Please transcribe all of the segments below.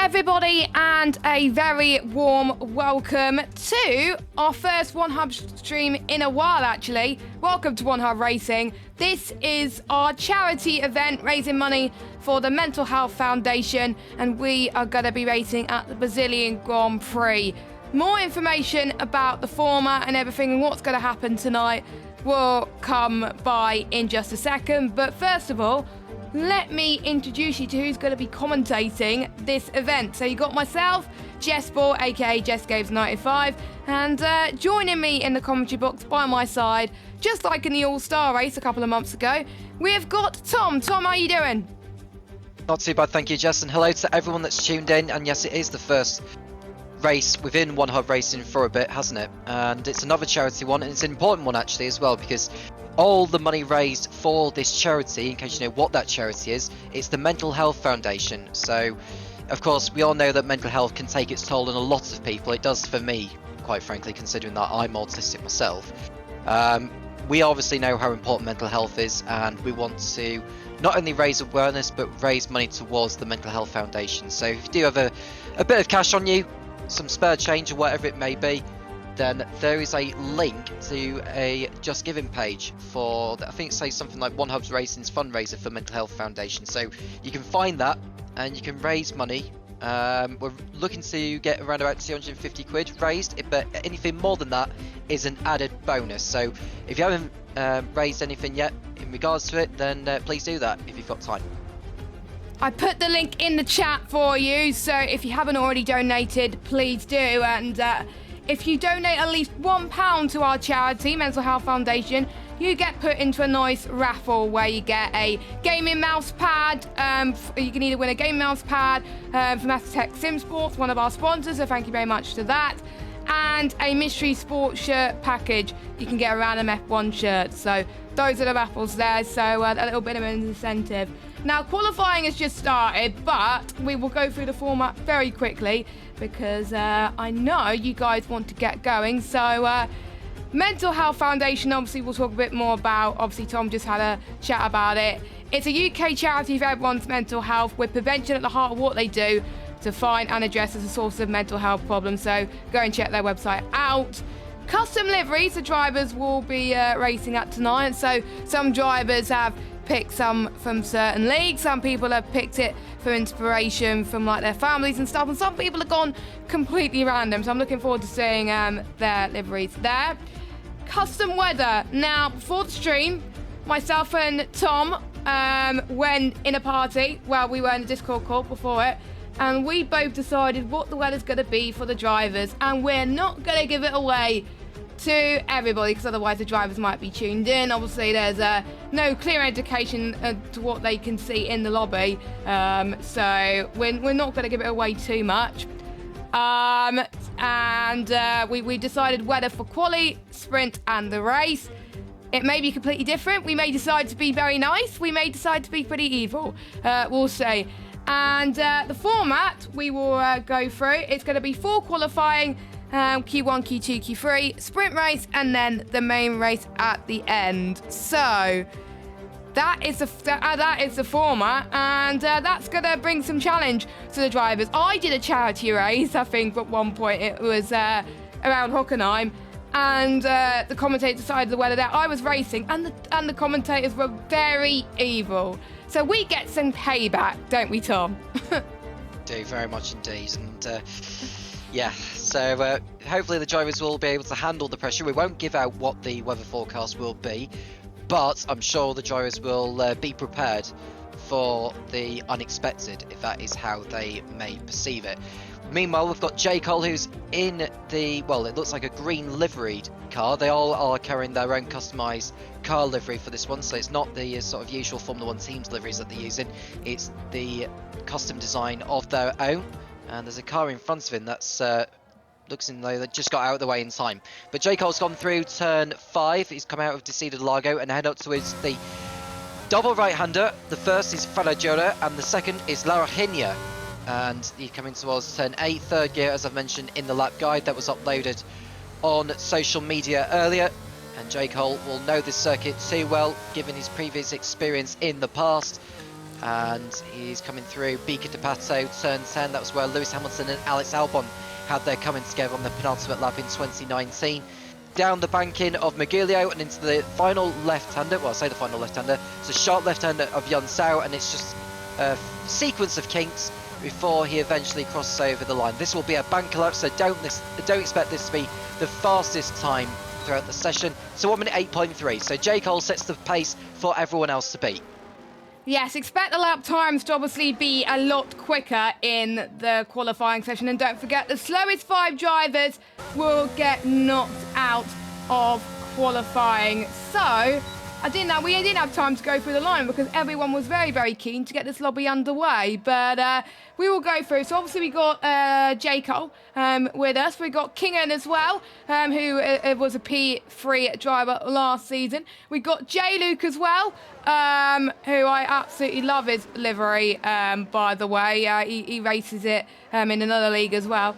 everybody, and a very warm welcome to our first One Hub stream in a while, actually. Welcome to One Hub Racing. This is our charity event raising money for the Mental Health Foundation, and we are going to be racing at the Brazilian Grand Prix. More information about the format and everything and what's going to happen tonight will come by in just a second. But first of all, let me introduce you to who's going to be commentating this event. So you got myself, Jess Ball, aka JessGames95, and joining me in the commentary box by my side, just like in the All-Star race a couple of months ago, we've got Tom. Tom, how are you doing? Not too bad, thank you, Jess, and hello to everyone that's tuned in. And yes, it is the first race within One Hub Racing for a bit, hasn't it? And it's another charity one, and it's an important one actually as well, because all the money raised for this charity, in case you know what that charity is, it's the Mental Health Foundation. So, of course, we all know that mental health can take its toll on a lot of people. It does for me, quite frankly, considering that I'm autistic myself. We obviously know how important mental health is, and we want to not only raise awareness, but raise money towards the Mental Health Foundation. So if you do have a bit of cash on you, some spare change or whatever it may be, then there is a link to a Just Giving page for, I think it says something like One Hub's Racing's fundraiser for Mental Health Foundation. So you can find that and you can raise money. We're looking to get around about 250 quid raised, but anything more than that is an added bonus. So if you haven't raised anything yet in regards to it, then please do that if you've got time. I put the link in the chat for you, so if you haven't already donated, please do. And if you donate at least £1 to our charity, Mental Health Foundation, you get put into a nice raffle where you get a gaming mouse pad. You can either win a gaming mouse pad from Tech Sim Sports, one of our sponsors, so thank you very much to that, and a mystery sports shirt package. You can get a random F1 shirt. So those are the raffles there, so a little bit of an incentive. Now, qualifying has just started, but we will go through the format very quickly because I know you guys want to get going. So, Mental Health Foundation, obviously, we'll talk a bit more about. Obviously, Tom just had a chat about it. It's a UK charity for everyone's mental health, with prevention at the heart of what they do to find and address as a source of mental health problems. So, go and check their website out. Custom liveries, the drivers will be racing at tonight. So, some drivers have picked some from certain leagues, some people have picked it for inspiration from like their families and stuff, and some people have gone completely random, so I'm looking forward to seeing their liveries there. Custom weather. Now, before the stream, myself and Tom went in a party. Well, we were in a Discord call before it, and we both decided what the weather's going to be for the drivers, and we're not going to give it away to everybody because otherwise the drivers might be tuned in. Obviously, there's no clear indication to what they can see in the lobby, so we're not going to give it away too much. We decided weather for quali, sprint, and the race. It may be completely different. We may decide to be very nice. We may decide to be pretty evil. We'll see. And the format we will go through. It's going to be 4 qualifying. Q1, Q2, Q3, sprint race, and then the main race at the end. So that is the format, and that's gonna bring some challenge to the drivers. I did a charity race, I think at one point it was around Hockenheim, and the commentator decided the weather there. I was racing, and the commentators were very evil. So we get some payback, don't we, Tom? Do very much indeed, and. Yeah, so hopefully the drivers will be able to handle the pressure. We won't give out what the weather forecast will be, but I'm sure the drivers will be prepared for the unexpected, if that is how they may perceive it. Meanwhile, we've got J. Cole, who's in the, well, it looks like a green liveried car. They all are carrying their own customised car livery for this one, so it's not the sort of usual Formula 1 teams liveries that they're using. It's the custom design of their own. And there's a car in front of him that's looks in though that just got out of the way in time. But J. Cole's gone through turn 5. He's come out of Decided Largo and head up towards the double right-hander. The first is Farajora and the second is La Rajinia. And he's coming towards turn 8, third gear, as I've mentioned in the lap guide that was uploaded on social media earlier. And J. Cole will know this circuit too well, given his previous experience in the past. and he's coming through. Beaker de Pato, turn 10. That was where Lewis Hamilton and Alex Albon had their coming together on the penultimate lap in 2019. Down the banking of Magulio and into the final left-hander. Well, I say the final left-hander. It's a sharp left-hander of Yun Sao, and it's just a sequence of kinks before he eventually crosses over the line. This will be a bank collapse, so don't expect this to be the fastest time throughout the session. So 1 minute 8.3. So J. Cole sets the pace for everyone else to beat. Yes, expect the lap times to obviously be a lot quicker in the qualifying session. And don't forget, the slowest 5 drivers will get knocked out of qualifying. So we didn't have time to go through the line because everyone was very, very keen to get this lobby underway. But we will go through. So obviously we got J. Cole with us. We got Kingan as well, who was a P3 driver last season. We got J. Luke as well, who I absolutely love his livery, by the way. He races it in another league as well,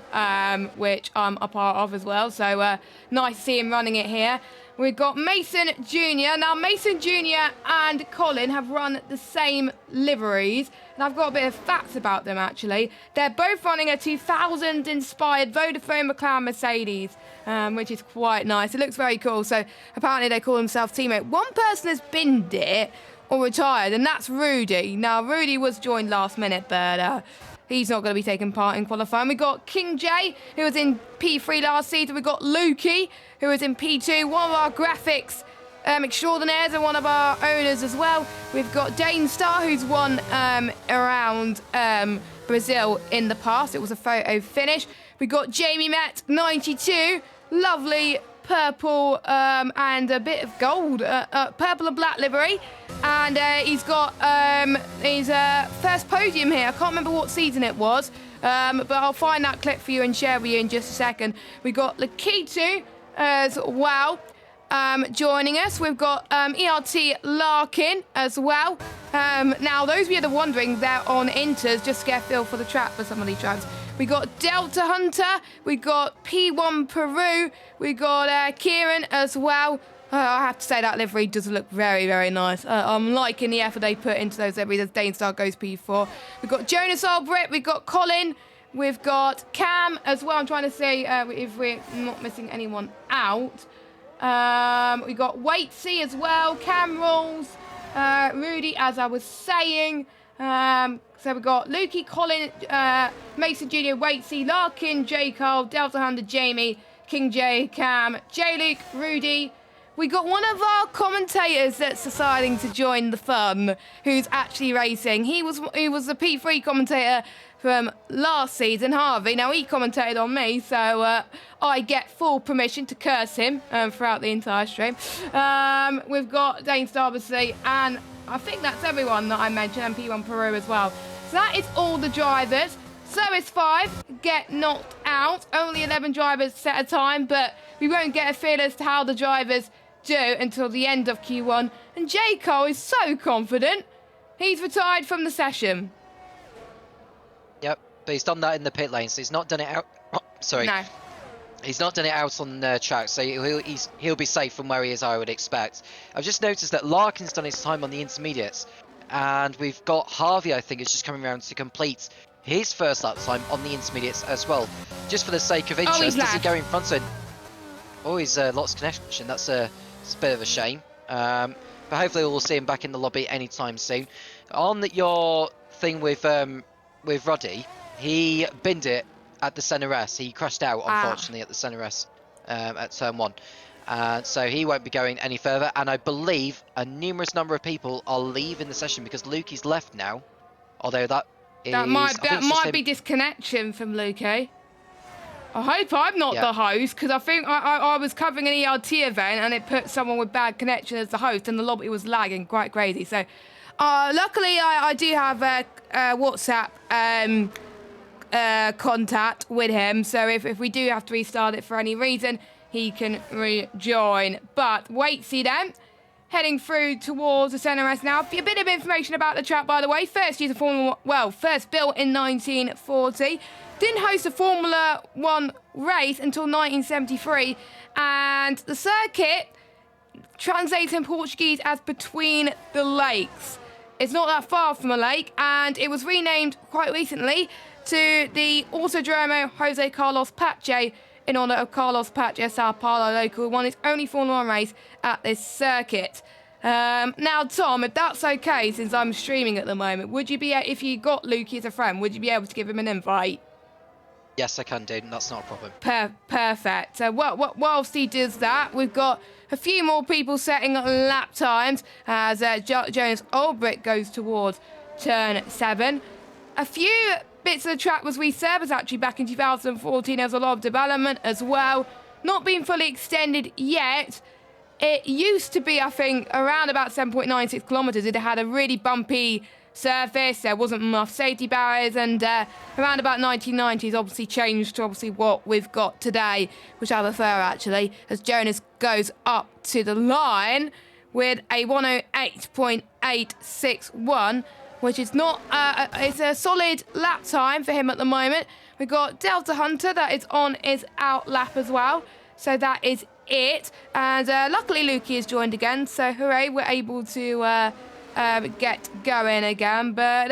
which I'm a part of as well. So nice to see him running it here. We've got Mason Jr. Now, Mason Jr. and Colin have run the same liveries, and I've got a bit of facts about them, actually. They're both running a 2000-inspired Vodafone McLaren Mercedes, which is quite nice. It looks very cool, so apparently they call themselves teammate. One person has binned it or retired, and that's Rudy. Now, Rudy was joined last minute, but he's not going to be taking part in qualifying. We got King J, who was in P3 last season. We got Lukey, who was in P2, one of our graphics extraordinaires and one of our owners as well. We've got Dane Star, who's won around Brazil in the past. It was a photo finish. We got Jamie Met, 92, lovely purple and a bit of gold, purple and black livery. And he's got his first podium here. I can't remember what season it was, but I'll find that clip for you and share with you in just a second. We got Lakitu as well joining us. We've got ERT Larkin as well. Now, those of you that are wondering, they're on Inters. Just get a feel for the track for some of these tracks. We got Delta Hunter. We got P1 Peru. We got Kieran as well. I have to say that livery does look very, very nice. I'm liking the effort they put into those liveries as Dane Star goes P4. We've got Jonas Albrit. We've got Colin. We've got Cam as well. I'm trying to see if we're not missing anyone out. We've got Waitsy as well. Cam Rules. Rudy, as I was saying. So we've got Lukey, Colin, Mason Jr., Waitsy, Larkin, J. Cole, Delta Hunter, Jamie, King J, Cam, J. Luke, Rudy. We got one of our commentators that's deciding to join the fun, who's actually racing. He was the P3 commentator from last season, Harvey. Now, he commentated on me, so I get full permission to curse him throughout the entire stream. We've got Dane Star, obviously, and I think that's everyone that I mentioned, and P1 Peru as well. So that is all the drivers. Slowest 5 get knocked out. Only 11 drivers set a time, but we won't get a feel as to how the drivers do until the end of Q1. And J. Cole is so confident, he's retired from the session. Yep, but he's done that in the pit lane, so he's not done it out. Sorry. No. He's not done it out on the track, so he'll be safe from where he is, I would expect. I've just noticed that Larkin's done his time on the intermediates, and we've got Harvey, I think, is just coming around to complete his first lap time on the intermediates as well. Just for the sake of interest, does he go in front of him? Oh, he's lost connection. It's a bit of a shame. But hopefully we'll see him back in the lobby anytime soon. On your thing with Roddy, he binned it at the Senna S. He crashed out, unfortunately, at the Senna S at turn 1. So he won't be going any further. And I believe a numerous number of people are leaving the session because Lukey's left now. Although that might be disconnection from Lukey. I hope I'm not the host, because I think I was covering an ERT event and it put someone with bad connection as the host and the lobby was lagging quite crazy. So luckily I do have a WhatsApp contact with him. So if we do have to restart it for any reason, he can rejoin. But Waitsy then, heading through towards the Senna S now. A bit of information about the track, by the way. First built in 1940. Didn't host a Formula 1 race until 1973. And the circuit translates in Portuguese as between the lakes. It's not that far from a lake, and it was renamed quite recently to the Autodromo Jose Carlos Pache in honour of Carlos Pache, Sao Paulo local, who won his only Formula 1 race at this circuit. Now, Tom, if that's okay, since I'm streaming at the moment, would you be, if you got Lukey as a friend, would you be able to give him an invite? Yes, I can, dude. That's not a problem. Perfect. So whilst he does that, we've got a few more people setting up lap times as Jonas Ulbrich goes towards turn 7. A few bits of the track was resurfaced actually back in 2014. There was a lot of development as well. Not being fully extended yet. It used to be, I think, around about 7.96 kilometres. It had a really bumpy surface. There wasn't enough safety barriers, and around about 1990s obviously changed to obviously what we've got today, which I prefer actually, as Jonas goes up to the line with a 108.861, which is not it's a solid lap time for him at the moment. We've got Delta Hunter that is on his out lap as well, so that is it. And luckily Lukey has joined again, so hooray, we're able to get going again. But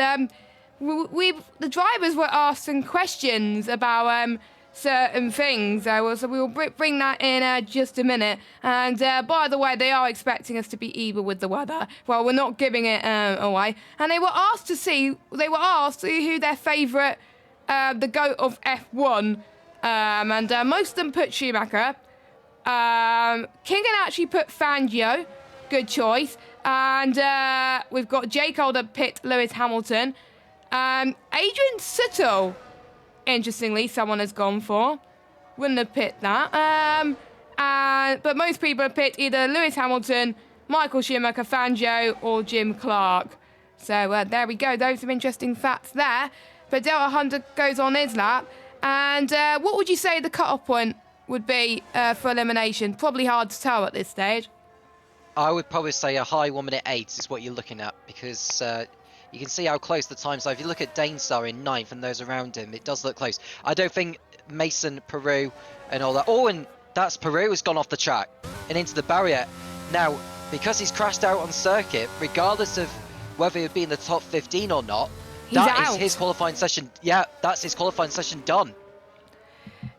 the drivers were asking questions about certain things, so we will bring that in just a minute. And by the way, they are expecting us to be evil with the weather. Well, we're not giving it away. And they were asked who their favourite, the GOAT of F1, and most of them put Schumacher. Kingan actually put Fangio, good choice. And we've got Jake Holder picked Lewis Hamilton. Adrian Suttle, interestingly, someone has gone for. Wouldn't have picked that. But most people have picked either Lewis Hamilton, Michael Schumacher, Fangio, or Jim Clark. So there we go. Those are interesting facts there. But Delta Hunter goes on his lap. And what would you say the cut-off point would be for elimination? Probably hard to tell at this stage. I would probably say a high 1 minute 8 is what you're looking at, because you can see how close the times are. If you look at Dainstar in 9th and those around him, it does look close. I don't think Mason, Peru and all that. Oh, and that's Peru has gone off the track and into the barrier. Now, because he's crashed out on circuit, regardless of whether he'd be in the top 15 or not, that is his qualifying session. Yeah, that's his qualifying session done.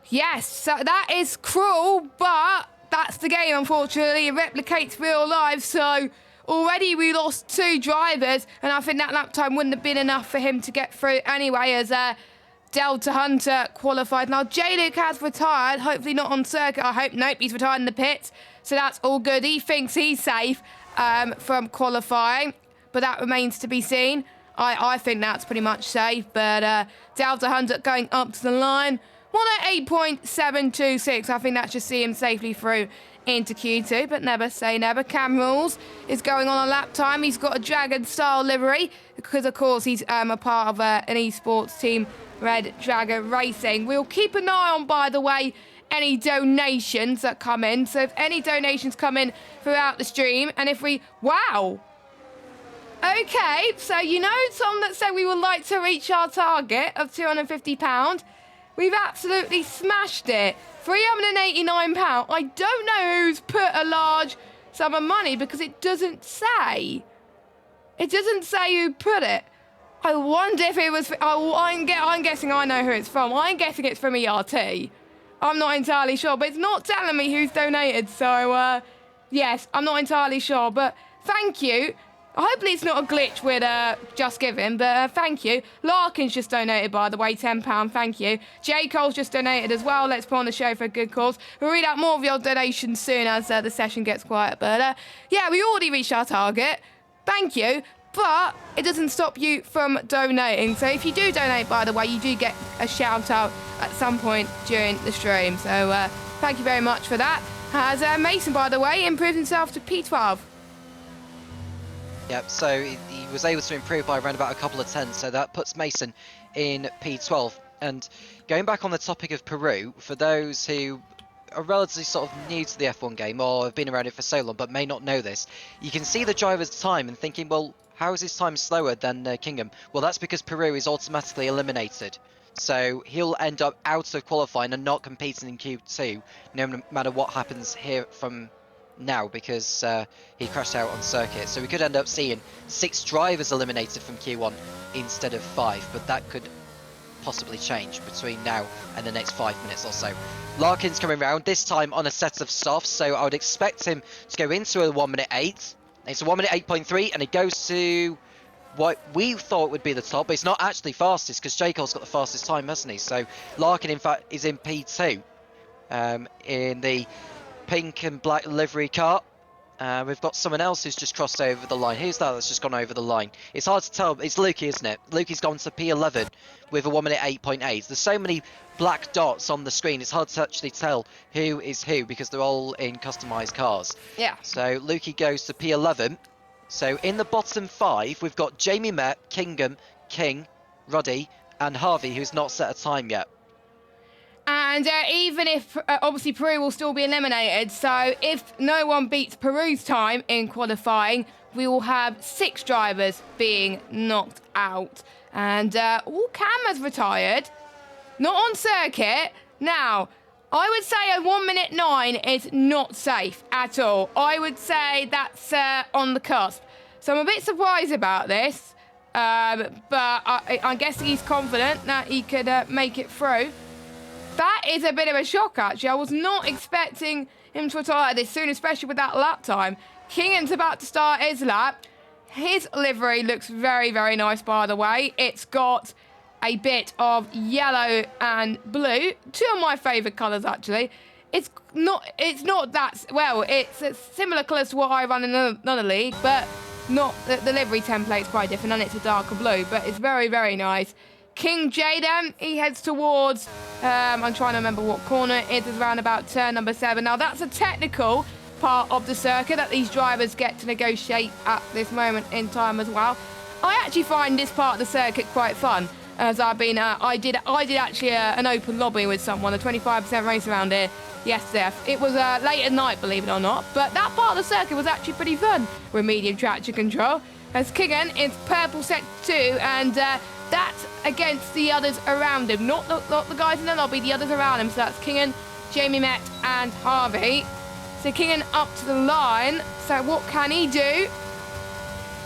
Yes, so that is cruel, but that's the game, unfortunately. It replicates real life, so already we lost 2 drivers, and I think that lap time wouldn't have been enough for him to get through anyway, as Delta Hunter qualified. Now, J-Luke has retired, hopefully not on circuit. I hope, nope, he's retired in the pits, so that's all good. He thinks he's safe from qualifying, but that remains to be seen. I think that's pretty much safe, but Delta Hunter going up to the line. 108.726. I think that should see him safely through into Q2, but never say never. Cam Rules is going on a lap time. He's got a Dragon-style livery because, of course, he's a part of an esports team, Red Dragon Racing. We'll keep an eye on, by the way, any donations that come in. So if any donations come in throughout the stream, and if we... Wow! Okay, so you know Tom that said we would like to reach our target of £250? We've absolutely smashed it. £389. I don't know who's put a large sum of money because it doesn't say. It doesn't say who put it. I wonder if it was... I'm guessing I know who it's from. I'm guessing it's from ERT. I'm not entirely sure, but it's not telling me who's donated. So, yes, I'm not entirely sure. But thank you. Hopefully it's not a glitch with Just Giving, but thank you. Larkin's just donated, by the way, £10, thank you. J. Cole's just donated as well. Let's put on the show for a good cause. We'll read out more of your donations soon as the session gets quiet. But yeah, we already reached our target. Thank you. But it doesn't stop you from donating. So if you do donate, by the way, you do get a shout out at some point during the stream. So thank you very much for that. As Mason, by the way, improved himself to P12. Yep, so he was able to improve by around about a couple of tenths, so that puts Mason in P12. And going back on the topic of Peru, for those who are relatively sort of new to the F1 game or have been around it for so long but may not know this, you can see the driver's time and thinking, well, how is his time slower than Kingham? Well, that's because Peru is automatically eliminated. So he'll end up out of qualifying and not competing in Q2, no matter what happens here from now because he crashed out on circuit. So we could end up seeing 6 drivers eliminated from Q1 instead of 5, but that could possibly change between now and the next 5 minutes or so. Larkin's coming round, this time on a set of softs, so I would expect him to go into a 1 minute 8. It's a 1 minute 8.3, and it goes to what we thought would be the top, but it's not actually fastest because J. Cole's got the fastest time, hasn't he? So Larkin, in fact, is in P2 in the pink and black livery car. We've got someone else who's just crossed over the line. Who's that that's just gone over the line? It's hard to tell. It's Lukey, isn't it? Lukey's gone to P11 with a 1 minute 8.8. There's so many black dots on the screen, it's hard to actually tell who is who because they're all in customised cars. Yeah. So Lukey goes to P11. So in the bottom 5, we've got Jamie Met, Kingham, King, Ruddy, and Harvey, who's not set a time yet. And even if, obviously, Peru will still be eliminated, so if no one beats Peru's time in qualifying, we will have 6 drivers being knocked out. And Cam has retired, not on circuit. Now, I would say a 1 minute 9 is not safe at all. I would say that's on the cusp. So I'm a bit surprised about this, but I guess he's confident that he could make it through. That is a bit of a shock, actually. I was not expecting him to retire this soon, especially with that lap time. Kingham's about to start his lap. His livery looks very, very nice, by the way. It's got a bit of yellow and blue, 2 of my favourite colours, actually. It's not that, well, it's similar colours to what I run in another league, but not, the livery template's quite different, and it's a darker blue, but it's very, very nice. King Jaden, he heads towards, I'm trying to remember what corner it is, around about turn number 7. Now, that's a technical part of the circuit that these drivers get to negotiate at this moment in time as well. I actually find this part of the circuit quite fun, as I've been, I did actually an open lobby with someone, a 25% race around here yesterday. It was late at night, believe it or not, but that part of the circuit was actually pretty fun with medium traction control. As Kingan is purple sector 2, and that's against the others around him, not the guys in the lobby, the others around him. So that's Kingan, Jamie Met, and Harvey. So Kingan up to the line. So what can he do?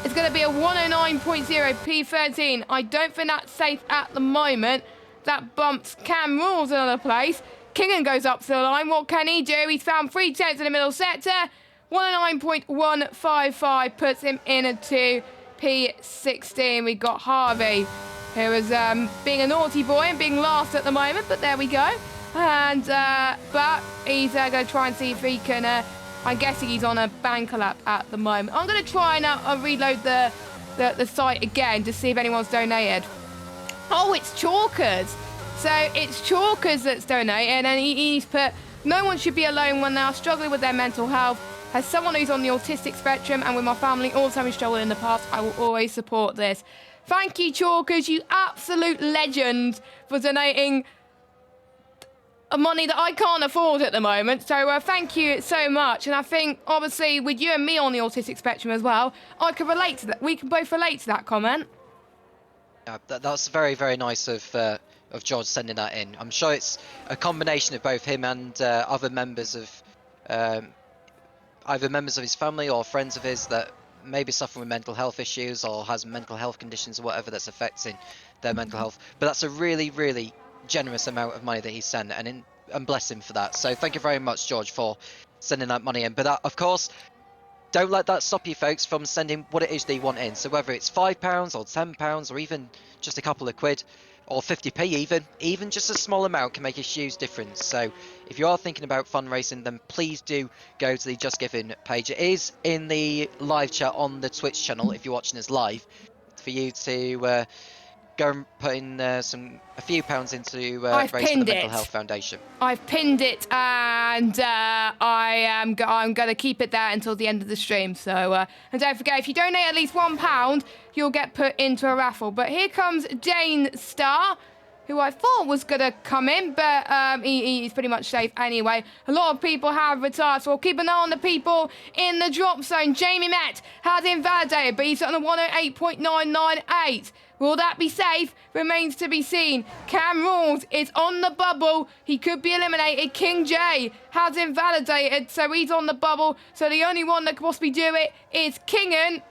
It's going to be a 109.0 P13. I don't think that's safe at the moment. That bumps Cam Rules another place. Kingan goes up to the line. What can he do? He's found 3 tenths in the middle sector. 109.155 puts him into P16. We got Harvey, who is being a naughty boy and being last at the moment, but there we go. And but he's going to try and see if he can. I'm guessing he's on a banker lap at the moment. I'm going to try and reload the site again to see if anyone's donated. Oh, it's Chalkers. So it's Chalkers that's donated, and he's put, no one should be alone when they are struggling with their mental health. As someone who's on the autistic spectrum and with my family also having struggled in the past, I will always support this. Thank you, Chalkers, you absolute legend, for donating money that I can't afford at the moment. So thank you so much. And I think, obviously, with you and me on the autistic spectrum as well, I can relate to that. We can both relate to that comment. Yeah, that's very, very nice of George sending that in. I'm sure it's a combination of both him and other members of either members of his family or friends of his that maybe suffering with mental health issues or has mental health conditions or whatever that's affecting their mental health. But that's a really, really generous amount of money that he sent, and bless him for that. So thank you very much, George, for sending that money in. But that, of course, don't let that stop you folks from sending what it is they want in. So whether it's £5 or £10 or even just a couple of quid or 50p, even just a small amount can make a huge difference. So if you are thinking about fundraising, then please do go to the Just Giving page. It is in the live chat on the Twitch channel if you're watching us live, for you to go and put in a few pounds into raise for the Mental Health Foundation. I've pinned it, and I'm going to keep it there until the end of the stream. So and don't forget, if you donate at least £1, you'll get put into a raffle. But here comes Jane Star, who I thought was going to come in, but he's pretty much safe anyway. A lot of people have retired, so we'll keep an eye on the people in the drop zone. Jamie Met has invalidated, but he's on the 108.998. Will that be safe? Remains to be seen. Cam Rules is on the bubble. He could be eliminated. King J has invalidated, so he's on the bubble. So the only one that could possibly do it is Kingen.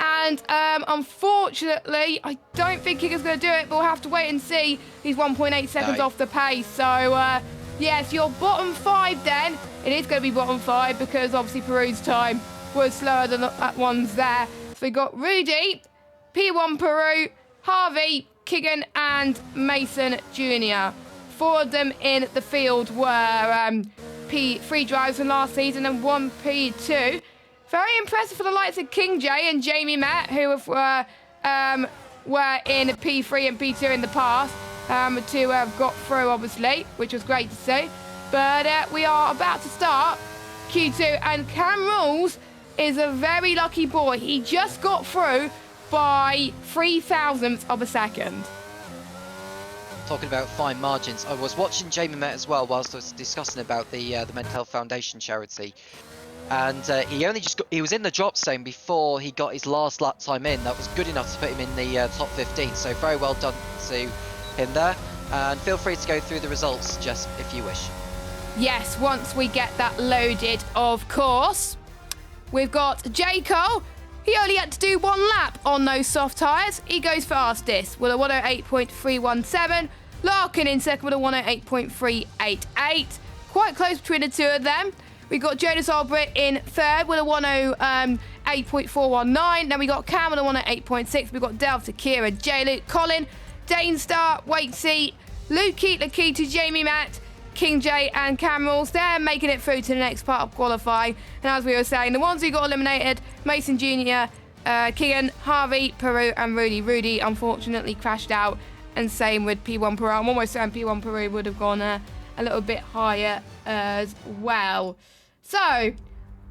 And unfortunately, I don't think Kingen's going to do it, but we'll have to wait and see. He's 1.8 seconds off the pace. So, yes, your bottom 5 then. It is going to be bottom 5 because obviously Peru's time was slower than that one's there. So we got Rudy, P1 Peru, Harvey, Kingen and Mason Jr. 4 of them in the field were P3 drivers from last season and 1 P2. Very impressive for the likes of King J and Jamie Matt, who were in P3 and P2 in the past, to have got through, obviously, which was great to see. But we are about to start Q2, and Cam Rules is a very lucky boy. He just got through by 0.003 of a second. Talking about fine margins, I was watching Jamie Met as well whilst I was discussing about the Mental Health Foundation charity. And he was in the drop zone before he got his last lap time in. That was good enough to put him in the top 15. So very well done to him there. And feel free to go through the results, Jess, if you wish. Yes, once we get that loaded, of course. We've got J. Cole. He only had to do 1 lap on those soft tyres. He goes fastest with a 108.317. Larkin in second with a 108.388. Quite close between the two of them. We got Jonas Albrecht in third with a 108.419. Then we got Cam with a 108.6. We got Delta, Kira, J. Luke, Colin, Dane Star, Waitsy, Luke Keatler, to Jamie Matt, King J and Cam Rules. They're making it through to the next part of qualifying. And as we were saying, the ones who got eliminated, Mason Jr., Keegan, Harvey, Peru and Rudy. Rudy unfortunately crashed out, and same with P1 Peru. I'm almost certain P1 Peru would have gone a little bit higher as well. So,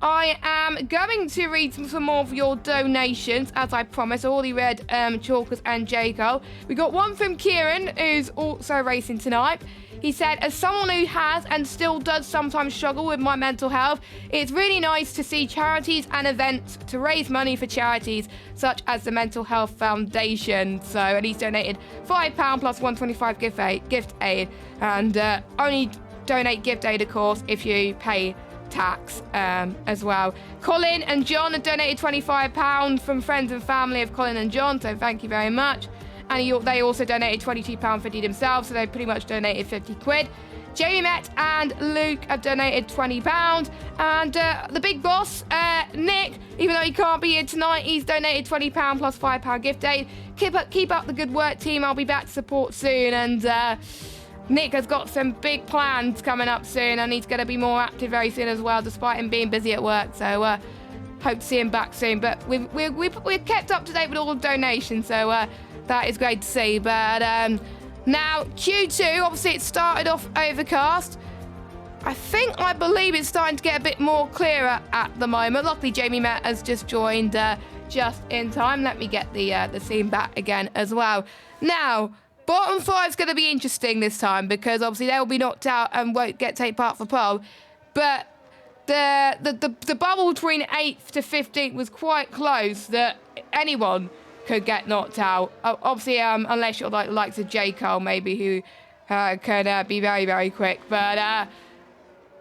I am going to read some more of your donations, as I promised. I already read Chalkers and Jaco. We got one from Kieran, who's also racing tonight. He said, as someone who has and still does sometimes struggle with my mental health, it's really nice to see charities and events to raise money for charities such as the Mental Health Foundation. So, and he's donated £5 plus 125 gift aid. And only donate gift aid, of course, if you pay tax as well. Colin and John have donated £25 from friends and family of Colin and John, so thank you very much. And they also donated £22.50 themselves, so they pretty much donated 50 quid. Jamie Met and Luke have donated £20. And the big boss, Nick, even though he can't be here tonight, he's donated £20 plus £5 gift aid. Keep up the good work, team. I'll be back to support soon. And Nick has got some big plans coming up soon, and he's going to be more active very soon as well, despite him being busy at work. So hope to see him back soon. But we're kept up to date with all the donations, so that is great to see. But now Q2, obviously it started off overcast. I believe it's starting to get a bit more clearer at the moment. Luckily, Jamie Met has just joined just in time. Let me get the scene back again as well. Now, bottom 5 is going to be interesting this time because obviously they will be knocked out and won't take part for pole. But the bubble between 8th to 15th was quite close, that anyone could get knocked out. Obviously, unless you're like the likes of J. Cole, maybe, who could be very, very quick. But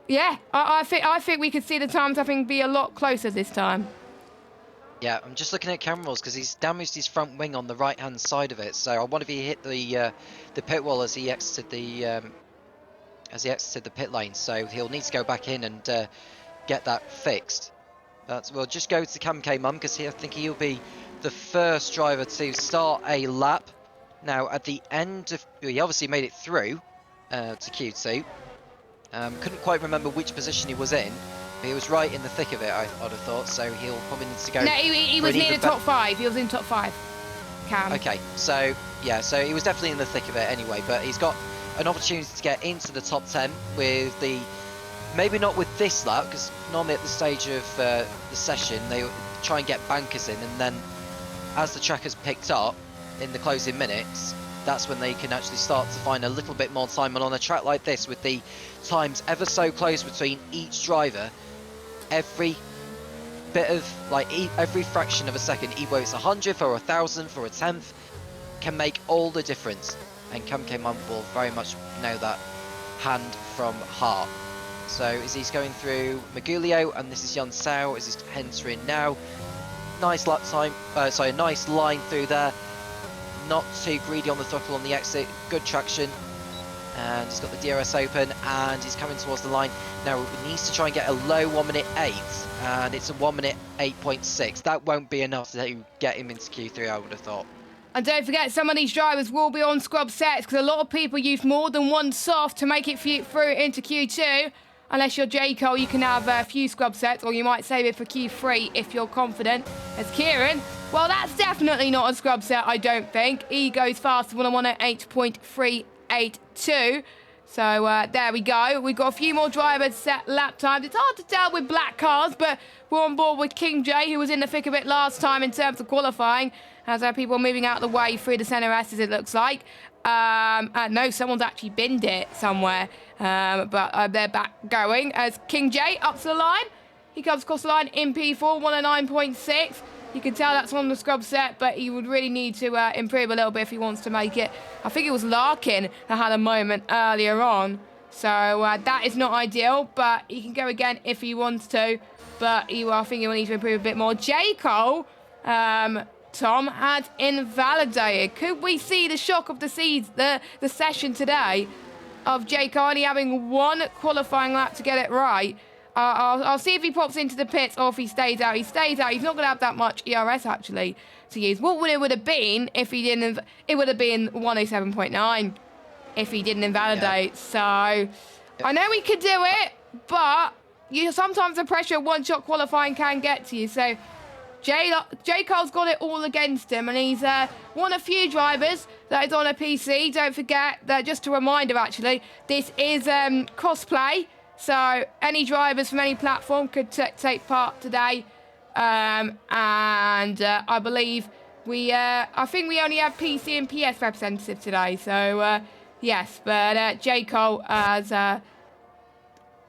yeah, I think we could see the times, be a lot closer this time. Yeah, I'm just looking at camera rolls because he's damaged his front wing on the right-hand side of it. So I wonder if he hit the pit wall as he exited the pit lane. So he'll need to go back in and get that fixed. But we'll just go to Cam K Mum because I think he'll be the first driver to start a lap. Now at the end of, he obviously made it through to Q2. Couldn't quite remember which position he was in. He was right in the thick of it, I'd have thought, so he'll probably need to go... No, he was near the top 5. He was in top 5. Cam. Okay, so, yeah, so he was definitely in the thick of it anyway, but he's got an opportunity to get into the top 10 with the... Maybe not with this lap, because normally at the stage of the session, they try and get bankers in, and then as the track has picked up in the closing minutes, that's when they can actually start to find a little bit more time. And on a track like this, with the times ever so close between each driver, every bit of, like, every fraction of a second, either it's 100th or 1,000th or 1/10th, can make all the difference. And Kumkeman will very much know that hand from heart. So as he's going through Magulio, and this is Yun Sao as he's entering now. Nice lap time, nice line through there. Not too greedy on the throttle on the exit, good traction. And he's got the DRS open, and he's coming towards the line. Now he needs to try and get a low 1 minute 8, and it's a 1 minute 8.6. That won't be enough to get him into Q3, I would have thought. And don't forget, some of these drivers will be on scrub sets, because a lot of people use more than one soft to make it through into Q2. Unless you're J. Cole, you can have a few scrub sets, or you might save it for Q3 if you're confident. As Kieran, well, that's definitely not a scrub set, I don't think. He goes faster than 1 at 8.382. So there we go. We've got a few more drivers set lap times. It's hard to tell with black cars, but we're on board with King J, who was in the thick of it last time in terms of qualifying. As people moving out of the way through the centre S's, it looks like. No, someone's actually binned it somewhere. But they're back going as King J up to the line. He comes across the line in P4, 109.6. You can tell that's on the scrub set, but he would really need to improve a little bit if he wants to make it. I think it was Larkin that had a moment earlier on. So that is not ideal, but he can go again if he wants to. But I think he will need to improve a bit more. J. Cole, Tom, had invalidated. Could we see the shock of the session today of J. Cole only having one qualifying lap to get it right? I'll see if he pops into the pits or if he stays out. He stays out. He's not going to have that much ERS actually to use. What would have been if he didn't? It would have been 107.9 if he didn't invalidate. Yeah. So I know he could do it, but sometimes the pressure of one-shot qualifying can get to you. So J. Cole's got it all against him, and he's one of few drivers that is on a PC. Don't forget that, just a reminder actually, this is crossplay, so any drivers from any platform could take part today. And I believe I think we only have PC and PS representatives today, so yes, but J. Cole is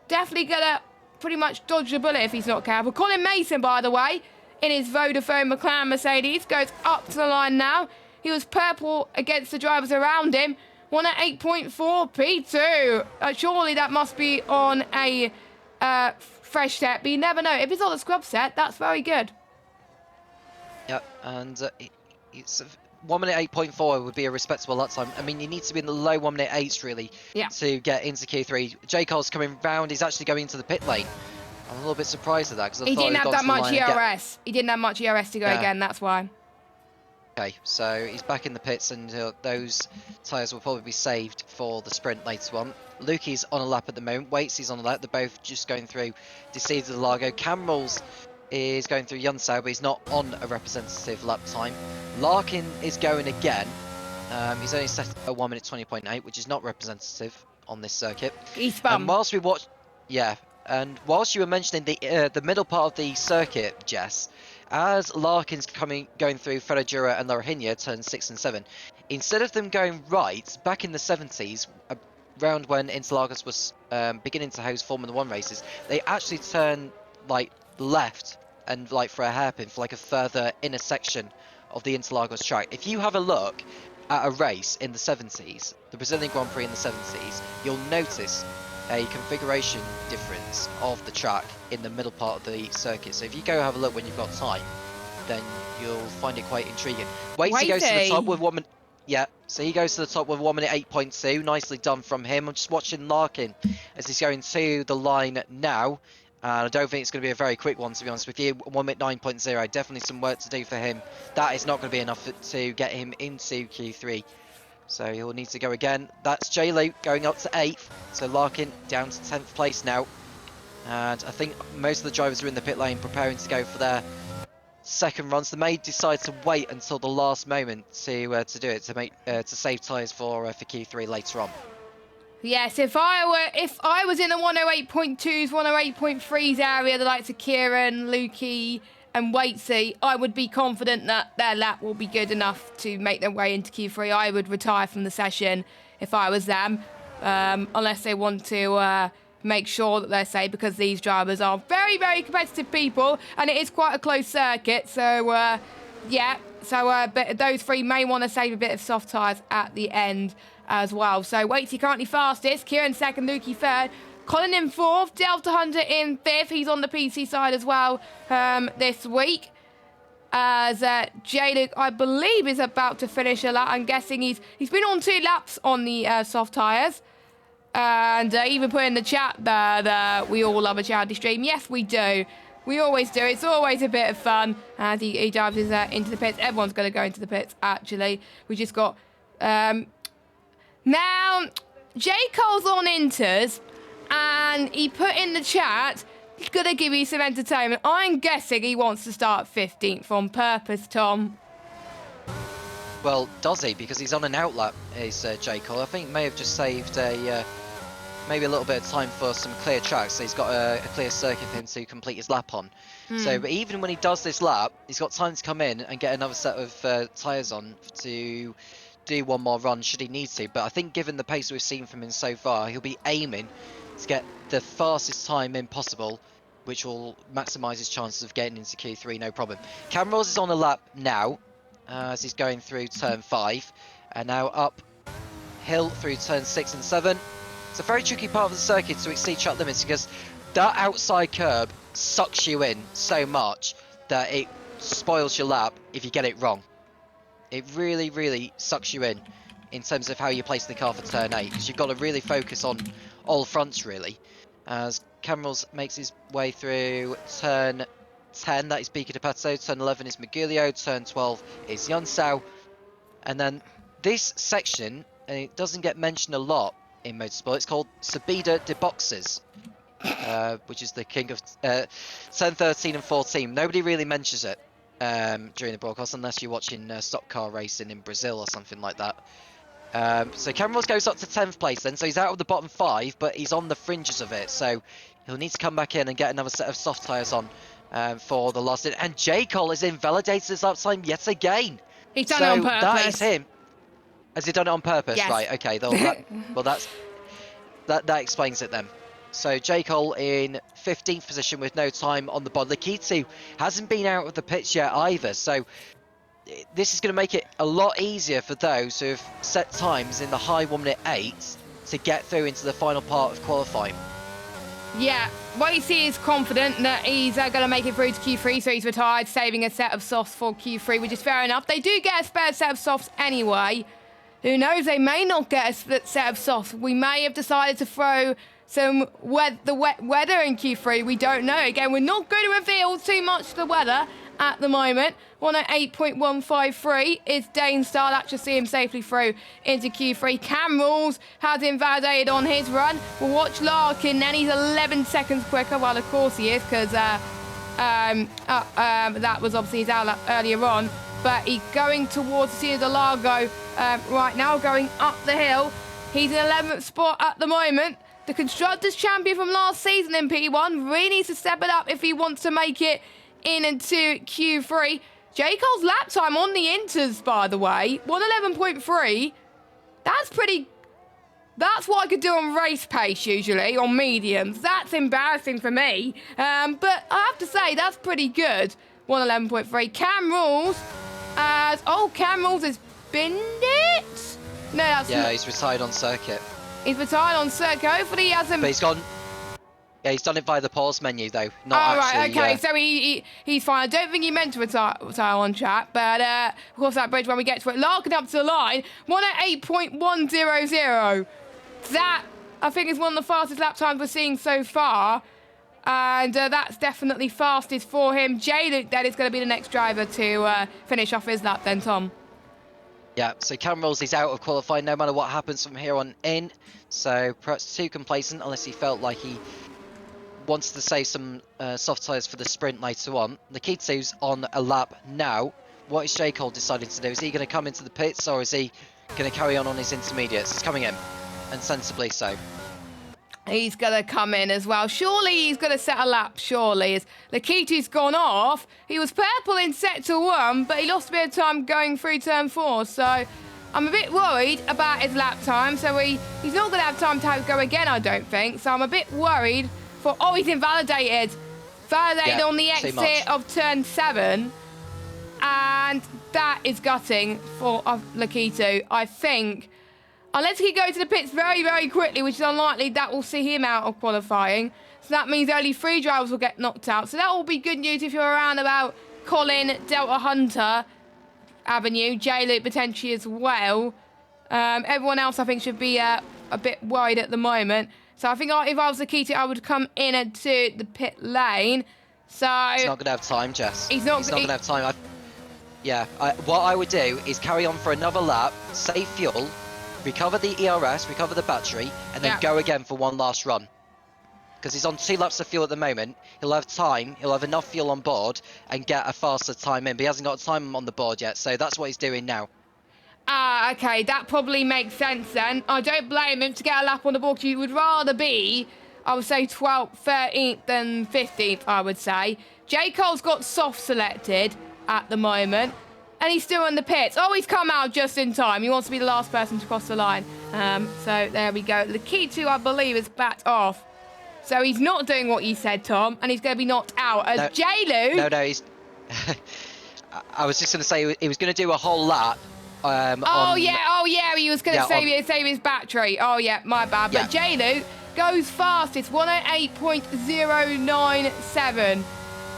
definitely gonna pretty much dodge the bullet if he's not careful. Colin Mason, by the way, in his Vodafone McLaren Mercedes, goes up to the line now. He was purple against the drivers around him. 1 at 8.4 P2. Surely that must be on a fresh set, but you never know. If it's on a scrub set, that's very good. Yep, and it's 1 minute 8.4 would be a respectable lap time. I mean, you need to be in the low 1 minute 8s really to get into Q3. J. Cole's coming round. He's actually going into the pit lane. I'm a little bit surprised at that, because I thought he didn't have that much ERS. He didn't have much ERS to go again, that's why. Okay, so he's back in the pits, and those tyres will probably be saved for the sprint later on. Lukey's on a lap at the moment. Waits, he's on a lap. They're both just going through Decides of the Largo. Camrals is going through Yunsao, but he's not on a representative lap time. Larkin is going again. He's only set at 1 minute 20.8, which is not representative on this circuit. He's spun. And whilst we watch, and whilst you were mentioning the middle part of the circuit, Jess, as Larkin's going through Ferradura and Lorohinha, turns 6 and 7, instead of them going right, back in the 70s, around when Interlagos was beginning to host Formula 1 races, they actually turn like left and like for a hairpin for like a further inner section of the Interlagos track. If you have a look at a race in the 70s, the Brazilian Grand Prix in the 70s, you'll notice a configuration difference of the track in the middle part of the circuit. So if you go have a look when you've got time, then you'll find it quite intriguing. Waitsy goes to the top with 1 minute. Yeah, so he goes to the top with 1 minute 8.2. Nicely done from him. I'm just watching Larkin as he's going to the line now. And I don't think it's going to be a very quick one, to be honest with you. 1 minute 9.0. Definitely some work to do for him. That is not going to be enough to get him into Q3. So he'll need to go again. That's J-Luke going up to 8th. So Larkin down to 10th place now. And I think most of the drivers are in the pit lane preparing to go for their second runs. They may decide to wait until the last moment to do it, to save tyres for Q3 later on. Yes, if I was in the 108.2s, 108.3s area, the likes of Kieran, Lukey, and Waitsy, I would be confident that their lap will be good enough to make their way into Q3. I would retire from the session if I was them, unless they want to make sure that they're safe, because these drivers are very, very competitive people, and it is quite a close circuit. So, yeah. So, but those three may want to save a bit of soft tyres at the end as well. So, Waitsy currently fastest, Kieran second, Lukey third, Colin in fourth, Delta Hunter in fifth. He's on the PC side as well this week. As J-Luke, I believe, is about to finish a lap. I'm guessing he's been on 2 laps on the soft tyres. And even put in the chat that we all love a charity stream. Yes, we do. We always do. It's always a bit of fun as he dives into the pits. Everyone's going to go into the pits, actually. We just got... now, J. Cole's on Inters, and he put in the chat, he's going to give you some entertainment. I'm guessing he wants to start 15th on purpose, Tom. Well, does he? Because he's on an outlap, is J. Cole. I think may have just saved maybe a little bit of time for some clear tracks. So he's got a clear circuit for him to complete his lap on. So but even when he does this lap, he's got time to come in and get another set of tyres on to do one more run should he need to. But I think given the pace we've seen from him so far, he'll be aiming to get the fastest time in possible, which will maximise his chances of getting into Q3, no problem. Cameron is on a lap now, as he's going through turn 5, and now uphill through turn 6 and 7. It's a very tricky part of the circuit to exceed track limits, because that outside curb sucks you in so much that it spoils your lap if you get it wrong. It really, really sucks you in terms of how you place the car for turn 8, because you've got to really focus on all fronts, really. As Cameron makes his way through turn 10, that is Beaker de Pato, turn 11 is Magulio, turn 12 is Yonsao, and then this section, and it doesn't get mentioned a lot in motorsport, it's called Subida de Boxes, which is the king of turn 13 and 14. Nobody really mentions it during the broadcast, unless you're watching stock car racing in Brazil or something like that. So Cameron goes up to 10th place then, so he's out of the bottom 5, but he's on the fringes of it, so he'll need to come back in and get another set of soft tyres on for the last hit. And J. Cole has invalidated his lap time yet again. He's done it on purpose. That is him. Has he done it on purpose? Yes. Right, okay. Well, that explains it then. So J. Cole in 15th position with no time on the board. Lakitu hasn't been out of the pits yet either, so this is going to make it a lot easier for those who have set times in the high 1 minute 8 to get through into the final part of qualifying. Yeah, Waitsy is confident that he's going to make it through to Q3, so he's retired, saving a set of softs for Q3, which is fair enough. They do get a spare set of softs anyway. Who knows, they may not get a split set of softs. We may have decided to throw some wet weather in Q3. We don't know. Again, we're not going to reveal too much of the weather at the moment. 108.153 is Dane Star. That should see him safely through into Q3. Cam Rules has invalidated on his run. We'll watch Larkin, then he's 11 seconds quicker. Well, of course he is, because that was obviously his outlet earlier on. But he's going towards the Cedar de Largo right now, going up the hill. He's in 11th spot at the moment. The Constructors' Champion from last season in P1 really needs to step it up if he wants to make it into Q3. J. Cole's lap time on the Inters, by the way, 111.3. That's pretty... That's what I could do on race pace, usually, on mediums. That's embarrassing for me. But I have to say, that's pretty good. 111.3. Cam Rules as... Oh, Cam Rules has binned it? No, that's Yeah, not... he's retired on circuit. He's retired on circuit. Hopefully he hasn't... But he's gone... Yeah, he's done it via the pause menu, though. Not right, actually, okay, so he's fine. I don't think he meant to retire on chat, but of course that bridge when we get to it. Larkin up to the line, 108.100. That, I think, is one of the fastest lap times we're seeing so far, and that's definitely fastest for him. J-Luke then is going to be the next driver to finish off his lap then, Tom. Yeah, so Cam Rolls is out of qualifying no matter what happens from here on in, so perhaps too complacent unless he felt like he wants to save some soft tyres for the sprint later on. Nikitu's on a lap now. What is J. Cole deciding to do? Is he going to come into the pits, or is he going to carry on his intermediates? He's coming in, and sensibly so. He's going to come in as well. Surely he's going to set a lap, surely. As Lakitu's gone off. He was purple in sector 1, but he lost a bit of time going through turn 4. So I'm a bit worried about his lap time. So he's not going to have time to go again, I don't think. So I'm a bit worried for... Oh, he's invalidated. Validated on the exit of turn 7. And that is gutting for Lakitu, I think. Unless he goes to the pits very, very quickly, which is unlikely, that will see him out of qualifying. So that means only 3 drivers will get knocked out. So that will be good news if you're around about Colin, Delta Hunter Avenue, J-Luke potentially as well. Everyone else, I think, should be a bit worried at the moment. So I think if I was Lakitu, I would come in into the pit lane. So he's not going to have time, Jess. He's not going to have time. What I would do is carry on for another lap, save fuel, recover the ERS, recover the battery, and then go again for one last run. Because he's on 2 laps of fuel at the moment. He'll have time, he'll have enough fuel on board, and get a faster time in. But he hasn't got time on the board yet, so that's what he's doing now. Okay, that probably makes sense then. I don't blame him to get a lap on the board. You would rather be, I would say, 12th, 13th than 15th, I would say. J. Cole's got soft selected at the moment. And he's still in the pits. Oh, he's come out just in time. He wants to be the last person to cross the line. So there we go. Lakitu, I believe, is backed off. So he's not doing what you said, Tom, and he's going to be knocked out. As J-Lu... No, he's... I was just going to say he was going to do a whole lap. He was going to save his battery. Oh, yeah, my bad. But J-Lu goes fast. It's 108.097.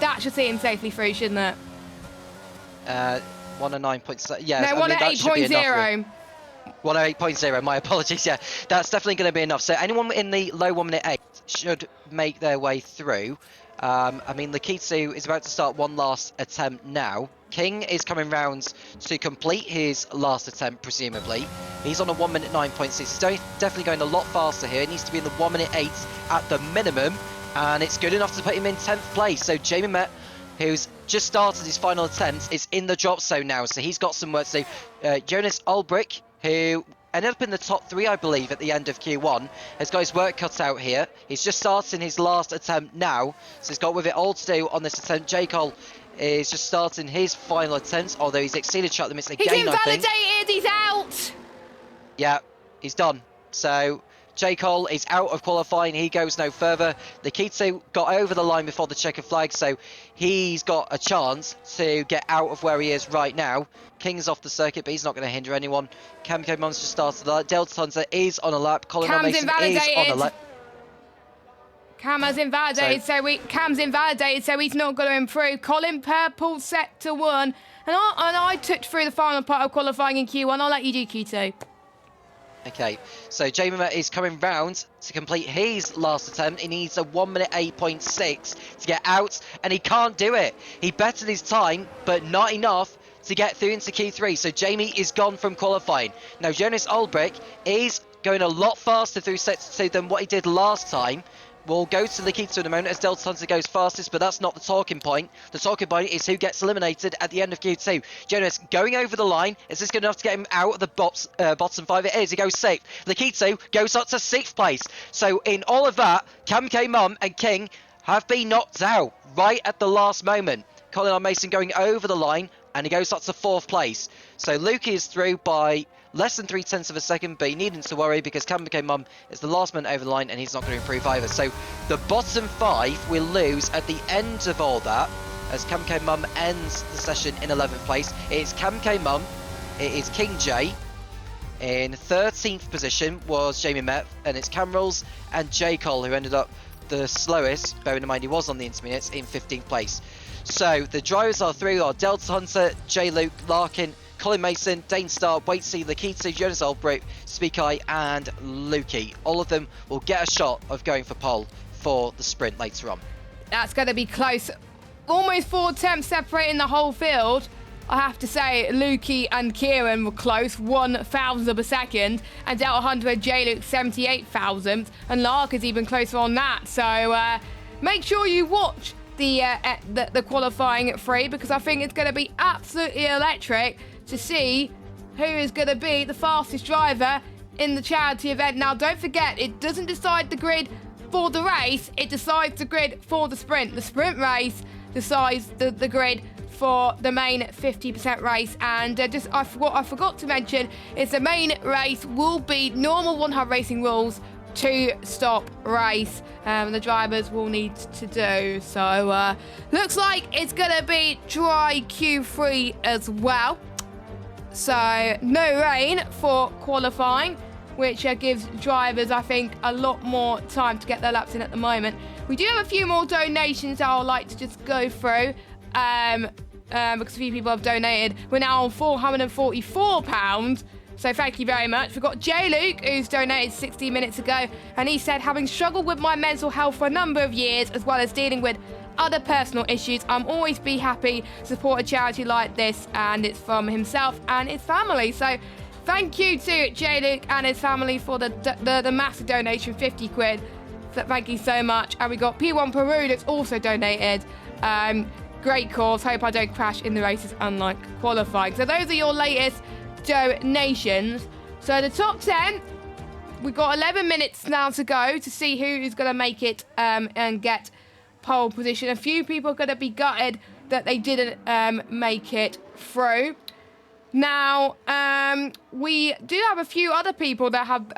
That should see him safely through, shouldn't it? 109.7. Yeah, no, 108.0. 108.0, my apologies. Yeah, that's definitely going to be enough. So anyone in the low 1 minute 8 should make their way through. I mean, Lakitu is about to start one last attempt now. King is coming round to complete his last attempt, presumably. He's on a 1 minute 9.6. He's definitely going a lot faster here. He needs to be in the 1 minute 8 at the minimum, and it's good enough to put him in 10th place. So Jamie Met, who's just started his final attempt, is in the drop zone now, so he's got some work to do. Jonas Ulbrich, who ended up in the top 3, I believe, at the end of Q1, has got his work cut out here. He's just starting his last attempt now, so he's got with it all to do on this attempt. J. Cole is just starting his final attempt, although he's exceeded track limits again, He's invalidated, he's out! Yeah, he's done. So J. Cole is out of qualifying. He goes no further. Lakitu got over the line before the checker flag, so he's got a chance to get out of where he is right now. King's off the circuit, but he's not going to hinder anyone. Kamiko Monster started the lap. Delta Hunter is on a lap. Colin Mason is on a lap. Cam's invalidated, so he's not going to improve. Colin Purple sector 1, and I took through the final part of qualifying in Q1. I'll let you do Q2. Okay, so Jamie Met is coming round to complete his last attempt. He needs a 1 minute 8.6 to get out, and he can't do it. He bettered his time, but not enough to get through into Q3. So Jamie is gone from qualifying. Now Jonas Ulbrich is going a lot faster through sector 2 than what he did last time. We'll go to Lakitu in a moment as Delta Hunter goes fastest, but that's not the talking point. The talking point is who gets eliminated at the end of Q2. Jonas going over the line. Is this good enough to get him out of the bottom 5? It is. He goes 6th. Lakitu goes up to 6th place. So in all of that, Cam K Mum and King have been knocked out right at the last moment. Colin Mason going over the line, and he goes up to 4th place. So Luke is through by less than 0.3 of a second, but he needn't to worry because Cam K Mum is the last man over the line, and he's not going to improve either. So the bottom 5 will lose at the end of all that as Cam K Mum ends the session in 11th place. It's Cam K Mum, it is King J. In 13th position was Jamie Met, and it's Cam Rolls and J. Cole who ended up the slowest, bearing in mind he was on the intermediates, in 15th place. So the drivers are through are Delta Hunter, J. Luke, Larkin, Colin Mason, Dane Starr, Waitsy, Lakitu, Jonas Ulbrich, Speakai and Lukey. All of them will get a shot of going for pole for the sprint later on. That's going to be close. Almost 4 attempts separating the whole field. I have to say, Lukey and Kieran were close, 1,000th of a second, and Delta Hunter and J. Luke 78,000th, and Lark is even closer on that. So make sure you watch the qualifying 3, because I think it's going to be absolutely electric to see who is going to be the fastest driver in the charity event. Now, don't forget, it doesn't decide the grid for the race. It decides the grid for the sprint. The sprint race decides the grid for the main 50% race. And I forgot to mention is the main race will be normal 100 racing rules, 2-stop race. The drivers will need to do. So looks like it's gonna be dry Q3 as well. So no rain for qualifying, which gives drivers, I think, a lot more time to get their laps in at the moment. We do have a few more donations that I would like to just go through, because a few people have donated. We're now on £444. So thank you very much. We've got J. Luke, who's donated 60 minutes ago, and he said, having struggled with my mental health for a number of years, as well as dealing with other personal issues, I'm always be happy to support a charity like this, and it's from himself and his family. So thank you to J. Luke and his family for the massive donation, 50 quid. So thank you so much. And we got P1 Peru that's also donated. Great cause. Hope I don't crash in the races, unlike qualifying. So those are your latest donations. So the top 10, we've got 11 minutes now to go to see who is going to make it and get pole position. A few people are going to be gutted that they didn't make it through. Now, we do have a few other people that have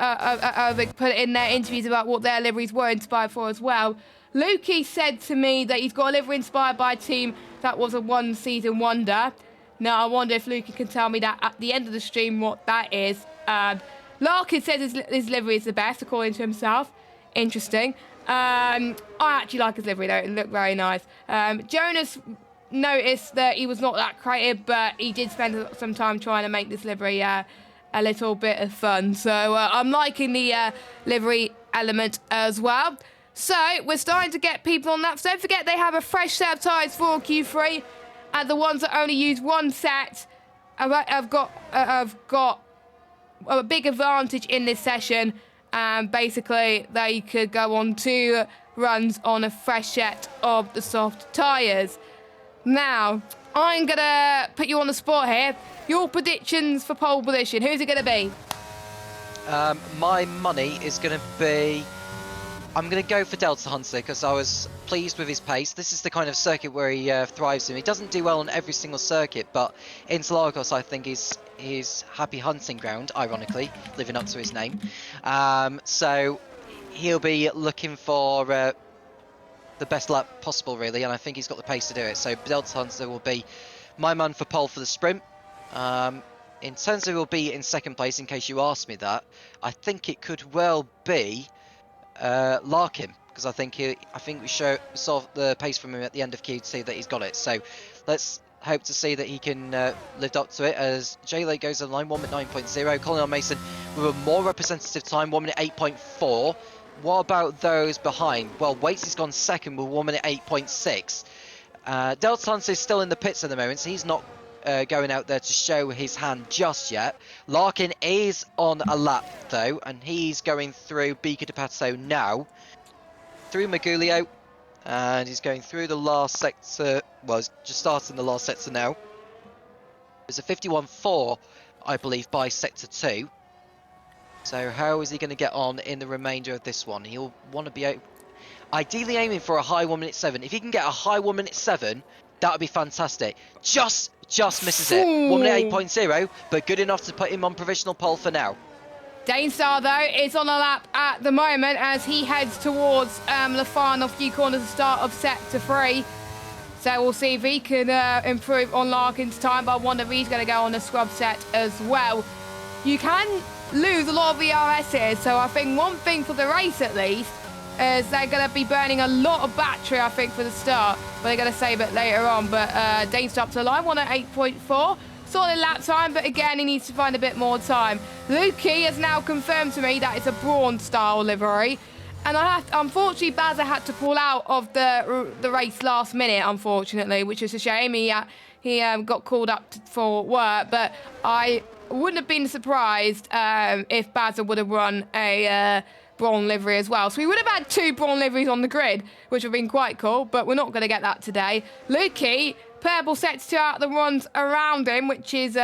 put in their interviews about what their liveries were inspired for as well. Lukey said to me that he's got a livery inspired by a team that was a one-season wonder. Now, I wonder if Lukey can tell me that at the end of the stream what that is. Larkin says his livery is the best, according to himself. Interesting. I actually like his livery, though. It looked very nice. Jonas noticed that he was not that creative, but he did spend some time trying to make this livery a little bit of fun. So I'm liking the livery element as well. So we're starting to get people on laps. Don't forget they have a fresh set of tyres for Q3, and the ones that only use one set have got a big advantage in this session. Basically, they could go on 2 runs on a fresh set of the soft tyres. Now, I'm going to put you on the spot here. Your predictions for pole position, who's it going to be? My money is going to be... I'm going to go for Delta Hunter because I was pleased with his pace. This is the kind of circuit where he thrives in. He doesn't do well on every single circuit, but Interlagos, I think, is his happy hunting ground, ironically, living up to his name. So he'll be looking for the best lap possible, really, and I think he's got the pace to do it. So Delta Hunter will be my man for pole for the sprint. In terms of who will be in second place, in case you asked me that, I think it could well be Larkin, because I think we saw the pace from him at the end of Q2 that he's got it. So let's hope to see that he can live up to it as J Lake goes on line 1 minute 9.0. Colin Mason with a more representative time, 1 minute 8.4. What about those behind? Well, Waits has gone second with 1 minute 8.6. Delta Hunter is still in the pits at the moment, so he's not going out there to show his hand just yet. Larkin is on a lap though, and he's going through Beaker de Pato now, through Magulio, and he's going through the last sector. Well, he's just starting the last sector now. There's a 51.4, I believe, by sector 2. So how is he going to get on in the remainder of this one? He'll want to be ideally aiming for a high 1 minute 7. If he can get a high 1 minute 7, that would be fantastic. Just misses it. 1 minute 8.0, but good enough to put him on provisional pole for now. Dainstar, though, is on a lap at the moment as he heads towards the final few corners of the start of sector 3. So we'll see if he can improve on Larkin's time, but I wonder if he's going to go on a scrub set as well. You can lose a lot of VRSs, so I think one thing for the race at least is they're going to be burning a lot of battery, I think, for the start, but they're going to save it later on. But Dainstar up to the line, 1 at 8.4. Solid lap time, but again, he needs to find a bit more time. Lukey has now confirmed to me that it's a Brawn-style livery. And unfortunately, Bazza had to pull out of the race last minute, unfortunately, which is a shame. He got called up for work, but I wouldn't have been surprised if Bazza would have run a Brawn livery as well. So we would have had 2 Brawn liveries on the grid, which would have been quite cool, but we're not going to get that today. Lukey, purple sets 2 out the runs around him, which is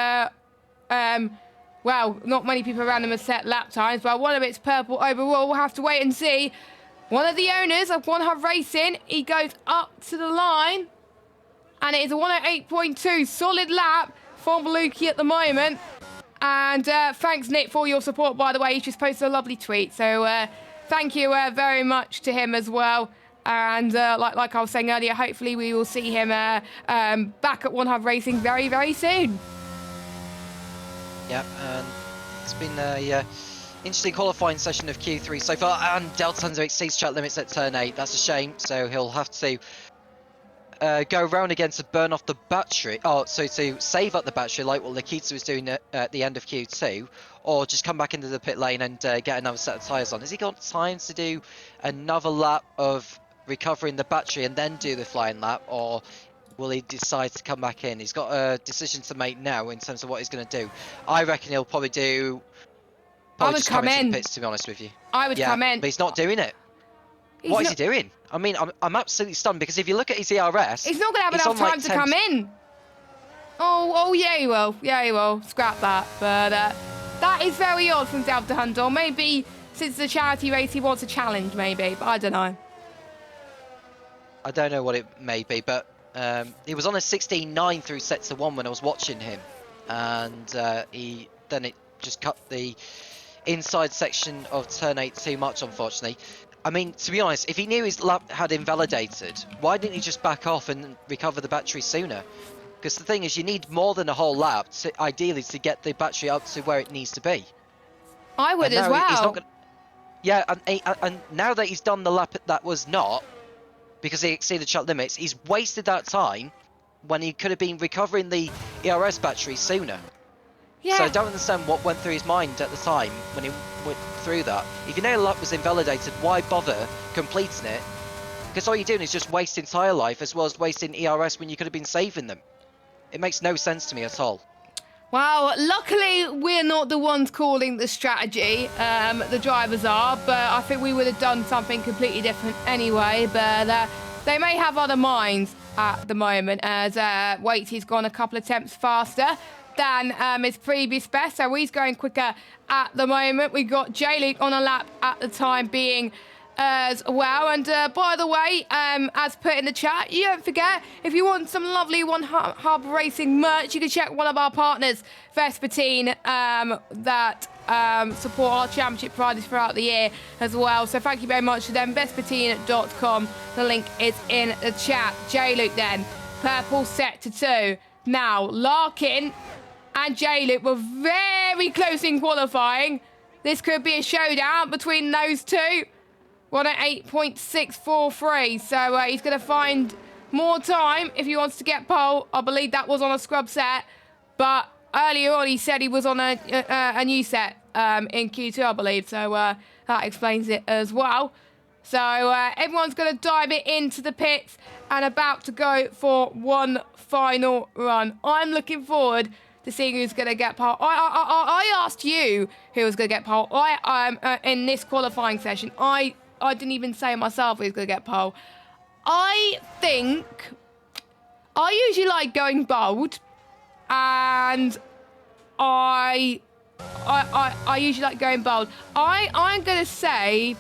well, not many people around him have set lap times, but one of it's purple overall. We'll have to wait and see. One of the owners of One Hub Racing, he goes up to the line, and it is a 108.2 solid lap from Lukey at the moment. And thanks, Nick, for your support, by the way. He just posted a lovely tweet, so thank you very much to him as well. And like I was saying earlier, hopefully we will see him back at One Hub Racing very, very soon. Yeah, and it's been a interesting qualifying session of Q3 so far, and Delta Hunter exceeds track limits at turn 8. That's a shame, so he'll have to go around again to burn off the battery. Oh, so to save up the battery like what Nikita was doing at the end of Q2, or just come back into the pit lane and get another set of tyres on. Has he got time to do another lap of recovering the battery and then do the flying lap, or will he decide to come back in? He's got a decision to make now in terms of what he's going to do. I reckon he'll probably do... I would just come into in. the pits, to be honest with you. I would come in. But he's not doing it. What is he doing? I mean, I'm absolutely stunned, because if you look at his ERS... He's not going to have enough time to come in. Oh, yeah, he will. Yeah, he will. Scrap that. But that is very odd from Delta Hunter. Maybe since the charity race, he wants a challenge, maybe. But I don't know. I don't know what it may be, but he was on a 16.9 through sector 1 when I was watching him. And then it just cut the inside section of turn 8 too much, unfortunately. I mean, to be honest, if he knew his lap had invalidated, why didn't he just back off and recover the battery sooner? Because the thing is, you need more than a whole lap, ideally, to get the battery up to where it needs to be. I would as well. He's not gonna... Yeah, and now that he's done the lap that was not, because he exceeded track limits, he's wasted that time when he could have been recovering the ERS battery sooner. Yeah. So I don't understand what went through his mind at the time when he went through that. If you know the lap was invalidated, why bother completing it? Because all you're doing is just wasting tyre life as well as wasting ERS when you could have been saving them. It makes no sense to me at all. Well, luckily we're not the ones calling the strategy. The drivers are, but I think we would have done something completely different anyway. But they may have other minds at the moment, as Waitsy's gone a couple of attempts faster than his previous best, so he's going quicker at the moment. We've got J-Luke on a lap at the time being as well. And by the way, as put in the chat, you don't forget, if you want some lovely One Hub Racing merch, you can check one of our partners, Vespertine, that support our championship prizes throughout the year as well. So thank you very much to them, vespertine.com. The link is in the chat. J-Luke then, purple sector 2. Now, Larkin and J-Luke were very close in qualifying. This could be a showdown between those two. 108.643, so he's going to find more time if he wants to get pole. I believe that was on a scrub set, but earlier on he said he was on a new set in Q2, I believe, so that explains it as well. So everyone's going to dive it into the pits and about to go for one final run. I'm looking forward to seeing who's going to get pole. I asked you who was going to get pole. In this qualifying session, I didn't even say myself who's going to get pole. I think I usually like going bold, and I usually like going bold. I'm going to say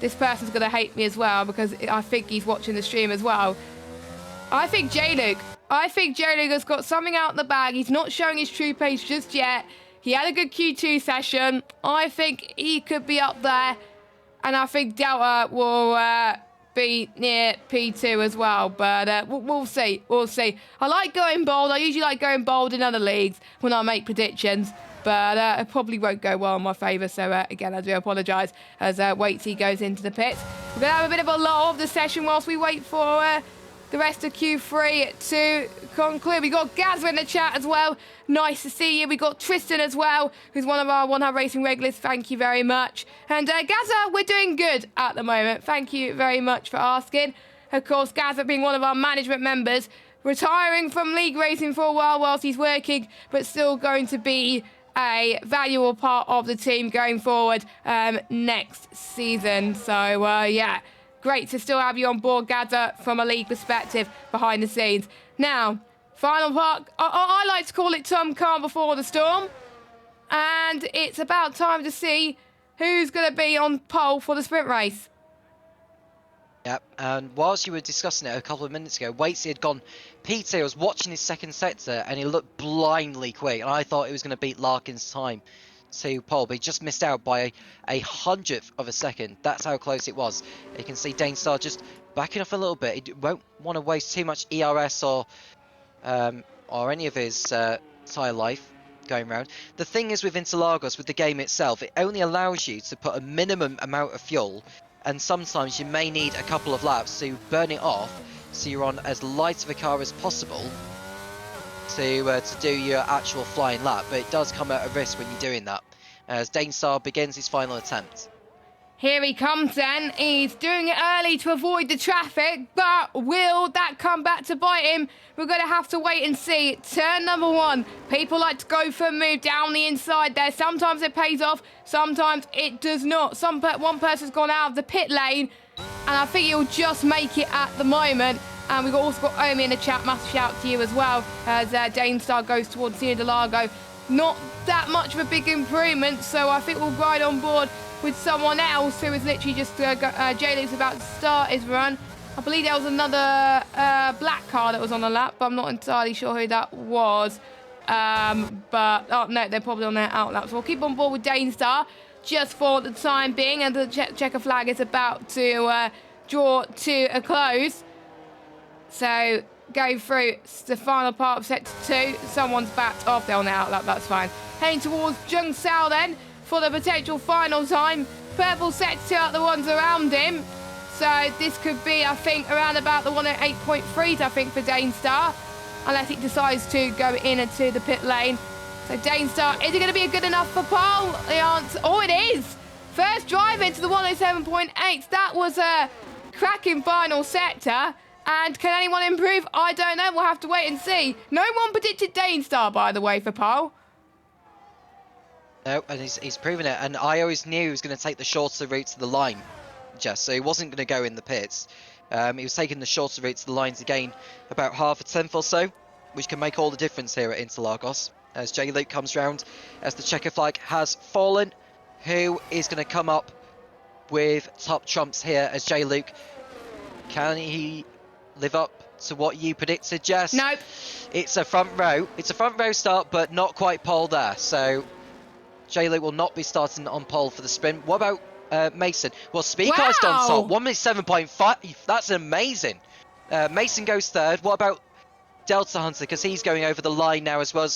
this person's going to hate me as well because I think he's watching the stream as well. I think J-Luke has got something out in the bag. He's not showing his true pace just yet. He had a good Q2 session. I think he could be up there. And I think Delta will be near P2 as well. But we'll see. We'll see. I like going bold. I usually like going bold in other leagues when I make predictions. But it probably won't go well in my favour. So, again, I do apologise as Waitsy goes into the pits. We're going to have a bit of a lull of the session whilst we wait for the rest of Q3 to conclude. We got Gazza in the chat as well. Nice to see you. We got Tristan as well, who's one of our One Hub Racing regulars. Thank you very much. And Gazza, we're doing good at the moment. Thank you very much for asking. Of course, Gazza being one of our management members, retiring from league racing for a while whilst he's working, but still going to be a valuable part of the team going forward next season. So, yeah. Great to still have you on board, Gazza, from a league perspective behind the scenes. Now, final part. I like to call it Tom calm before the storm. and it's about time to see who's going to be on pole for the sprint race. Yep, and whilst you were discussing it a couple of minutes ago, Waitsy had gone P2. I was watching his second sector and he looked blindly quick, and I thought he was going to beat Larkin's time to pole, but he just missed out by a hundredth of a second. That's how close it was. You can see Danestar just backing off a little bit. He won't want to waste too much ERS or any of his tyre life going around. The thing is with Interlagos, with the game itself, it only allows you to put a minimum amount of fuel, and sometimes you may need a couple of laps to burn it off, so you're on as light of a car as possible to do your actual flying lap, but it does come at a risk when you're doing that, as Danestar begins his final attempt. Here he comes then. He's doing it early to avoid the traffic, but will that come back to bite him? We're going to have to wait and see. Turn number 1. People like to go for a move down the inside there. Sometimes it pays off, sometimes it does not. One person's gone out of the pit lane, and I think he'll just make it at the moment. And we've also got Omi in the chat. Massive shout out to you as well, as Danestar goes towards Sia Delago. Not that much of a big improvement, so I think we'll ride on board with someone else who is literally just J-Luke's about to start his run. I believe there was another black car that was on the lap, but I'm not entirely sure who that was. But oh no, they're probably on their out lap. So we'll keep on board with Danestar just for the time being, and the checker flag is about to draw to a close. So go through the final part of sector 2. Someone's backed off. They're on their out lap. That's fine. Heading towards Jung Sao then for the potential final time. Purple sector 2 out the ones around him. So this could be, I think, around about the 108.3s, I think, for Danestar, unless he decides to go into the pit lane. So Danestar, is it going to be good enough for pole? The answer, oh, it is. First drive into the 107.8. That was a cracking final sector. And can anyone improve? I don't know. We'll have to wait and see. No one predicted Danestar, by the way, for pole. No, and he's proven it. And I always knew he was going to take the shorter route to the line, Jess. So he wasn't going to go in the pits. He was taking the shorter route to the line to gain about half a tenth or so, which can make all the difference here at Interlagos. As J-Luke comes round, as the checker flag has fallen, who is going to come up with top trumps here as J-Luke? Can he live up to what you predicted, Jess? Nope. It's a front row. It's a front row start, but not quite pole there. So J-Luke will not be starting on pole for the sprint. What about Mason? Well, Speaker's done top. 1 minute 7.5. That's amazing. Mason goes third. What about Delta Hunter? Because he's going over the line now as well.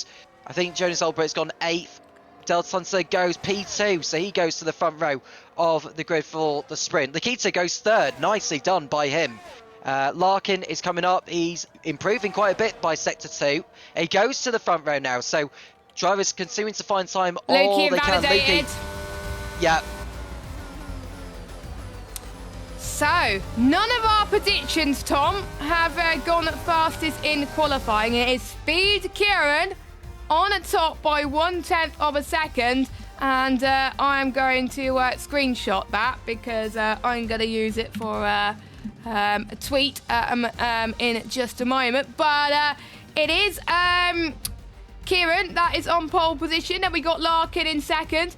I think Jonas Olbright's gone 8th. Delta Hunter goes P2, so he goes to the front row of the grid for the sprint. Nikita goes third. Nicely done by him. Larkin is coming up. He's improving quite a bit by sector 2. He goes to the front row now, so drivers continuing to find time all they can. Lukey, yeah. So, none of our predictions, Tom, have gone fastest in qualifying. It is Speed Kieran on the top by 1/10 of a second, and I'm going to screenshot that because I'm going to use it for a tweet in just a moment. But it is Kieran that is on pole position, and we got Larkin in second,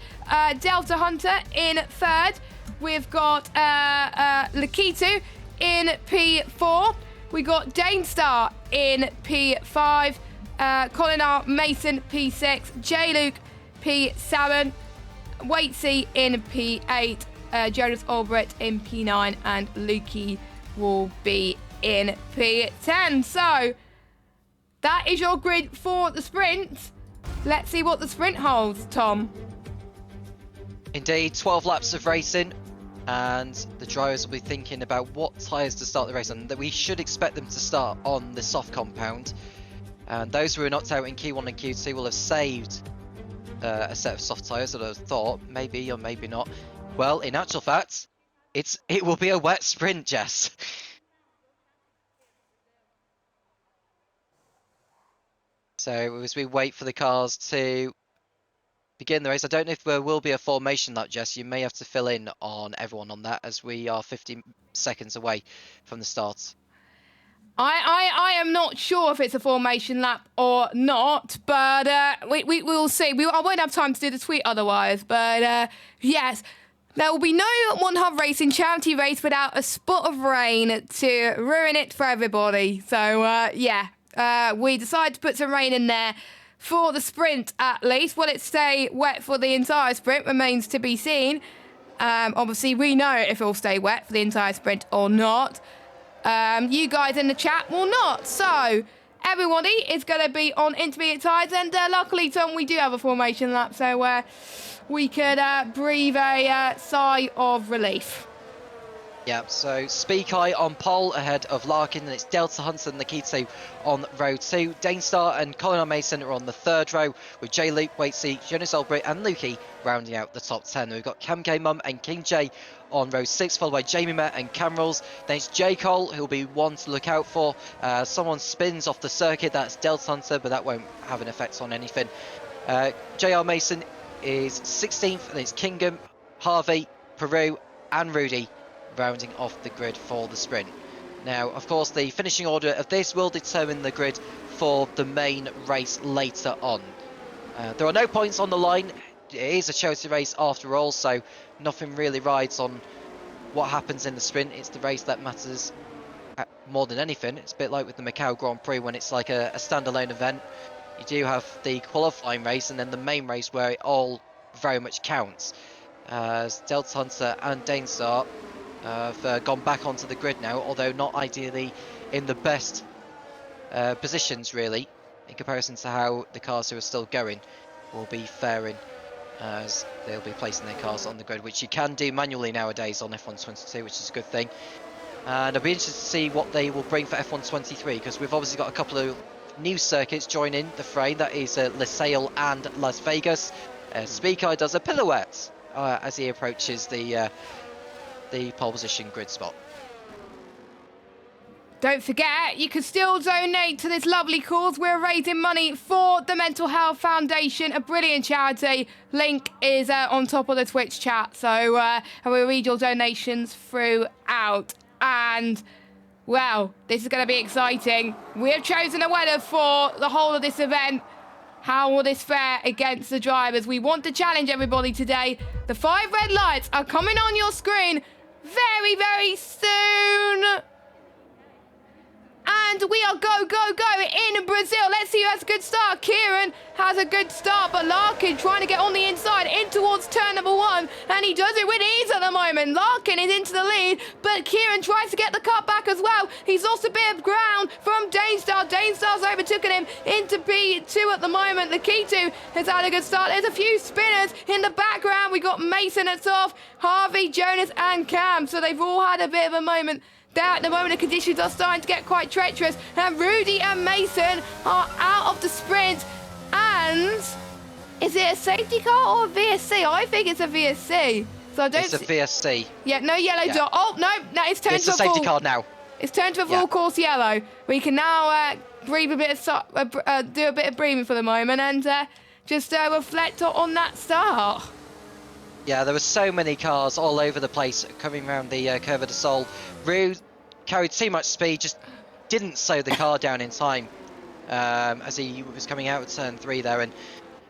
Delta Hunter in third. We've got Lakitu in P4. We got Danestar in P5. Colin R. Mason P6. J-Luke P7. Waitsy in P8. Jonas Albright in P9. And Lukey will be in P10. So that is your grid for the sprint. Let's see what the sprint holds, Tom. Indeed, 12 laps of racing, and the drivers will be thinking about what tyres to start the race on. That we should expect them to start on the soft compound, and those who were knocked out in Q1 and Q2 will have saved a set of soft tyres that I thought maybe or maybe not. Well, in actual fact, it will be a wet sprint, Jess. So as we wait for the cars to begin the race, I don't know if there will be a formation that, Jess. You may have to fill in on everyone on that, as we are 50 seconds away from the start. I am not sure if it's a formation lap or not, but we will see. I won't have time to do the tweet otherwise, but yes, there will be no One Hub Racing charity race without a spot of rain to ruin it for everybody. So we decided to put some rain in there for the sprint at least. Will it stay wet for the entire sprint remains to be seen. Obviously, we know if it will stay wet for the entire sprint or not. You guys in the chat will not. So everybody is going to be on intermediate tyres, and luckily, Tom, we do have a formation lap, so we could breathe a sigh of relief. Yeah, so Speak Eye on pole ahead of Larkin, and it's Delta Hunter and Nikito on row 2. Danestar and Colin Mason are on the 3rd row, with J Luke, Waitsy, Jonas Olbrit and Lukey rounding out the top 10. We've got Cam K Mum and King J on row 6, followed by Jamie Met and Camrals. Then it's J Cole, who'll be one to look out for. Someone spins off the circuit, that's Delta Hunter, but that won't have an effect on anything. JR Mason is 16th, and it's Kingham, Harvey, Peru and Rudy rounding off the grid for the sprint. Now, of course, the finishing order of this will determine the grid for the main race later on. There are no points on the line. It is a charity race after all, so nothing really rides on what happens in the sprint. It's the race that matters more than anything. It's a bit like with the Macau Grand Prix when it's like a standalone event. You do have the qualifying race and then the main race where it all very much counts. As Delta Hunter and Danestar have gone back onto the grid now, although not ideally in the best positions really, in comparison to how the cars who are still going will be faring, as they'll be placing their cars on the grid, which you can do manually nowadays on F1 which is a good thing. And I'll be interested to see what they will bring for F1 23, because we've obviously got a couple of new circuits joining the fray. That is Losail and Las Vegas. Speak Eye does a pirouette as he approaches the pole position grid spot. Don't forget, you can still donate to this lovely cause. We're raising money for the Mental Health Foundation, a brilliant charity. Link is on top of the Twitch chat, so we'll read your donations throughout. And, well, this is going to be exciting. We have chosen a winner for the whole of this event. How will this fare against the drivers? We want to challenge everybody today. The 5 red lights are coming on your screen very, very soon. And we are go in Brazil. Let's see who has a good start. Kieran has a good start, but Larkin trying to get on the inside in towards turn number 1, and he does it with ease at the moment. Larkin is into the lead, but Kieran tries to get the cut back as well. He's lost a bit of ground from Danestar. Danestar's overtaken him into P2 at the moment. Nikito has had a good start. There's a few spinners in the background. We got Mason that's off, Harvey, Jonas and Cam, so they've all had a bit of a moment. At the moment, the conditions are starting to get quite treacherous, and Rudy and Mason are out of the sprint. And is it a safety car or a VSC? I think it's a VSC. So I don't. It's a VSC. Yeah, no yellow dot. Oh no, it's turned to a safety full car now. It's turned to a full course yellow. We can now breathe a bit of do a bit of breathing for the moment, and just reflect on that start. Yeah, there were so many cars all over the place coming around the Curve of the Sol. Rude carried too much speed, just didn't slow the car down in time as he was coming out of turn 3 there, and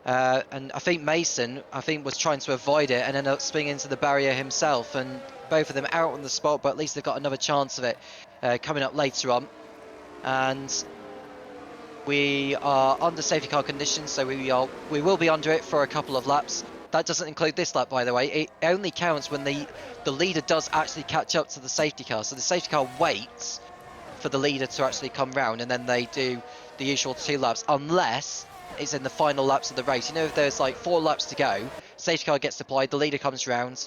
I think Mason was trying to avoid it and ended up spinning into the barrier himself, and both of them out on the spot, but at least they've got another chance of it coming up later on. And we are under safety car conditions, so we will be under it for a couple of laps. That doesn't include this lap, by the way. It only counts when the leader does actually catch up to the safety car. So the safety car waits for the leader to actually come round, and then they do the usual 2 laps, unless it's in the final laps of the race. You know, if there's like 4 laps to go, safety car gets deployed, the leader comes round,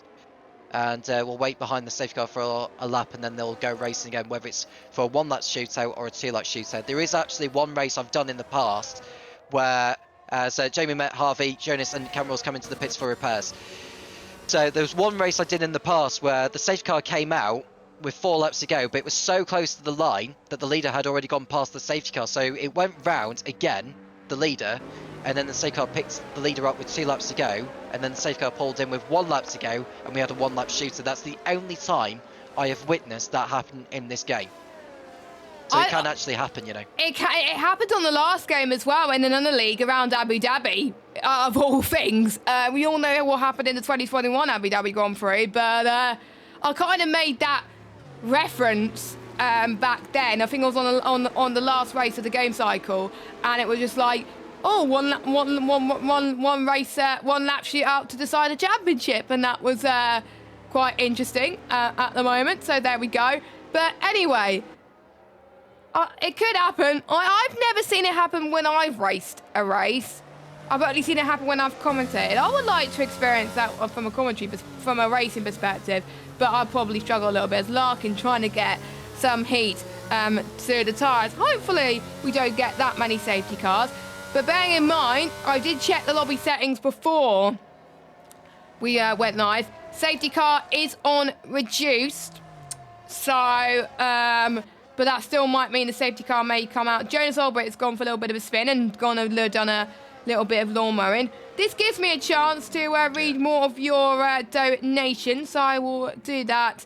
and will wait behind the safety car for a lap, and then they'll go racing again, whether it's for a 1-lap shootout or a 2-lap shootout. There is actually one race I've done in the past where so Jamie Met, Harvey, Jonas and Cameral's come into the pits for repairs. So there was one race I did in the past where the safety car came out with 4 laps to go, but it was so close to the line that the leader had already gone past the safety car. So it went round again, the leader, and then the safety car picked the leader up with 2 laps to go, and then the safety car pulled in with 1 lap to go, and we had a 1-lap shooter. That's the only time I have witnessed that happen in this game. So it can actually happen, you know. It happened on the last game as well in another league around Abu Dhabi, of all things. We all know what happened in the 2021 Abu Dhabi Grand Prix, but I kind of made that reference back then. I think it was on the last race of the game cycle, and it was just like, oh, one race, one lap shootout to decide a championship, and that was quite interesting at the moment. So there we go. But anyway. It could happen. I've never seen it happen when I've raced a race. I've only seen it happen when I've commentated. I would like to experience that from a racing perspective, but I'd probably struggle a little bit as Larkin trying to get some heat to the tyres. Hopefully we don't get that many safety cars. But bearing in mind, I did check the lobby settings before we went live. Safety car is on reduced. So, but that still might mean the safety car may come out. Jonas Albright has gone for a little bit of a spin and done a little bit of lawn mowing. This gives me a chance to read more of your donations, so I will do that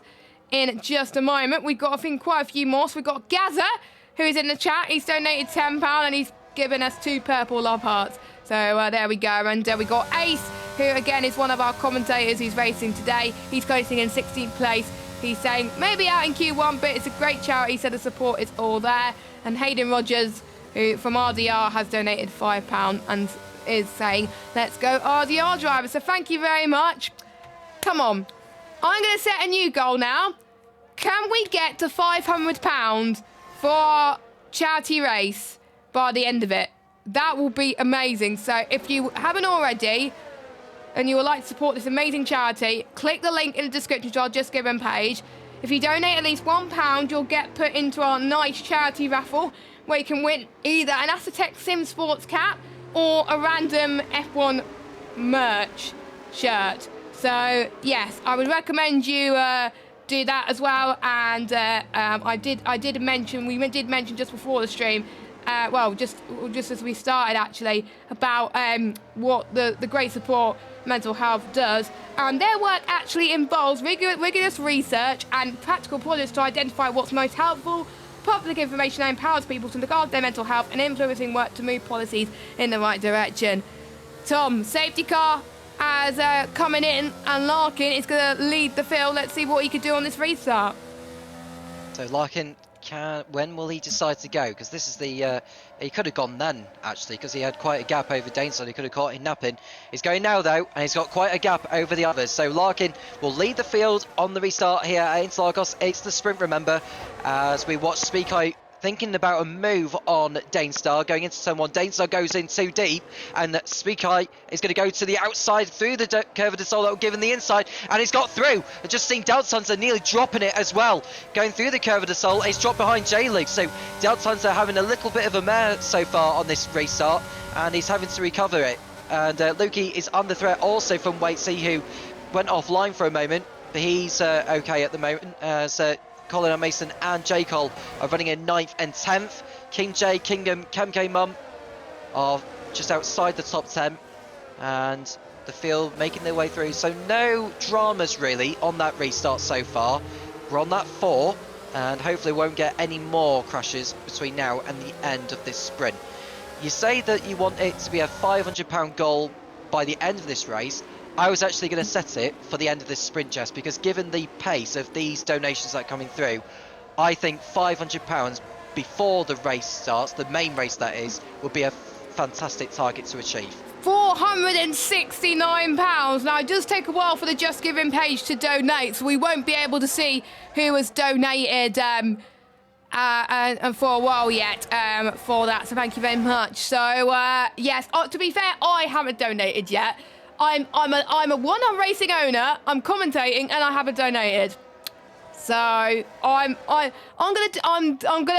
in just a moment. We've got, I think, quite a few more. So we've got Gaza, who is in the chat. He's donated £10 and he's given us 2 purple love hearts. So there we go. And we got Ace, who again is one of our commentators who's racing today. He's placing in 16th place. He's saying maybe out in Q1, but it's a great charity, so the support is all there. And Hayden Rogers, who from RDR has donated £5 and is saying, let's go RDR driver. So thank you very much. Come on. I'm going to set a new goal now. Can we get to £500 for our charity race by the end of it? That will be amazing. So if you haven't already, and you would like to support this amazing charity, click the link in the description to our Just Giving page. If you donate at least £1, you'll get put into our nice charity raffle, where you can win either an Assetec Sim Sports cap or a random F1 merch shirt. So yes, I would recommend you do that as well. And we did mention just before the stream, just as we started actually, about what the great support mental health does, and their work actually involves rigorous research and practical projects to identify what's most helpful, public information that empowers people to look after their mental health, and influencing work to move policies in the right direction. Tom, safety car as coming in, and Larkin is going to lead the field. Let's see what he could do on this restart. So Larkin, when will he decide to go? Because this is the he could have gone then actually, because he had quite a gap over Daneson. He could have caught him napping. He's going now though, and he's got quite a gap over the others. So Larkin will lead the field on the restart here at Interlagos. It's the sprint, remember, as we watch Speako thinking about a move on Danestar going into turn 1. Danestar goes in too deep, and Speakai is going to go to the outside through the curve of the soul that will give him the inside, and he's got through. I've just seen Deltanza nearly dropping it as well, going through the curve of the soul. He's dropped behind J-League, so Deltanza having a little bit of a mare so far on this restart, and he's having to recover it. And Lukey is under threat also from Waitsy, who went offline for a moment, but he's okay at the moment, as Colin and Mason and J. Cole are running in 9th and 10th. King J, Kingham, Kemke Mum are just outside the top 10, and the field making their way through. So no dramas really on that restart so far. We're on that 4, and hopefully won't get any more crashes between now and the end of this sprint. You say that you want it to be a £500 goal by the end of this race. I was actually going to set it for the end of this sprint, Jess, because given the pace of these donations that are coming through, I think £500 before the race starts, the main race that is, would be a fantastic target to achieve. £469. Now, it does take a while for the Just Giving page to donate, so we won't be able to see who has donated and for a while yet for that, so thank you very much. So, yes, to be fair, I haven't donated yet. I'm a one-on racing owner. I'm commentating and I haven't donated. So I'm gonna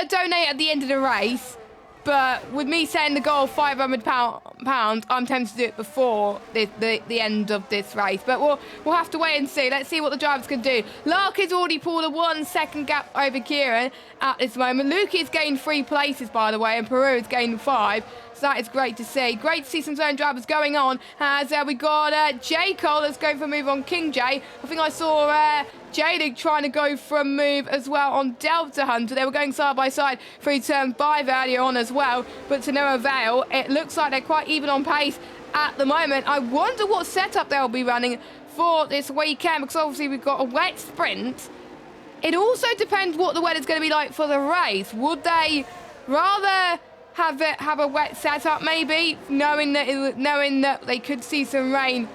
donate at the end of the race. But with me saying the goal of £500, I'm tempted to do it before the end of this race. But we'll have to wait and see. Let's see what the drivers can do. Larkin's already pulled a 1 second gap over Kieran at this moment. Lukey's gained 3 places, by the way, and Peru has gained 5. So that is great to see. Great to see some zone drivers going on. As we got J. Cole that's going for a move on King J. I think I saw Jading trying to go for a move as well on Delta Hunter. They were going side by side through turn 5 earlier on as well, but to no avail. It looks like they're quite even on pace at the moment. I wonder what setup they'll be running for this weekend, because obviously we've got a wet sprint. It also depends what the weather's going to be like for the race. Would they rather have a wet setup, maybe, knowing that they could see some rain,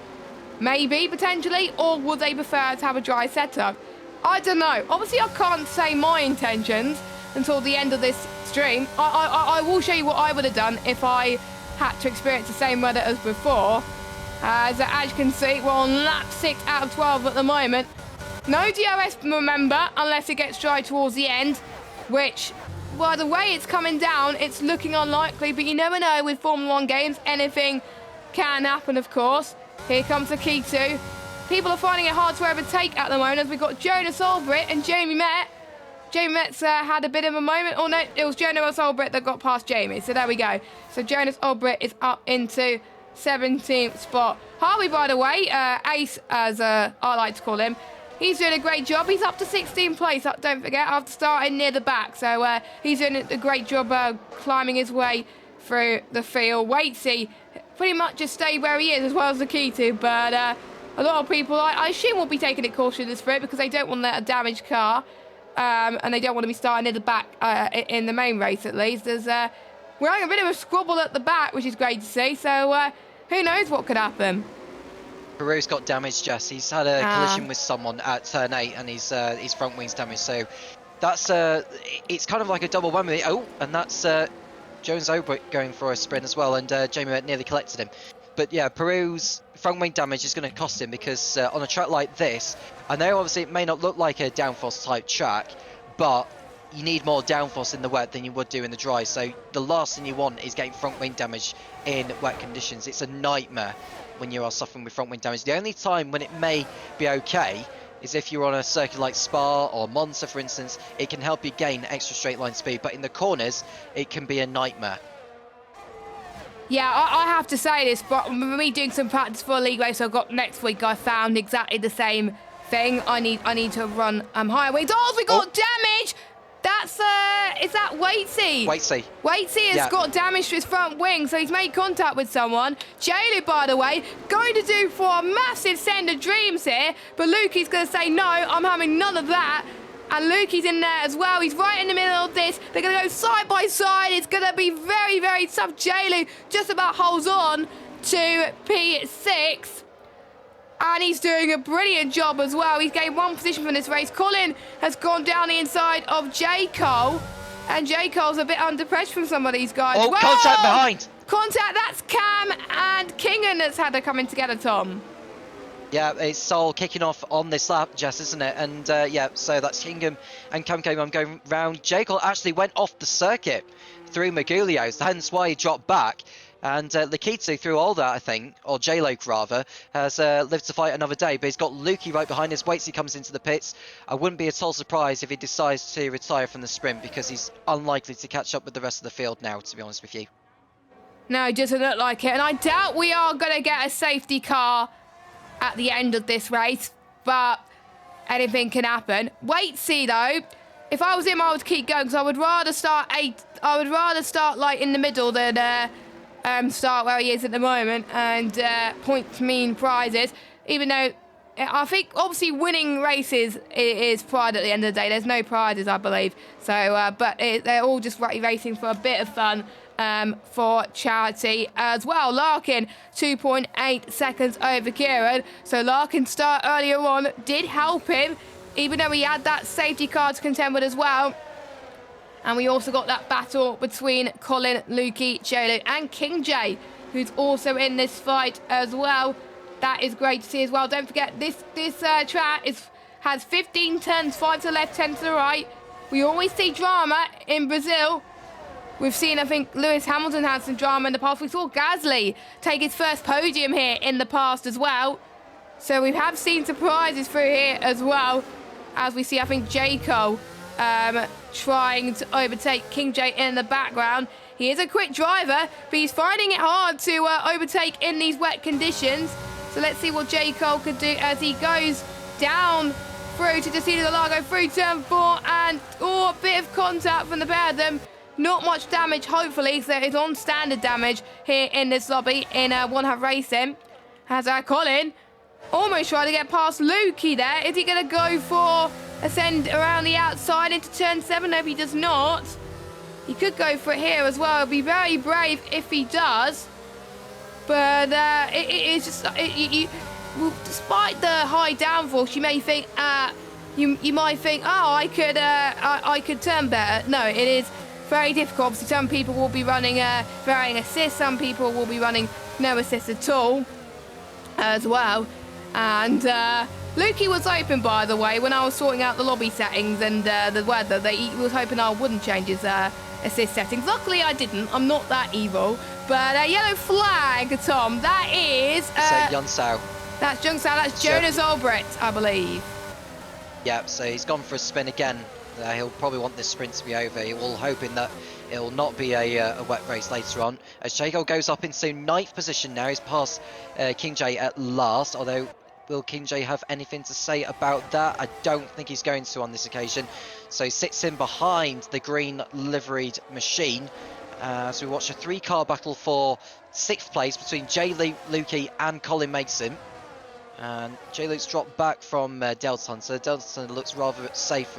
maybe, potentially, or would they prefer to have a dry setup? I don't know. Obviously, I can't say my intentions until the end of this stream. I will show you what I would have done if I had to experience the same weather as before. As you can see, we're on lap 6 out of 12 at the moment. No DRS, remember, unless it gets dry towards the end, which, well, the way it's coming down, it's looking unlikely, but you never know with Formula 1 games. Anything can happen, of course. Here comes the key 2. People are finding it hard to overtake at the moment, as we've got Jonas Olbricht and Jamie Met. Jamie Met's had a bit of a moment. Oh, no, it was Jonas Olbricht that got past Jamie, so there we go. So Jonas Olbricht is up into 17th spot. Harvey, by the way, Ace, as I like to call him, he's doing a great job. He's up to 16th place, don't forget, after starting near the back. So he's doing a great job climbing his way through the field. Waitsy pretty much just stayed where he is, as well as the key to. But a lot of people, I assume, will be taking it cautious for it, because they don't want a damaged car. And they don't want to be starting near the back in the main race, at least. We're having a bit of a squabble at the back, which is great to see. So who knows what could happen. Peru's got damage, Jess. He's had a collision with someone at turn 8, and his front wing's damaged. So that's it's kind of like a double whammy. Oh, and that's Jones Obrick going for a sprint as well, and Jamie nearly collected him. But yeah, Peru's front wing damage is going to cost him, because on a track like this, I know obviously it may not look like a downforce type track, but you need more downforce in the wet than you would do in the dry. So the last thing you want is getting front wing damage in wet conditions. It's a nightmare when you are suffering with front wing damage. The only time when it may be okay is if you're on a circuit like Spa or Monza, for instance. It can help you gain extra straight line speed, but in the corners it can be a nightmare. Yeah, I have to say this, but me doing some practice for a league race I've got next week, I found exactly the same thing. I need to run higher wings. Oh, we got damage! That's, is that Waitsy? Waitsy has got damage to his front wing, so he's made contact with someone. Jaylu, by the way, going to do for a massive send of dreams here, but Lukey's going to say, no, I'm having none of that. And Lukey's in there as well. He's right in the middle of this. They're going to go side by side. It's going to be very, very tough. Jaylu just about holds on to P6. And he's doing a brilliant job as well. He's gained 1 position from this race. Colin has gone down the inside of J. Cole. And J. Cole's a bit under pressure from some of these guys. Oh, whoa! Contact behind. Contact, that's Cam and Kingan that's had to come in together, Tom. Yeah, it's Sol kicking off on this lap, Jess, isn't it? And yeah, so that's Kingham and Cam going round. J. Cole actually went off the circuit through Magulio's, hence why he dropped back. And Lakitu, through all that, I think, or J-Loke rather, has lived to fight another day. But he's got Lukey right behind us. Waitsy comes into the pits. I wouldn't be at all surprised if he decides to retire from the sprint, because he's unlikely to catch up with the rest of the field now, to be honest with you. No, it doesn't look like it. And I doubt we are going to get a safety car at the end of this race. But anything can happen. Waitsy, though, if I was him, I would keep going, because I would rather start like in the middle than start where he is at the moment, and points mean prizes, even though I think obviously winning races is pride at the end of the day. There's no prizes, I believe, so but they're all just racing for a bit of fun, for charity as well. Larkin 2.8 seconds over Kieran, so Larkin's start earlier on did help him, even though he had that safety car to contend with as well. And we also got that battle between Colin, Lukey, Jaylo and King J, who's also in this fight as well. That is great to see as well. Don't forget, this track has 15 turns, 5 to the left, 10 to the right. We always see drama in Brazil. We've seen, I think, Lewis Hamilton had some drama in the past. We saw Gasly take his first podium here in the past as well. So we have seen surprises through here as well. As we see, I think, J. Cole trying to overtake King J in the background. He is a quick driver, but he's finding it hard to overtake in these wet conditions. So let's see what J. Cole could do as he goes down through to Decida Largo through turn 4, and a bit of contact from the pair of them. Not much damage, hopefully, so it's on standard damage here in this lobby in one half racing. As Colin almost trying to get past Lukey there. Is he going to go for a send around the outside into turn 7? No, he does not. He could go for it here as well. It'd be very brave if he does. But it's just, well, despite the high downforce, you may think, you might think, oh, I could turn better. No, it is very difficult. Obviously, some people will be running varying assist. Some people will be running no assist at all as well. And Lukey was open, by the way, when I was sorting out the lobby settings and the weather. He was hoping I wouldn't change his assist settings. Luckily, I didn't. I'm not that evil. But yellow flag, Tom. That is... Yun Sao. That's Jung Sao. That's Jonas Albrecht, I believe. Yeah, so he's gone for a spin again. He'll probably want this sprint to be over. He will hoping that it will not be a wet race later on. As Jago goes up into 9th position now. He's past King J at last, although will King J have anything to say about that? I don't think he's going to on this occasion. So he sits in behind the green liveried machine. So we watch a 3-car battle for 6th place between Jay Lukey and Colin Mason. And Jay Luke's dropped back from Delton, so Delton looks rather safe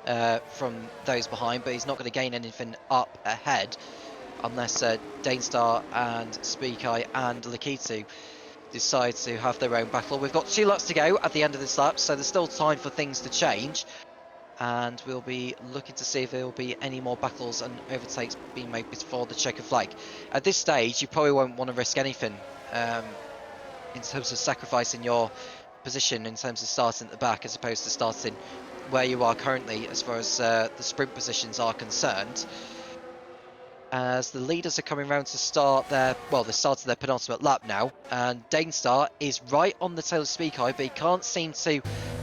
from those behind, but he's not going to gain anything up ahead unless Danestar and Speakai and Lakitu decide to have their own battle. We've got 2 laps to go at the end of this lap, so there's still time for things to change. And we'll be looking to see if there will be any more battles and overtakes being made before the checkered flag. At this stage, you probably won't want to risk anything in terms of sacrificing your position in terms of starting at the back as opposed to starting where you are currently as far as the sprint positions are concerned. As the leaders are coming round to start their, well, they started their penultimate lap now, and Danestar is right on the tail of Speakai, but he can't seem to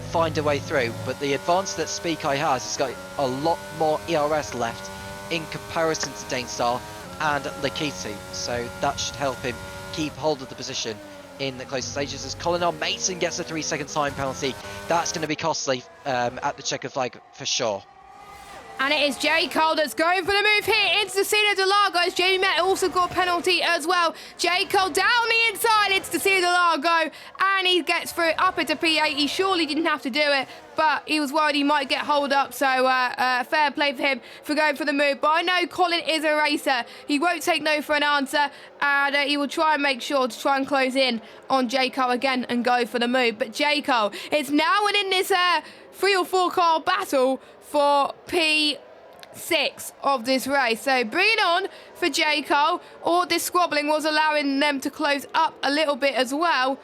find a way through. But the advantage that Speakai has, he's got a lot more ERS left in comparison to Danestar and Lakitu, so that should help him keep hold of the position in the closer stages. As Colin Mason gets a 3-second time penalty, that's going to be costly at the checkered flag for sure. And it is J. Cole that's going for the move here into Decida de Largo. As Jamie Met also got a penalty as well. J. Cole down the inside into Decida de Largo, and he gets through up into P8. He surely didn't have to do it, but he was worried he might get hold up, so fair play for him for going for the move. But I know Colin is a racer. He won't take no for an answer, and he will try and make sure to try and close in on J. Cole again and go for the move. But J. Cole is now in this 3 or 4 car battle for P6 of this race. So bring it on for J. Cole. All this squabbling was allowing them to close up a little bit as well.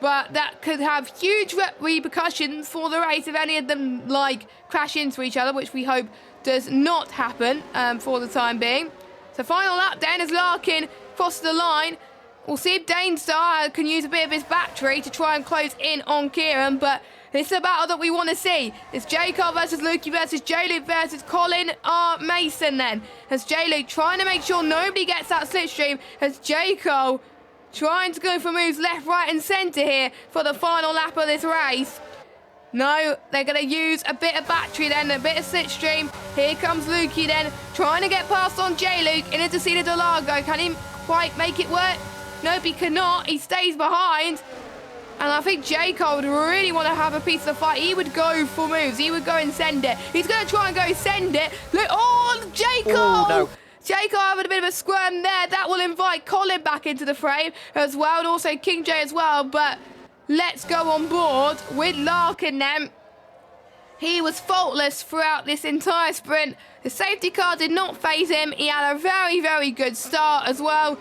But that could have huge repercussions for the race if any of them crash into each other, which we hope does not happen for the time being. So final lap then as Larkin crosses the line. We'll see if Danestar can use a bit of his battery to try and close in on Kieran, but this is a battle that we want to see. It's J. Cole versus Lukey versus J. Luke versus Colin Mason then. As J. Luke trying to make sure nobody gets that slipstream. As J. Cole trying to go for moves left, right and centre here for the final lap of this race. No, they're going to use a bit of battery then, a bit of slipstream. Here comes Lukey then, trying to get past on J. Luke into Decida de Largo. Can he quite make it work? Nope, he cannot. He stays behind. And I think J. Cole would really want to have a piece of the fight. He would go for moves. He would go and send it. He's going to try and go send it. Look, J. Cole! Oh, no. J. Cole having a bit of a squirm there. That will invite Colin back into the frame as well. And also King J as well. But let's go on board with Larkin then. He was faultless throughout this entire sprint. The safety car did not phase him. He had a very, very good start as well.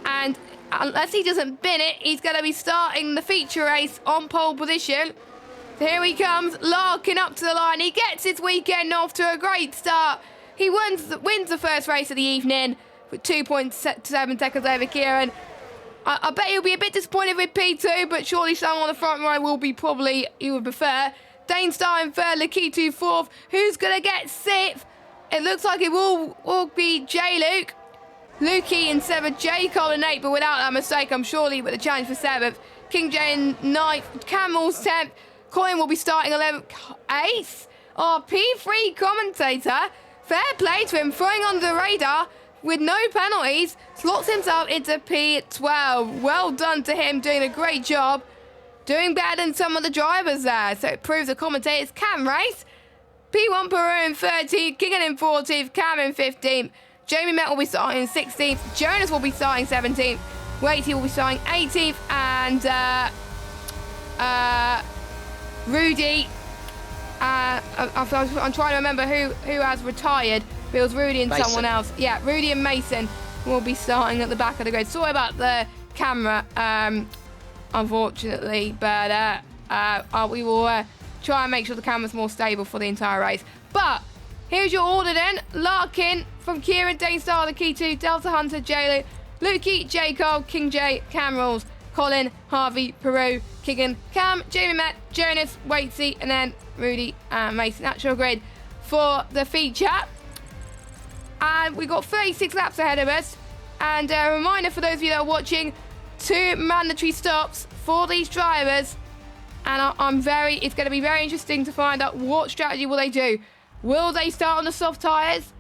And unless he doesn't bin it, he's going to be starting the feature race on pole position. So here he comes, Larkin up to the line. He gets his weekend off to a great start. He wins the first race of the evening with 2.7 seconds over Kieran. I bet he'll be a bit disappointed with P2, but surely someone on the front row will be probably, he would prefer. Danestar in third, Lakitu fourth. Who's going to get sixth? It looks like it will be J. Luke. Lukey in 7th, J. Cole in 8th, but without that mistake, I'm surely with a challenge for 7th. King J in 9th, Camel's 10th, Colin will be starting 11th. Ace, our P3 commentator. Fair play to him, throwing under the radar with no penalties. Slots himself into P12. Well done to him, doing a great job. Doing better than some of the drivers there. So it proves the commentators can race. P1 Peru in 13th, Kingan in 14th, Cam in 15th. Jamie Met will be starting 16th. Jonas will be starting 17th. Waity will be starting 18th. And Rudy, I'm trying to remember who has retired. But it was Rudy and Mason. someone else. Yeah, Rudy and Mason will be starting at the back of the grid. Sorry about the camera, unfortunately, but we will try and make sure the camera's more stable for the entire race. But here's your order then. Larkin from Kieran, Danestar, the Key 2, Delta Hunter, J. Lukey, J. Cole, King J, Cam Rules, Colin, Harvey, Peru, Keegan, Cam, Jamie Met, Jonas, Waitsy, and then Rudy and Mason. That's your grid for the feature. And we've got 36 laps ahead of us. And a reminder for those of you that are watching, 2 mandatory stops for these drivers. And it's going to be very interesting to find out what strategy will they do. Will they start on the soft tyres?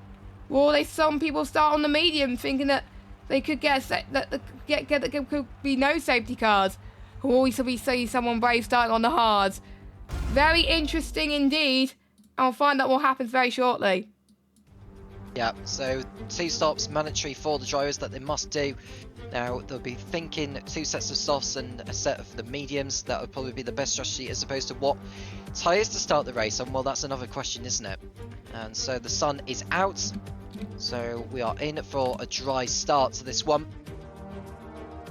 Will some people start on the medium, thinking that they could there could be no safety cars? Or will we see someone brave starting on the hards? Very interesting indeed. And we'll find out what happens very shortly. Yeah, so 2 stops mandatory for the drivers that they must do. Now, they'll be thinking 2 sets of softs and a set of the mediums. That would probably be the best strategy as opposed to what tyres to start the race on. Well, that's another question, isn't it? And so the sun is out. So we are in for a dry start to this one.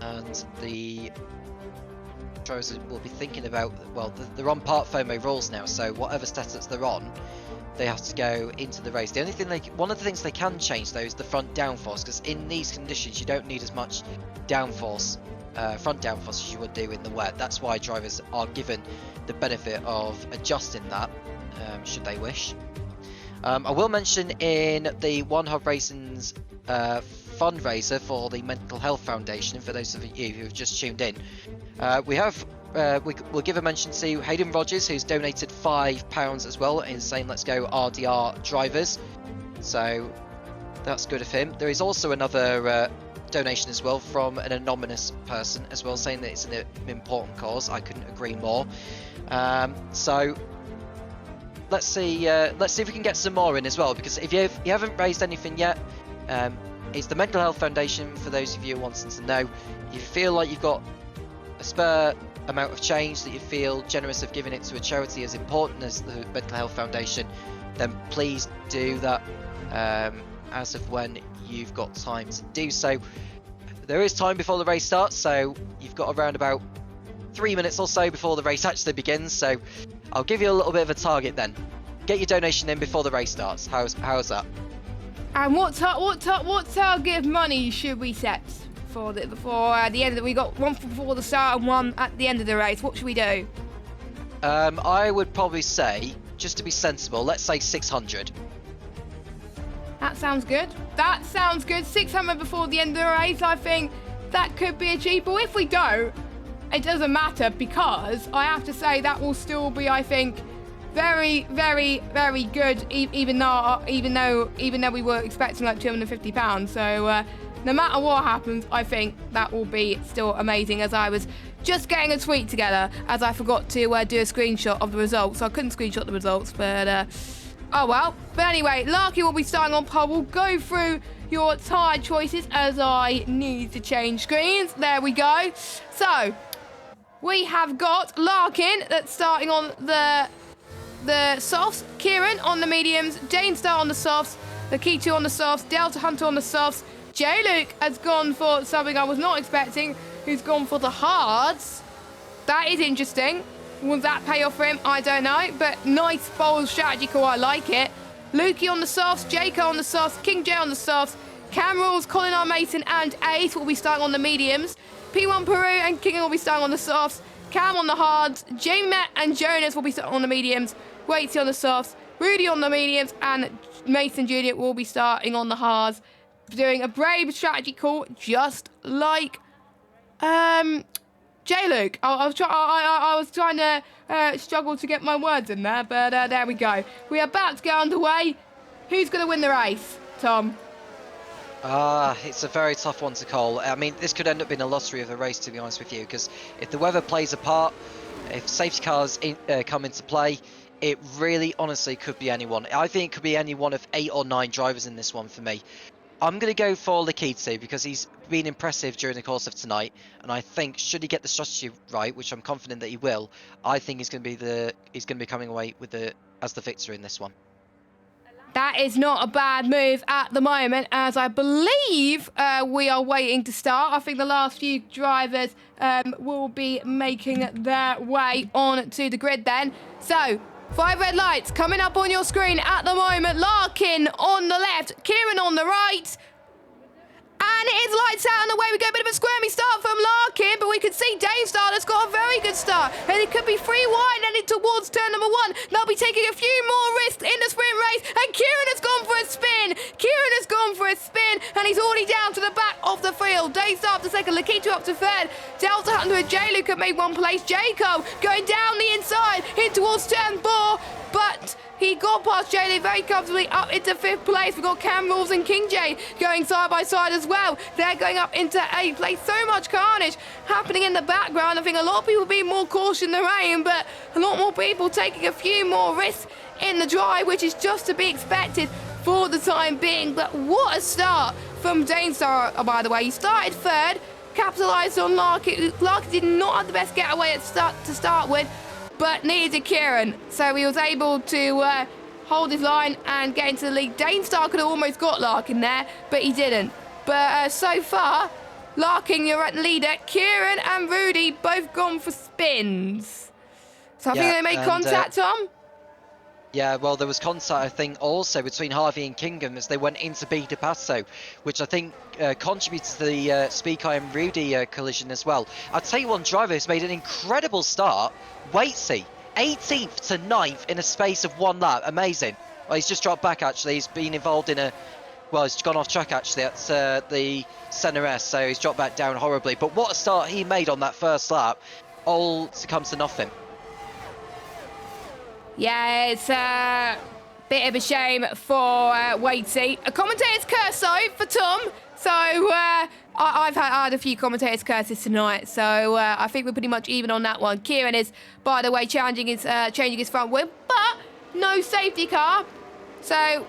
And the drivers will be thinking about, well, they're on part FOMO rules now. So whatever setups they're on, they have to go into the race. The only thing one of the things they can change though is the front downforce, because in these conditions you don't need as much downforce, front downforce as you would do in the wet. That's why drivers are given the benefit of adjusting that, should they wish. I will mention in the One Hub Racing's fundraiser for the Mental Health Foundation, for those of you who have just tuned in, we'll give a mention to Hayden Rogers, who's donated £5 as well in saying let's go RDR drivers. So that's good of him. There is also another donation as well from an anonymous person as well, saying that it's an important cause. I couldn't agree more. So let's see if we can get some more in as well, because if you haven't raised anything yet, it's the Mental Health Foundation, for those of you wanting to know. If you feel like you've got a spare amount of change that you feel generous of giving it to a charity as important as the Mental Health Foundation, then please do that as of when you've got time to do so. There is time before the race starts, so you've got around about 3 minutes or so before the race actually begins, so I'll give you a little bit of a target then. Get your donation in before the race starts. How's that? And what target of money should we set for the end? We got one before the start and one at the end of the race. What should we do? I would probably say, just to be sensible, let's say 600. That sounds good. 600 before the end of the race. I think that could be achievable. If we don't, it doesn't matter, because I have to say that will still be, I think, very, very, very good. Even though we were expecting like £250. So no matter what happens, I think that will be still amazing. As I was just getting a tweet together, as I forgot to do a screenshot of the results, so I couldn't screenshot the results. But oh well. But anyway, Larky will be starting on pole. We'll go through your tyre choices as I need to change screens. There we go. So we have got Larkin that's starting on the softs, Kieran on the mediums, Danestar on the softs, the Key 2 on the softs, Delta Hunter on the softs. J-Luke has gone for something I was not expecting, who's gone for the hards. That is interesting. Will that pay off for him? I don't know, but nice bold strategy call, I like it. Lukey on the softs, Jaco on the softs, King J on the softs, Cam Rules, Colin R. Mason and Ace will be starting on the mediums. P1 Peru and King will be starting on the softs, Cam on the hards, Jamie Met and Jonas will be starting on the mediums, Waitsy on the softs, Rudy on the mediums, and Mason Jr. will be starting on the hards, doing a brave strategy call, just like J-Luke. I was trying to struggle to get my words in there, but there we go. We are about to get underway. Who's going to win the race, Tom? It's a very tough one to call. I mean, this could end up being a lottery of a race, to be honest with you, because if the weather plays a part, if safety cars come into play, it really, honestly, could be anyone. I think it could be any one of 8 or 9 drivers in this one for me. I'm going to go for Lakitu because he's been impressive during the course of tonight, and I think should he get the strategy right, which I'm confident that he will, I think he's going to be coming away with as the victor in this one. That is not a bad move at the moment, as I believe we are waiting to start. I think the last few drivers will be making their way on to the grid then. So, 5 red lights coming up on your screen at the moment. Larkin on the left, Kieran on the right. And it is lights out and away we go. A bit of a squirmy start from Larkin, but we can see Dave Star has got a very good start. And it could be free wide heading towards turn number 1. They'll be taking a few more risks in the sprint race. And Kieran has gone for a spin. Kieran has gone for a spin. And he's already down to the back of the field. Dave Star up to second, Lakitu up to third. Delta Hunter and J-Luke have made one place. Jaco going down the inside, in towards turn 4. But he got past J-Luke very comfortably up into 5th place. We've got Cam Rules and King J going side by side as well. They're going up into 8th place. So much carnage happening in the background. I think a lot of people being more cautious in the rain, but a lot more people taking a few more risks in the drive, which is just to be expected for the time being. But what a start from Danestar, by the way. He started 3rd, capitalised on Larkin. Larkin did not have the best getaway to start with, but neither did Kieran. So he was able to hold his line and get into the lead. Danestar could have almost got Larkin there, but he didn't. But so far, Larkin, you're at the leader. Kieran and Rudy both gone for spins. So I think they made contact, Tom? Yeah, well, there was contact, I think, also between Harvey and Kingham as they went into Beta Passo, which I think contributed to the Speakai and Rudy collision as well. I'll tell you one driver who's made an incredible start, Waitsy, 18th to 9th in a space of 1 lap. Amazing. Well, he's just dropped back, actually. He's been involved in he's gone off track, actually. That's the Senna S, so he's dropped back down horribly. But what a start he made on that first lap, all succumbs to nothing. Yeah, it's a bit of a shame for Waitsy. A commentator's curse, though, for Tom. So I've had a few commentators' curses tonight, so I think we're pretty much even on that one. Kieran is, by the way, changing his front wheel, but no safety car. So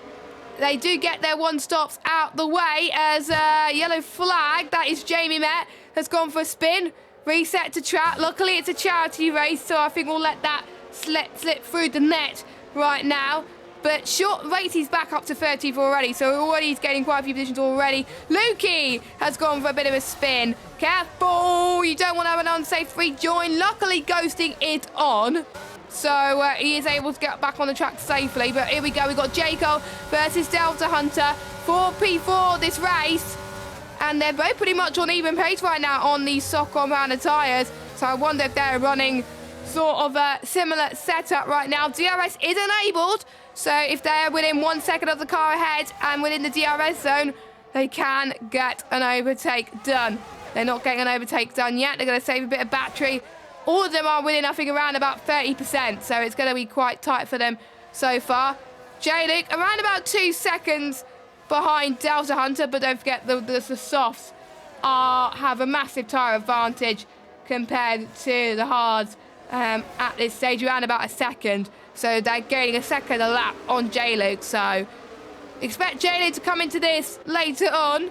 they do get their 1 stops out the way as yellow flag, that is Jamie Met, has gone for a spin. Reset to track. Luckily, it's a charity race, so I think we'll let that slip through the net right now. But short race, he's back up to 30th already, so already he's getting quite a few positions already. Lukey has gone for a bit of a spin. Careful, you don't want to have an unsafe rejoin. Luckily, ghosting it on, so he is able to get back on the track safely. But here we go, we've got Jaco versus Delta Hunter. 4P4 this race, and they're both pretty much on even pace right now on these Socom Runner tyres. So I wonder if they're running sort of a similar setup right now. DRS is enabled, so if they're within 1 second of the car ahead and within the DRS zone, they can get an overtake done. They're not getting an overtake done yet. They're going to save a bit of battery. All of them are within, I think, around about 30%, so it's going to be quite tight for them so far. J-Luke around about 2 seconds behind Delta Hunter, but don't forget the softs have a massive tyre advantage compared to the hards at this stage, around about a second. So they're gaining a second a lap on J-Luke. So expect J-Luke to come into this later on,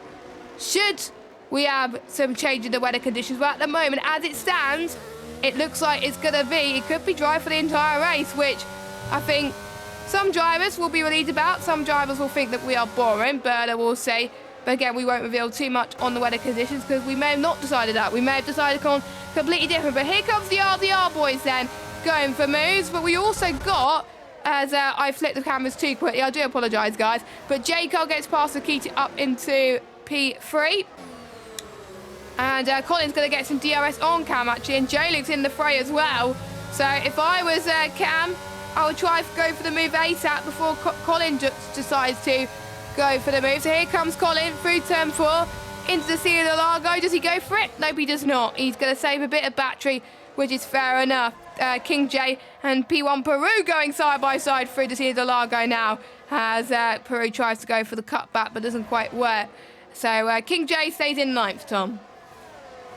should we have some change in the weather conditions. But at the moment, as it stands, it looks like it could be dry for the entire race, which I think some drivers will be relieved about. Some drivers will think that we are boring, but we'll see. But again, we won't reveal too much on the weather conditions because we may have not decided that. We may have decided on completely different. But here comes the RDR boys then, going for moves. But we also got, as I flipped the cameras too quickly, I do apologise, guys. But Jaco gets past the Lakitu up into P3. And Colin's going to get some DRS on Cam, actually. And J-Luke's in the fray as well. So if I was Cam, I would try to go for the move ASAP before Colin decides to go for the move. So here comes Colin through turn 4. into the Sea of the Largo. Does he go for it? Nope, he does not. He's going to save a bit of battery, which is fair enough. King J and P1 Peru going side by side through the Sea of the Largo now, as Peru tries to go for the cutback but doesn't quite work. So King J stays in 9th, Tom.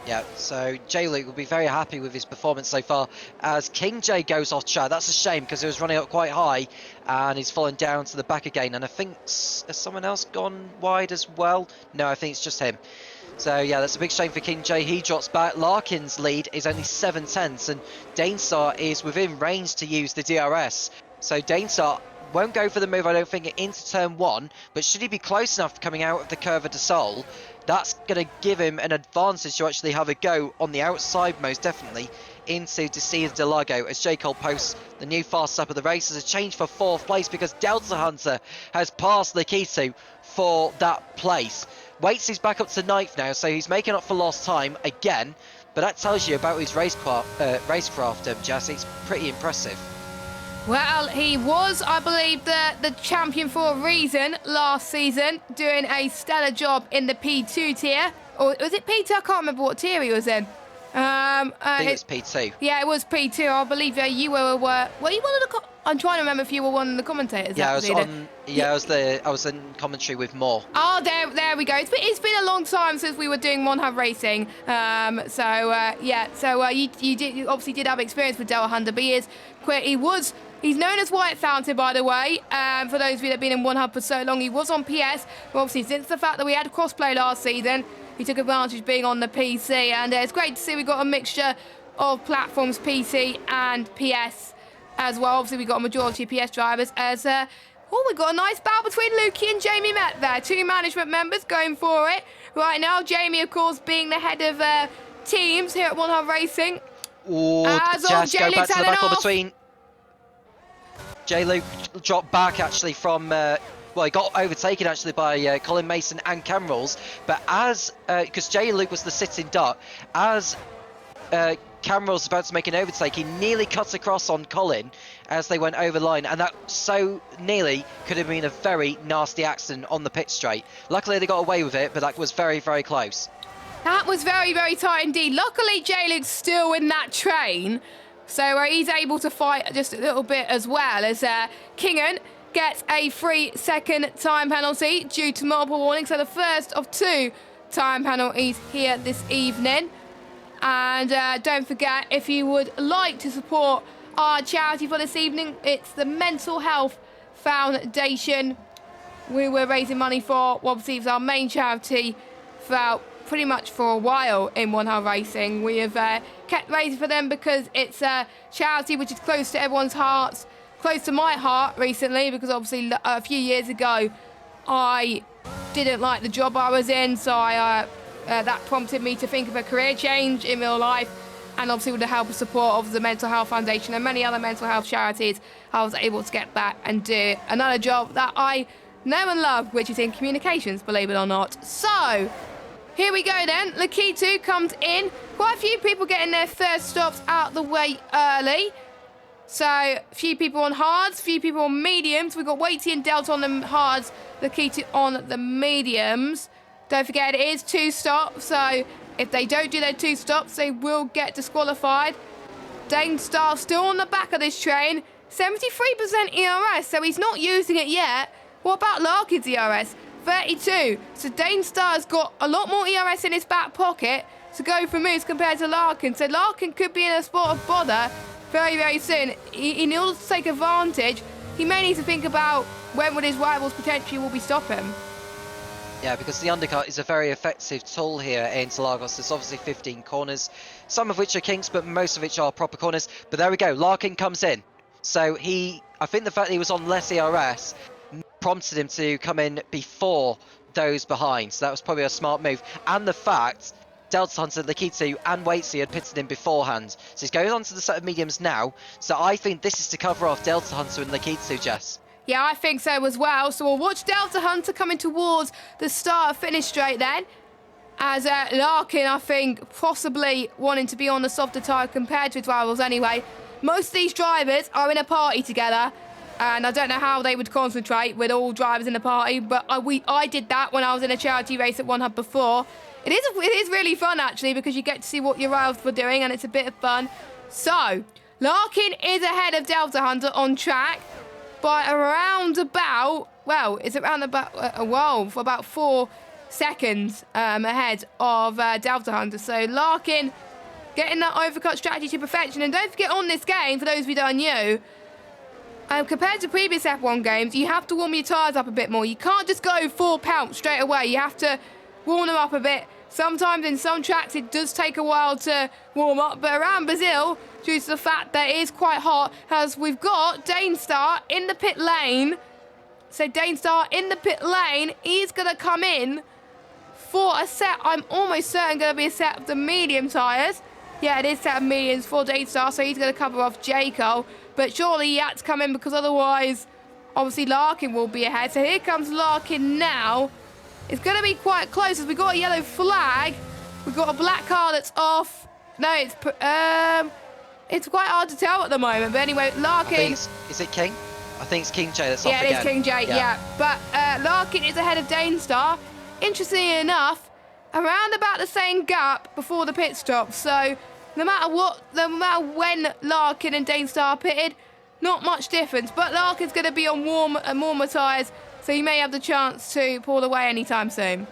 Yeah, so J-Luke will be very happy with his performance so far as King J goes off track. That's a shame because he was running up quite high and he's fallen down to the back again. And I think, has someone else gone wide as well? No, I think it's just him. So yeah, that's a big shame for King J. He drops back. Larkin's lead is only 7/10 and Dainstar is within range to use the DRS. So Dainstar won't go for the move, I don't think, into turn 1, but should he be close enough coming out of the Curva de Sol, that's going to give him an advantage to actually have a go on the outside, most definitely, into Desir de Lago, as J. Cole posts the new fast lap of the race as a change for 4th place because Delta Hunter has passed Lakitu for that place. Waits is back up to 9th now, so he's making up for lost time again, but that tells you about his racecraft, Jess. It's pretty impressive. Well, he was, I believe, the champion for a reason last season, doing a stellar job in the P2 tier. Or was it P2? I can't remember what tier he was in. I think it's P2. Yeah, it was P2. I believe you were you one of the... I'm trying to remember if you were one of the commentators. Yeah, I was in commentary with Moore. Oh, there we go. It's been a long time since we were doing One Hub Racing. You obviously did have experience with Delta Hunter, but he's known as White Fountain, by the way. For those of you that have been in One Hub for so long, he was on PS. But obviously, since the fact that we had crossplay last season, he took advantage of being on the PC. And it's great to see we've got a mixture of platforms, PC and PS as well. Obviously, we've got a majority of PS drivers. We've got a nice battle between Lukey and Jamie Met there. 2 management members going for it right now. Jamie, of course, being the head of teams here at One Hub Racing. Just go back to the battle between... J-Luke dropped back actually from... he got overtaken actually by Colin Mason and Camrulls, but because J-Luke was the sitting duck, as Camrulls was about to make an overtake, he nearly cut across on Colin as they went over line, and that so nearly could have been a very nasty accident on the pit straight. Luckily they got away with it, but that was very, very close. That was very, very tight indeed. Luckily J-Luke's still in that train, so he's able to fight just a little bit as well, as Kingan gets a 3-second time penalty due to multiple warnings. So the first of 2 time penalties here this evening. And don't forget, if you would like to support our charity for this evening, it's the Mental Health Foundation. We were raising money for, obviously, it's our main charity throughout pretty much for a while in One Hub Racing. We have kept raising for them because it's a charity which is close to everyone's hearts. Close to my heart recently, because obviously a few years ago I didn't like the job I was in, so that prompted me to think of a career change in real life, and obviously with the help and support of the Mental Health Foundation and many other mental health charities, I was able to get back and do another job that I know and love, which is in communications, believe it or not. So here we go then. Lakitu comes in. Quite a few people getting their first stops out the way early. So, a few people on hards, a few people on mediums. We've got Waity and Delta on the hards, Lakitu on the mediums. Don't forget, it is 2 stops, so if they don't do their 2 stops, they will get disqualified. Dainstar still on the back of this train. 73% ERS, so he's not using it yet. What about Larkin's ERS? 32. So Dainstar's got a lot more ERS in his back pocket to go for moves compared to Larkin. So Larkin could be in a spot of bother very, very soon. In order to take advantage, he may need to think about when would his rivals potentially will be stopping. Yeah, because the undercut is a very effective tool here in Interlagos. There's obviously 15 corners, some of which are kinks, but most of which are proper corners. But there we go, Larkin comes in. So I think the fact that he was on less ERS prompted him to come in before those behind. So that was probably a smart move. And the fact Delta Hunter, Lakitu and Waitsy had pitted him beforehand. So he's going on to the set of mediums now. So I think this is to cover off Delta Hunter and Lakitu, Jess. Yeah, I think so as well. So we'll watch Delta Hunter coming towards the start of finish straight then. As Larkin, I think, possibly wanting to be on the softer tyre compared to his rivals anyway. Most of these drivers are in a party together. And I don't know how they would concentrate with all drivers in the party, but I did that when I was in a charity race at One Hub before. It is really fun, actually, because you get to see what your rivals were doing, and it's a bit of fun. So, Larkin is ahead of Delta Hunter on track by around about, well, it's around about, for about 4 seconds ahead of Delta Hunter. So, Larkin getting that overcut strategy to perfection. And don't forget, on this game, for those of you that are new, compared to previous F1 games, you have to warm your tyres up a bit more. You can't just go full pelt straight away. You have to warm them up a bit. Sometimes in some tracks it does take a while to warm up, but around Brazil, due to the fact that it is quite hot, as we've got Danestar in the pit lane. So Danestar in the pit lane, he's going to come in for a set, I'm almost certain going to be a set of the medium tyres. Yeah, it is set of mediums for Danestar, so he's going to cover off Jaco. But surely he had to come in because otherwise, obviously, Larkin will be ahead. So here comes Larkin now. It's going to be quite close as we've got a yellow flag. We've got a black car that's off. No, it's quite hard to tell at the moment. But anyway, Larkin... Is it King? I think it's King J that's off again. Yeah, it is King J, yeah. But Larkin is ahead of Danestar. Interestingly enough, around about the same gap before the pit stop. So no matter when Larkin and Danestar pitted, not much difference. But Larkin's going to be on warmer tyres, so he may have the chance to pull away anytime soon.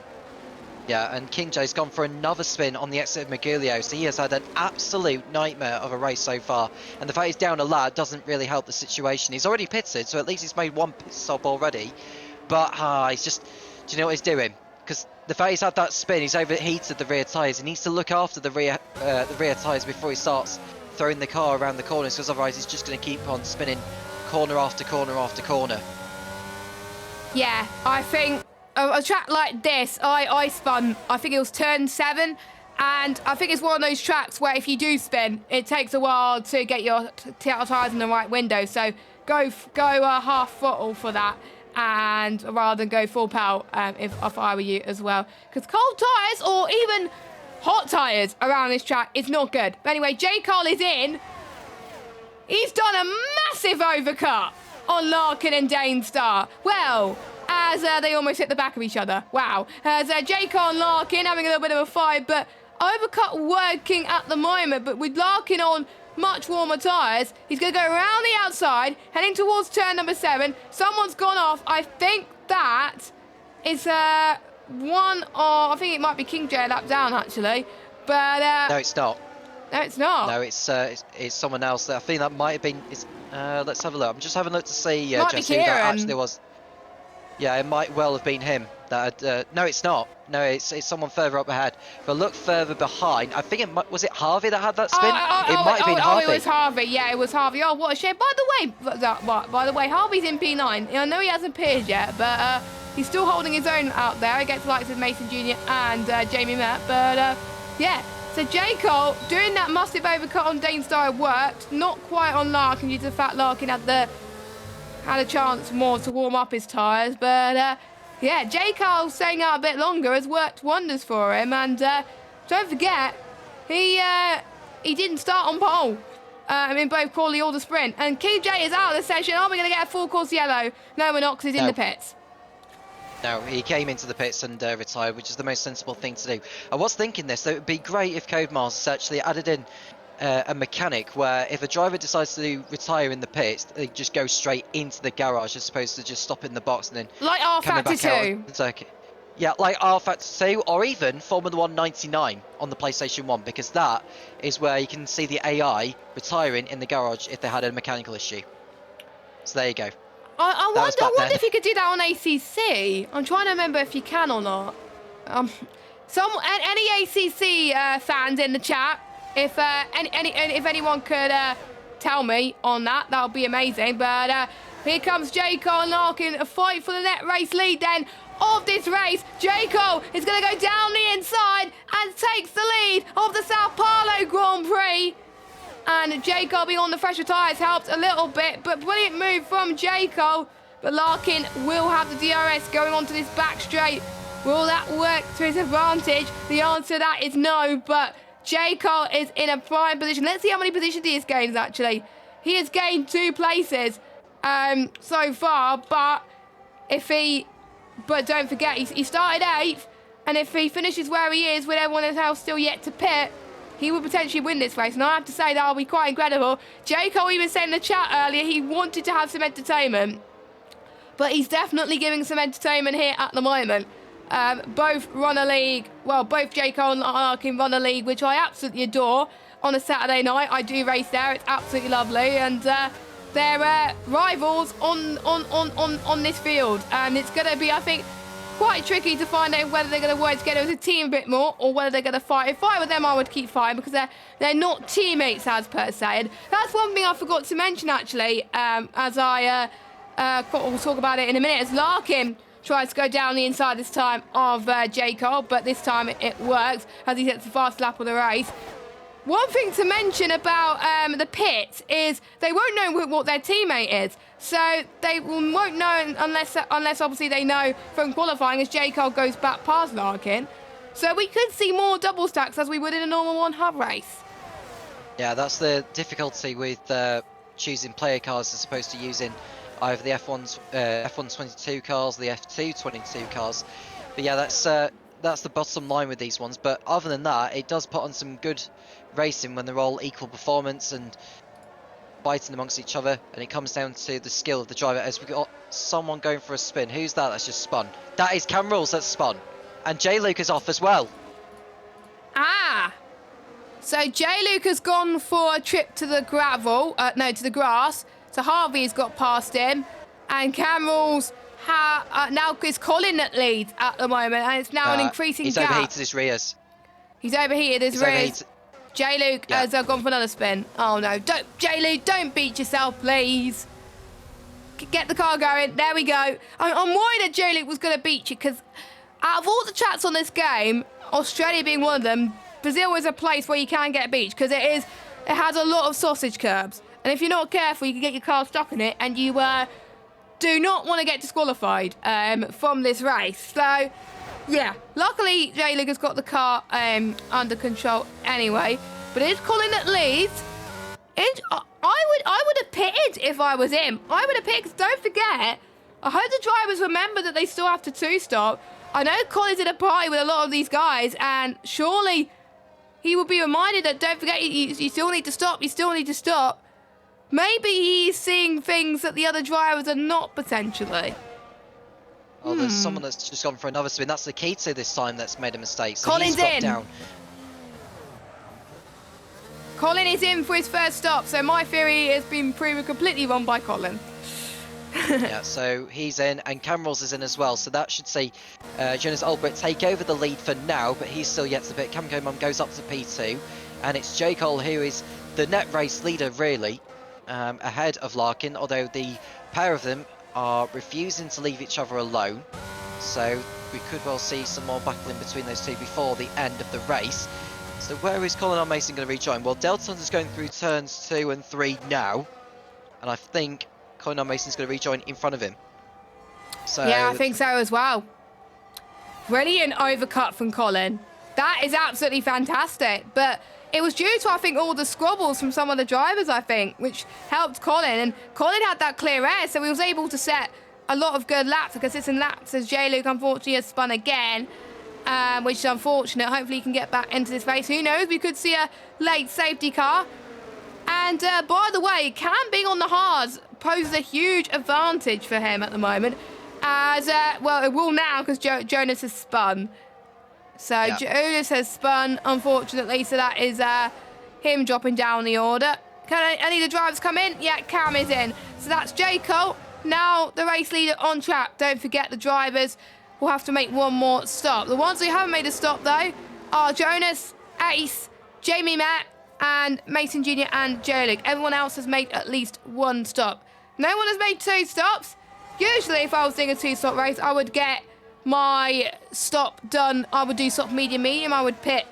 Yeah, and King J's gone for another spin on the exit of Magulio, so he has had an absolute nightmare of a race so far. And the fact he's down a lap doesn't really help the situation. He's already pitted, so at least he's made one pit stop already. But he's just... Do you know what he's doing? Because the fact he's had that spin, he's overheated the rear tyres. He needs to look after the rear tyres before he starts throwing the car around the corners, because otherwise he's just going to keep on spinning corner after corner after corner. Yeah, I think a track like this, I spun, I think it was turn 7, and I think it's one of those tracks where if you do spin, it takes a while to get your tyres in the right window. So go half throttle for that, and rather than go full power if I were you as well. Because cold tyres or even hot tyres around this track is not good. But anyway, J. Cole is in. He's done a massive overcut on Larkin and Danestar. Well, as they almost hit the back of each other. Wow. As J. Cole and Larkin having a little bit of a fight, but overcut working at the moment. But with Larkin on much warmer tyres, he's going to go around the outside, heading towards turn number 7. Someone's gone off. I think that is one of... I think it might be King J a lap down, actually. But... no, it's not. No, it's not. No, it's someone else. I think that might have been... let's have a look. I'm just having a look to see, Jess, who that actually was. Yeah, it might well have been him. That no, it's not. No, it's someone further up ahead. But look further behind. I think it might, was it Harvey that had that spin? It might have been Harvey. Oh, it was Harvey. Yeah, it was Harvey. Oh, what a shame. By the way, Harvey's in P9. I know he hasn't appeared yet, but he's still holding his own out there against the likes of Mason Jr. and Jamie Matt. But yeah. So J. Cole doing that massive overcut on Danestar worked. Not quite on Larkin due to the fact Larkin had a chance more to warm up his tyres. But yeah, J. Cole staying out a bit longer has worked wonders for him. And don't forget, he didn't start on pole in both quali or the sprint. And King J is out of the session. Are we going to get a full course yellow? No, we're not, because he's in the pits. No, he came into the pits and retired, which is the most sensible thing to do. I was thinking this, though, it would be great if Codemasters actually added in a mechanic where if a driver decides to retire in the pits, they just go straight into the garage as opposed to just stop in the box and then like R Factor 2. Yeah, like R Factor 2 or even Formula 1 99 on the PlayStation 1, because that is where you can see the AI retiring in the garage if they had a mechanical issue. So there you go. I wonder if you could do that on ACC. I'm trying to remember if you can or not. Any ACC fans in the chat, if anyone could tell me on that, that would be amazing. But here comes J. Cole and Larkin, a fight for the net race lead then of this race. J. Cole is going to go down the inside and takes the lead of the Sao Paulo Grand Prix. And J. Cole being on the fresher tyres helped a little bit, but brilliant move from J. Cole. But Larkin will have the DRS going onto this back straight. Will that work to his advantage? The answer to that is no, but J. Cole is in a prime position. Let's see how many positions he has gained, actually. He has gained 2 places. so far, but don't forget, he started 8th, and if he finishes where he is with everyone else still yet to pit, he would potentially win this race. And I have to say that will be quite incredible. J. Cole even said in the chat earlier he wanted to have some entertainment, but he's definitely giving some entertainment here at the moment. Both run a league, well, both J. Cole and Larkin run a league, which I absolutely adore. On a Saturday night, I do race there. It's absolutely lovely, and they're rivals on this field, and it's going to be, I think, quite tricky to find out whether they're going to work together as a team a bit more, or whether they're going to fight. If I were them, I would keep fighting, because they're not teammates as per se. And that's one thing I forgot to mention actually, as we'll talk about it in a minute, as Larkin tries to go down the inside this time of J. Cole, but this time it works as he gets the fast lap of the race. One thing to mention about the pits is they won't know what their teammate is. So they won't know unless obviously they know from qualifying as J. Cole goes back past Larkin. So we could see more double stacks as we would in a normal one hub race. Yeah, that's the difficulty with choosing player cars as opposed to using either the F1 22 cars, the F2 22 cars. But yeah, that's the bottom line with these ones. But other than that, it does put on some good racing when they're all equal performance and fighting amongst each other, and it comes down to the skill of the driver. As we've got someone going for a spin. Who's that? That's just spun. That is Cam Rules that's spun, and J. Luke is off as well. So J. Luke has gone for a trip to the to the grass. So Harvey's got past him, and Cam Rules now is Colin that leads at the moment, and it's now an increasing gap. He's overheated his rears. He's overheated his rears. J. Luke has gone for another spin. Oh no, J. Luke, don't beat yourself, please. Get the car going. There we go. I'm worried that J. Luke was going to beat you, because out of all the tracks on this game, Australia being one of them, Brazil is a place where you can get beached, because it has a lot of sausage curbs. And if you're not careful, you can get your car stuck in it, and you do not want to get disqualified from this race. So, yeah, luckily J. Luke has got the car under control anyway. But it is Colin that leads. I would have pitted if I was him. I would have pitted, 'cause don't forget, I hope the drivers remember that they still have to two-stop. I know Colin's in a party with a lot of these guys, and surely he will be reminded that, don't forget, you still need to stop, you still need to stop. Maybe he's seeing things that the other drivers are not, potentially. Oh, there's someone that's just gone for another spin. That's the key to this time that's made a mistake. So Colin's he's dropped in. down. Colin is in for his first stop, so my theory has been proven completely wrong by Colin. Yeah, so he's in, and Camrose is in as well. So that should see Jonas Albrecht take over the lead for now, but he's still yet to pit. Camco Mum goes up to P2, and it's J. Cole who is the net race leader, really, ahead of Larkin, although the pair of them are refusing to leave each other alone. So we could well see some more battling between those two before the end of the race. So where is Colin R. Mason going to rejoin? Well, Delton's is going through turns 2 and 3 now, and I think Colin R. Mason's going to rejoin in front of him. So yeah, I think so as well. Brilliant overcut from Colin. That is absolutely fantastic. But it was due to, I think, all the squabbles from some of the drivers, I think, which helped Colin. And Colin had that clear air, so he was able to set a lot of good laps, consistent laps, as J. Luke unfortunately has spun again, which is unfortunate. Hopefully he can get back into this race. Who knows? We could see a late safety car. And by the way, Cam being on the hards poses a huge advantage for him at the moment. As, well, it will now because Jonas has spun. So yeah. Jonas has spun, unfortunately, so that is him dropping down the order. Can any of the drivers come in? Yeah, Cam is in. So that's J. Cole, now the race leader on track. Don't forget the drivers will have to make one more stop. The ones who haven't made a stop, though, are Jonas, Ace, Jamie Matt, and Mason Jr. and J. Luke. Everyone else has made at least one stop. No one has made 2 stops. Usually, if I was doing a 2-stop race, I would get my stop done. I would do sort of medium. I would pit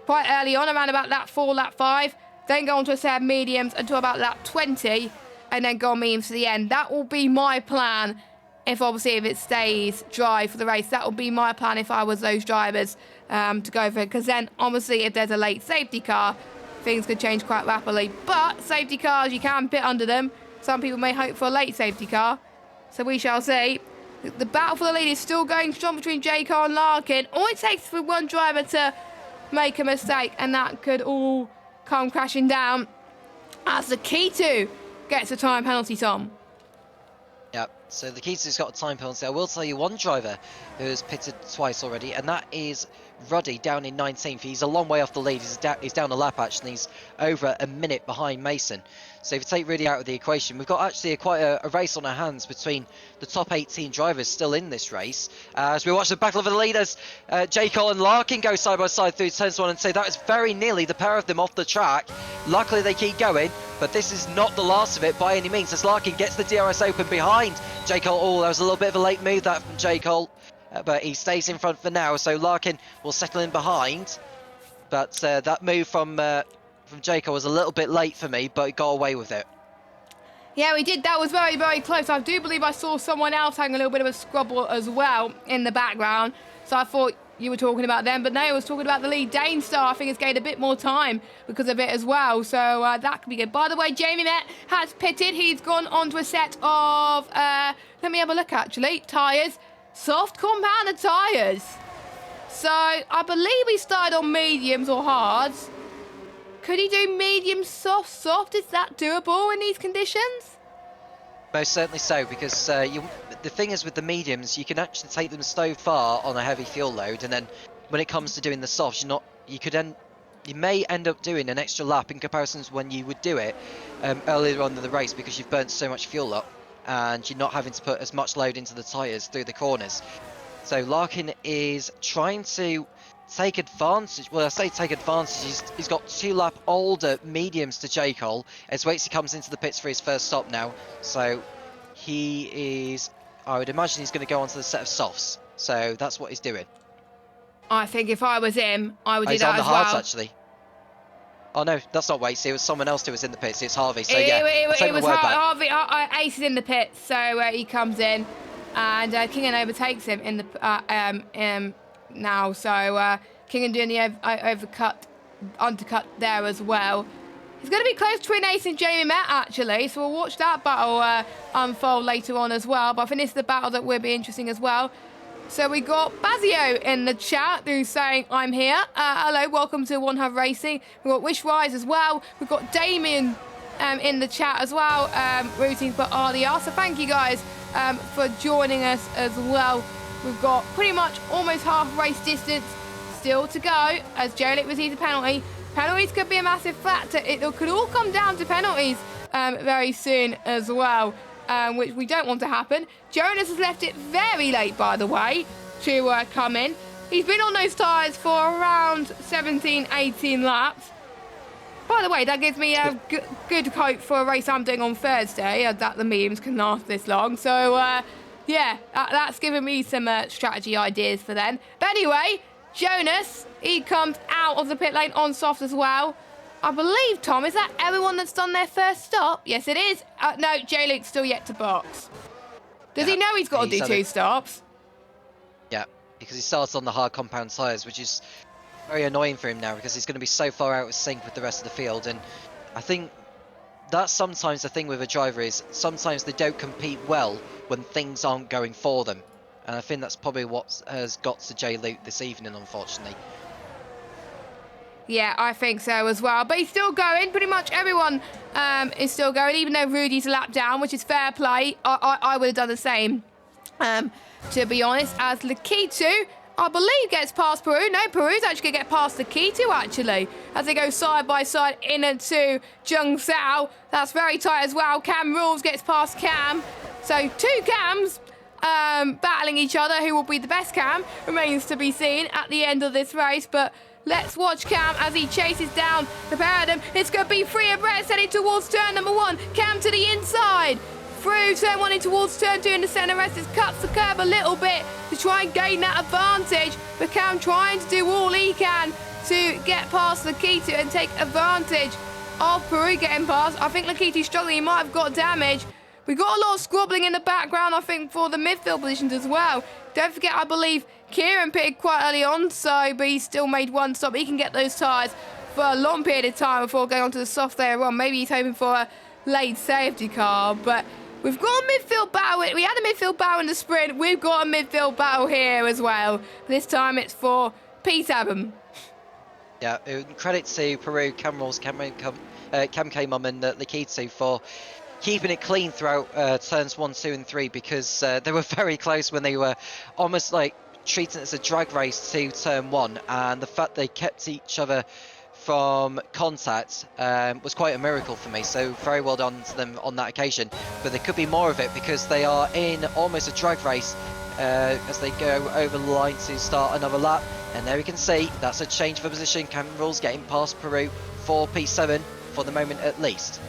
quite early on, around about lap 4, lap 5, then go on to a set of mediums until about lap 20, and then go on mediums to the end. That will be my plan if it stays dry for the race. That will be my plan if I was those drivers to go for it, because then obviously if there's a late safety car, things could change quite rapidly. But safety cars, you can pit under them. Some people may hope for a late safety car. So we shall see. The battle for the lead is still going strong between J. Cole and Larkin. All it takes for one driver to make a mistake, and that could all come crashing down as the K2 gets a time penalty, Tom. Yeah, so the Keys got a time penalty. I will tell you one driver who has pitted twice already, and that is Ruddy down in 19th. He's a long way off the lead. He's down a lap actually. He's over a minute behind Mason. So if you take Ruddy out of the equation, we've got actually quite a race on our hands between the top 18 drivers still in this race. As we watch the battle of the leaders, J. Cole and Larkin go side by side through turns 1 and 2. That is very nearly the pair of them off the track. Luckily they keep going, but this is not the last of it by any means, as Larkin gets the DRS open behind J. Cole. Oh, that was a little bit of a late move that from J. Cole, but he stays in front for now, so Larkin will settle in behind. But that move from J. Cole was a little bit late for me, but he got away with it. Yeah, we did. That was very, very close. I do believe I saw someone else having a little bit of a squabble as well in the background. So I thought you were talking about them, but no, I was talking about the lead. Dane Star, I think, has gained a bit more time because of it as well. So that could be good. By the way, Jamie Met has pitted. He's gone on to a set of, let me have a look actually, tyres. Soft compounder tyres. So I believe he started on mediums or hards. Could he do medium, soft, soft? Is that doable in these conditions? Most certainly so, because the thing is with the mediums, you can actually take them so far on a heavy fuel load, and then when it comes to doing the softs, you may end up doing an extra lap in comparisons when you would do it earlier on in the race, because you've burnt so much fuel up and you're not having to put as much load into the tyres through the corners. So Larkin is trying to take advantage. Well, I say take advantage. He's got 2 lap older mediums to J. Cole as Waitsy comes into the pits for his first stop now. So he is, I would imagine he's going to go onto the set of softs. So that's what he's doing. I think if I was him, I would do that as well. He's on the hards actually. Oh no, that's not Waitsy. It was someone else who was in the pits. It's Harvey. So yeah, it was Harvey. Ace is in the pits, so he comes in, and Kingan overtakes him in the now. So Kingan doing the undercut there as well. He's going to be close between Ace and Jamie Met actually, so we'll watch that battle unfold later on as well. But I think this is the battle that will be interesting as well. So we got Bazio in the chat who's saying, I'm here. Hello, welcome to One Hub Racing. We've got Wish Rise as well. We've got Damien in the chat as well, rooting for RDR. So thank you guys for joining us as well. We've got pretty much almost half race distance still to go as Joliet receives a penalty. Penalties could be a massive factor. It could all come down to penalties very soon as well. Which we don't want to happen. Jonas has left it very late, by the way, to come in. He's been on those tyres for around 17, 18 laps. By the way, that gives me a good hope for a race I'm doing on Thursday, that the mediums can last this long. So, yeah, that's given me some strategy ideas for then. But anyway, Jonas, he comes out of the pit lane on soft as well. I believe, Tom, is that everyone that's done their first stop? Yes, it is. No, J-Luke's still yet to box. Does he know he's got to do 2 stops? Yeah, because he starts on the hard compound tyres, which is very annoying for him now because he's going to be so far out of sync with the rest of the field. And I think that's sometimes the thing with a driver is sometimes they don't compete well when things aren't going for them. And I think that's probably what has got to J-Luke this evening, unfortunately. Yeah, I think so as well. But he's still going. Pretty much everyone is still going, even though Rudy's a lap down, which is fair play. I would have done the same, to be honest. As Lakitu, I believe, gets past Peru. No, Peru's actually going to get past Lakitu, actually, as they go side by side in and to Jung Sao. That's very tight as well. Cam Rules gets past Cam. So 2 Cams battling each other. Who will be the best Cam remains to be seen at the end of this race. But let's watch Cam as he chases down the pair of them. It's going to be free abreast heading towards turn number 1. Cam to the inside. Through turn 1 in towards turn 2 in the centre. Restes cuts the curb a little bit to try and gain that advantage. But Cam trying to do all he can to get past Lakitu and take advantage of Peru getting past. I think Lakitu's struggling. He might have got damage. We've got a lot of squabbling in the background, I think, for the midfield positions as well. Don't forget, I believe Kieran pitted quite early on, but he still made 1 stop. He can get those tyres for a long period of time before going on to the soft layer on. Maybe he's hoping for late safety car, but we've got a midfield battle. We had a midfield battle in the sprint. We've got a midfield battle here as well. This time it's for P7. Yeah, credit to Peru, Cam Rolls, Cam K Mum and Lakitu for keeping it clean throughout turns 1, 2 and 3, because they were very close when they were almost like treating it as a drag race to turn 1, and the fact they kept each other from contact was quite a miracle for me, so very well done to them on that occasion. But there could be more of it, because they are in almost a drag race as they go over the line to start another lap. And there we can see that's a change of position. Cam Rules getting past Peru for P7 for the moment at least.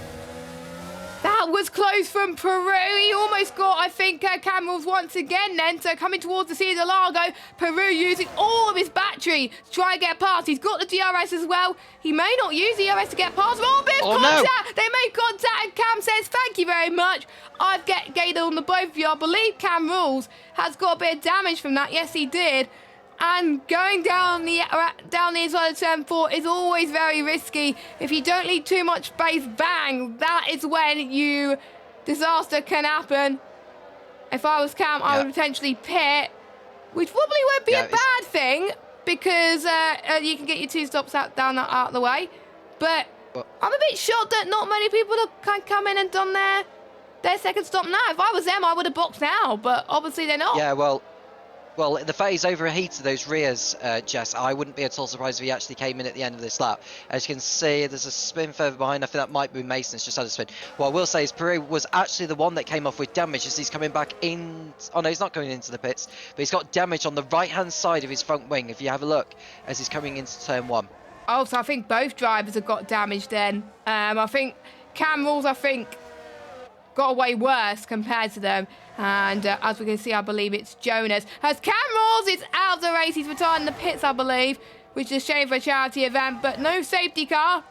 That was close from Peru. He almost got, I think, Cam Rules once again then. So coming towards the Cedar Largo, Peru using all of his battery to try and get past. He's got the DRS as well. He may not use the DRS to get past. Oh, bit of contact. No. They made contact and Cam says, thank you very much. I've gained on the both of you. I believe Cam Rules has got a bit of damage from that. Yes, he did. And going down the inside of turn 4 is always very risky. If you don't leave too much space, bang, that is when disaster can happen. If I was Cam, I would potentially pit, which probably won't be a bad thing, because you can get your 2 stops out of the way. But I'm a bit shocked that not many people have come in and done their second stop now. If I was them, I would have boxed now, but obviously they're not. Yeah, well, the fact he's overheated those rears, Jess, I wouldn't be at all surprised if he actually came in at the end of this lap. As you can see, there's a spin further behind. I think that might be Mason's just had a spin. What I will say is Peru was actually the one that came off with damage as he's coming back in. Oh no, he's not going into the pits, but he's got damage on the right-hand side of his front wing, if you have a look, as he's coming into turn 1. Oh, so I think both drivers have got damage then. I think Cam Rules, got away worse compared to them. And as we can see, I believe it's Jonas. As Cam Rules is out of the race, he's retiring the pits, I believe, which is a shame for a charity event, but no safety car.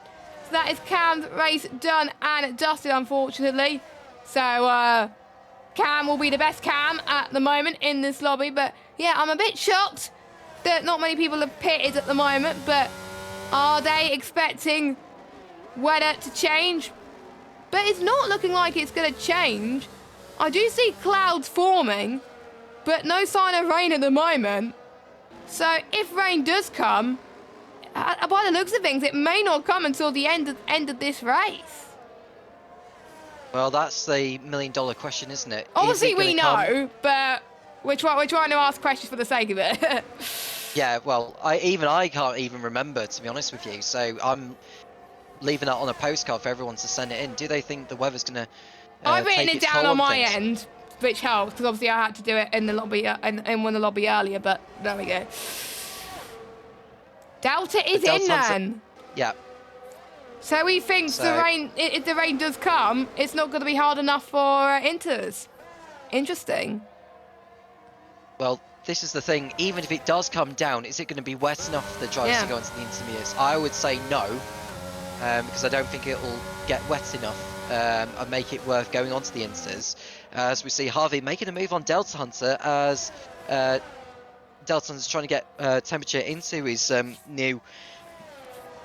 So that is Cam's race done and dusted, unfortunately. So Cam will be the best Cam at the moment in this lobby. But yeah, I'm a bit shocked that not many people have pitted at the moment, but are they expecting weather to change? But it's not looking like it's going to change. I do see clouds forming, but no sign of rain at the moment. So if rain does come, by the looks of things, it may not come until the end of this race. Well, that's the million-dollar question, isn't it? Obviously we know, but we're trying to ask questions for the sake of it. Yeah, well, I can't even remember, to be honest with you. So I'm leaving that on a postcard for everyone to send it in. Do they think the weather's going to I've written it down on my end, which helps, because obviously I had to do it in the lobby, in the lobby earlier, but there we go. Delta is in then. Yeah. So he thinks the rain, if the rain does come, it's not going to be hard enough for Inters. Interesting. Well, this is the thing. Even if it does come down, is it going to be wet enough for the drivers to go into the intermediates? I would say no, because I don't think it will get wet enough and make it worth going on to the Inters. As we see Harvey making a move on Delta Hunter, as Delta Hunter's trying to get temperature into his new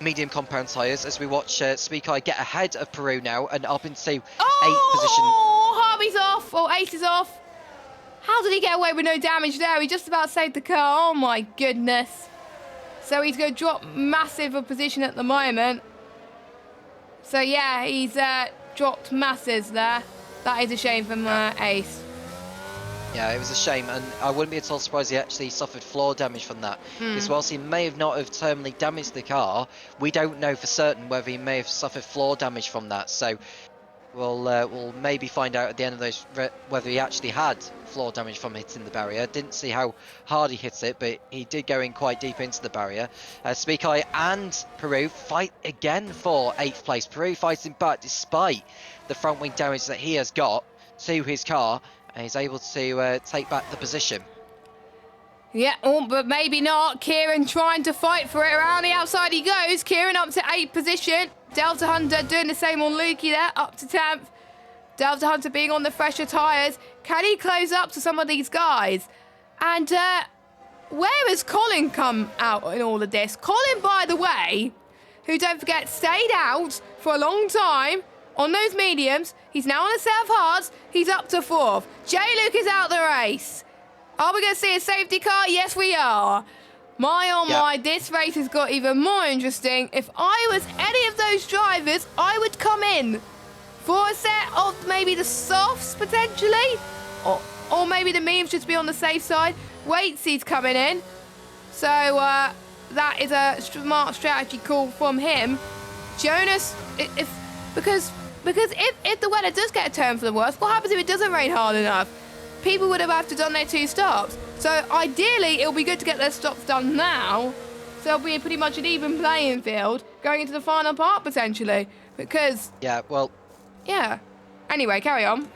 medium compound tyres, as we watch Speakai get ahead of Peru now and up into 8th position. Oh, Harvey's off, or Ace is off. How did he get away with no damage there? He just about saved the car. Oh my goodness. So he's going to drop massive of position at the moment. So yeah, he's dropped masses there. That is a shame from Ace. Yeah, it was a shame, and I wouldn't be at all surprised he actually suffered floor damage from that. Because whilst he may have not have terminally damaged the car, we don't know for certain whether he may have suffered floor damage from that. So we'll maybe find out at the end of those whether he actually had floor damage from hitting the barrier. Didn't see how hard he hit it, but he did go in quite deep into the barrier. Speakai and Peru fight again for 8th place. Peru fighting back despite the front wing damage that he has got to his car, and he's able to take back the position. Yeah, but maybe not. Kieran trying to fight for it. Around the outside he goes. Kieran up to 8th position. Delta Hunter doing the same on Lukey there, up to 10th. Delta Hunter being on the fresher tyres. Can he close up to some of these guys? And where has Colin come out in all of this? Colin, by the way, who, don't forget, stayed out for a long time, On those mediums, he's now on a set of hards. He's up to 4th. J. Luke is out the race. Are we going to see a safety car? Yes, we are. My, oh my, this race has got even more interesting. If I was any of those drivers, I would come in for a set of maybe the softs, potentially. Or maybe the mediums, just to be on the safe side. Waitsy's coming in. So, that is a smart strategy call from him. Jonas, because if the weather does get a turn for the worse, what happens if it doesn't rain hard enough? People would have to done their 2 stops. So ideally, it'll be good to get their stops done now. So it'll be pretty much an even playing field going into the final part, potentially. Because... Yeah, well... Yeah. Anyway, carry on.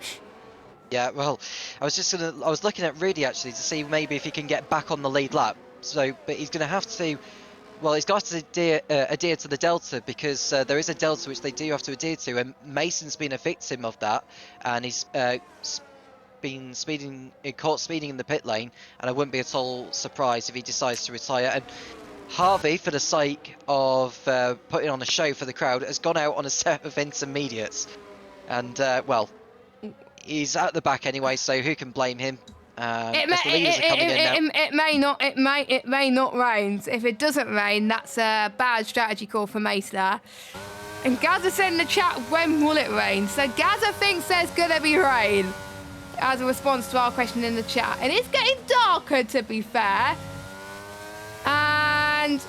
Yeah, well, I was looking at Rudy, actually, to see maybe if he can get back on the lead lap. So, but he's going to have to... Well, he's got to adhere to the delta, because there is a delta which they do have to adhere to, and Mason's been a victim of that, and he's been caught speeding in the pit lane, and I wouldn't be at all surprised if he decides to retire. And Harvey, for the sake of putting on a show for the crowd, has gone out on a set of intermediates, and well, he's at the back anyway, so who can blame him? It may not rain. If it doesn't rain, that's a bad strategy call for Mace. And Gaza said in the chat, when will it rain? So Gaza thinks there's gonna be rain, as a response to our question in the chat. And it's getting darker, to be fair. And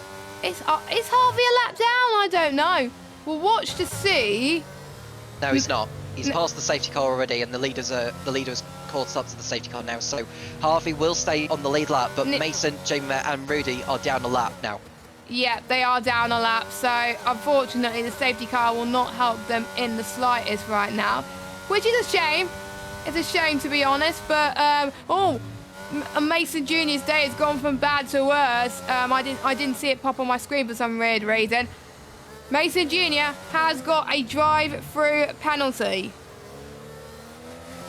is Harvey a lap down? I don't know. We'll watch to see. No, he's not. He's passed the safety car already, and the leader's caught up to the safety car now. So Harvey will stay on the lead lap, but Mason, Jamie, and Rudy are down a lap now. Yeah, they are down a lap. So unfortunately, the safety car will not help them in the slightest right now, which is a shame. It's a shame, to be honest. But Mason Jr.'s day has gone from bad to worse. I didn't see it pop on my screen for some weird reason. Mason Jr. has got a drive-through penalty.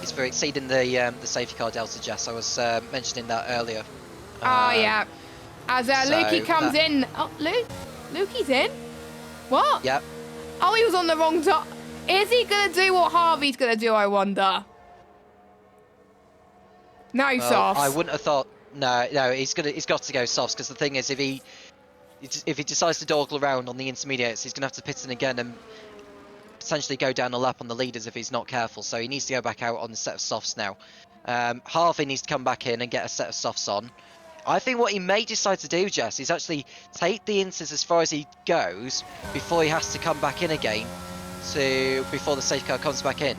He's for exceeding the safety car delta, Jess. I was mentioning that earlier. Oh, yeah. As Lukey comes in. Oh, Lukey's in? What? Yep. Oh, he was on the wrong top. Is he going to do what Harvey's going to do, I wonder? No softs. I wouldn't have thought... No, he's got to go softs, because the thing is, if he decides to dawdle around on the intermediates, he's going to have to pit in again and potentially go down a lap on the leaders if he's not careful. So he needs to go back out on the set of softs now. Harvey needs to come back in and get a set of softs on. I think what he may decide to do, Jess, is actually take the inters as far as he goes before he has to come back in again, before the safety car comes back in,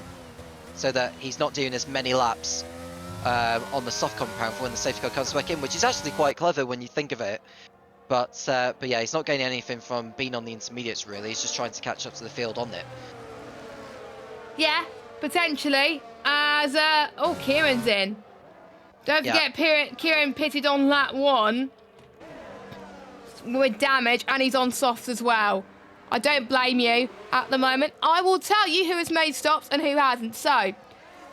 so that he's not doing as many laps on the soft compound for when the safety car comes back in, which is actually quite clever when you think of it. But yeah, he's not gaining anything from being on the intermediates, really. He's just trying to catch up to the field on it. Yeah, potentially. As Kieran's in. Don't forget, Kieran pitted on lap 1 with damage, and he's on softs as well. I don't blame you at the moment. I will tell you who has made stops and who hasn't. So,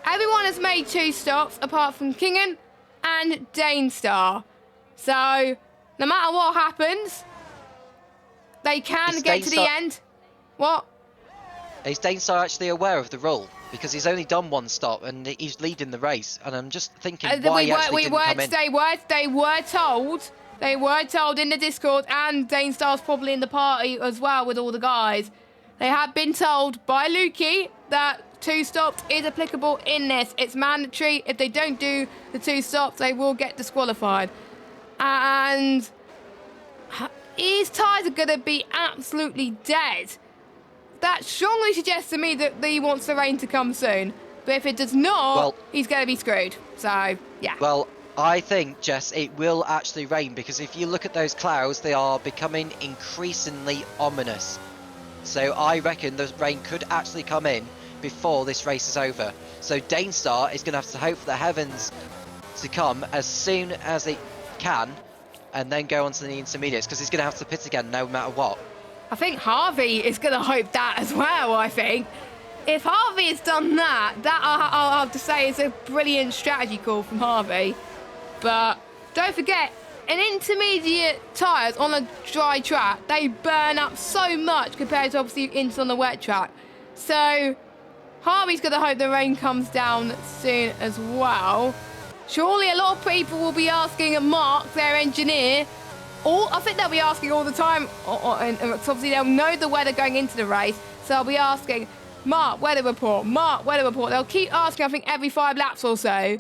everyone has made 2 stops apart from Kingan and Danestar. So, no matter what happens, they can get to the end. What? Is Danestar actually aware of the rule? Because he's only done 1 stop and he's leading the race. And I'm just thinking why he actually didn't come in. They were told in the Discord, and Danestar's probably in the party as well with all the guys. They have been told by Lukey that 2 stops is applicable in this. It's mandatory. If they don't do the 2 stops, they will get disqualified. And his tyres are going to be absolutely dead. That strongly suggests to me that he wants the rain to come soon. But if it does not, he's going to be screwed. So, yeah. Well, I think, Jess, it will actually rain, because if you look at those clouds, they are becoming increasingly ominous. So I reckon the rain could actually come in before this race is over. So Danestar is going to have to hope for the heavens to come as soon as it can, and then go on to the intermediates, because he's going to have to pit again no matter what. I think Harvey is going to hope that as well, I think. If Harvey has done that, I'll have to say is a brilliant strategy call from Harvey. But don't forget, an intermediate tyres on a dry track, they burn up so much compared to obviously into on the wet track. So Harvey's going to hope the rain comes down soon as well. Surely a lot of people will be asking Mark, their engineer, I think they'll be asking all the time, and obviously they'll know the weather going into the race, so they'll be asking, Mark, weather report, Mark, weather report. They'll keep asking, I think, every 5 laps or so.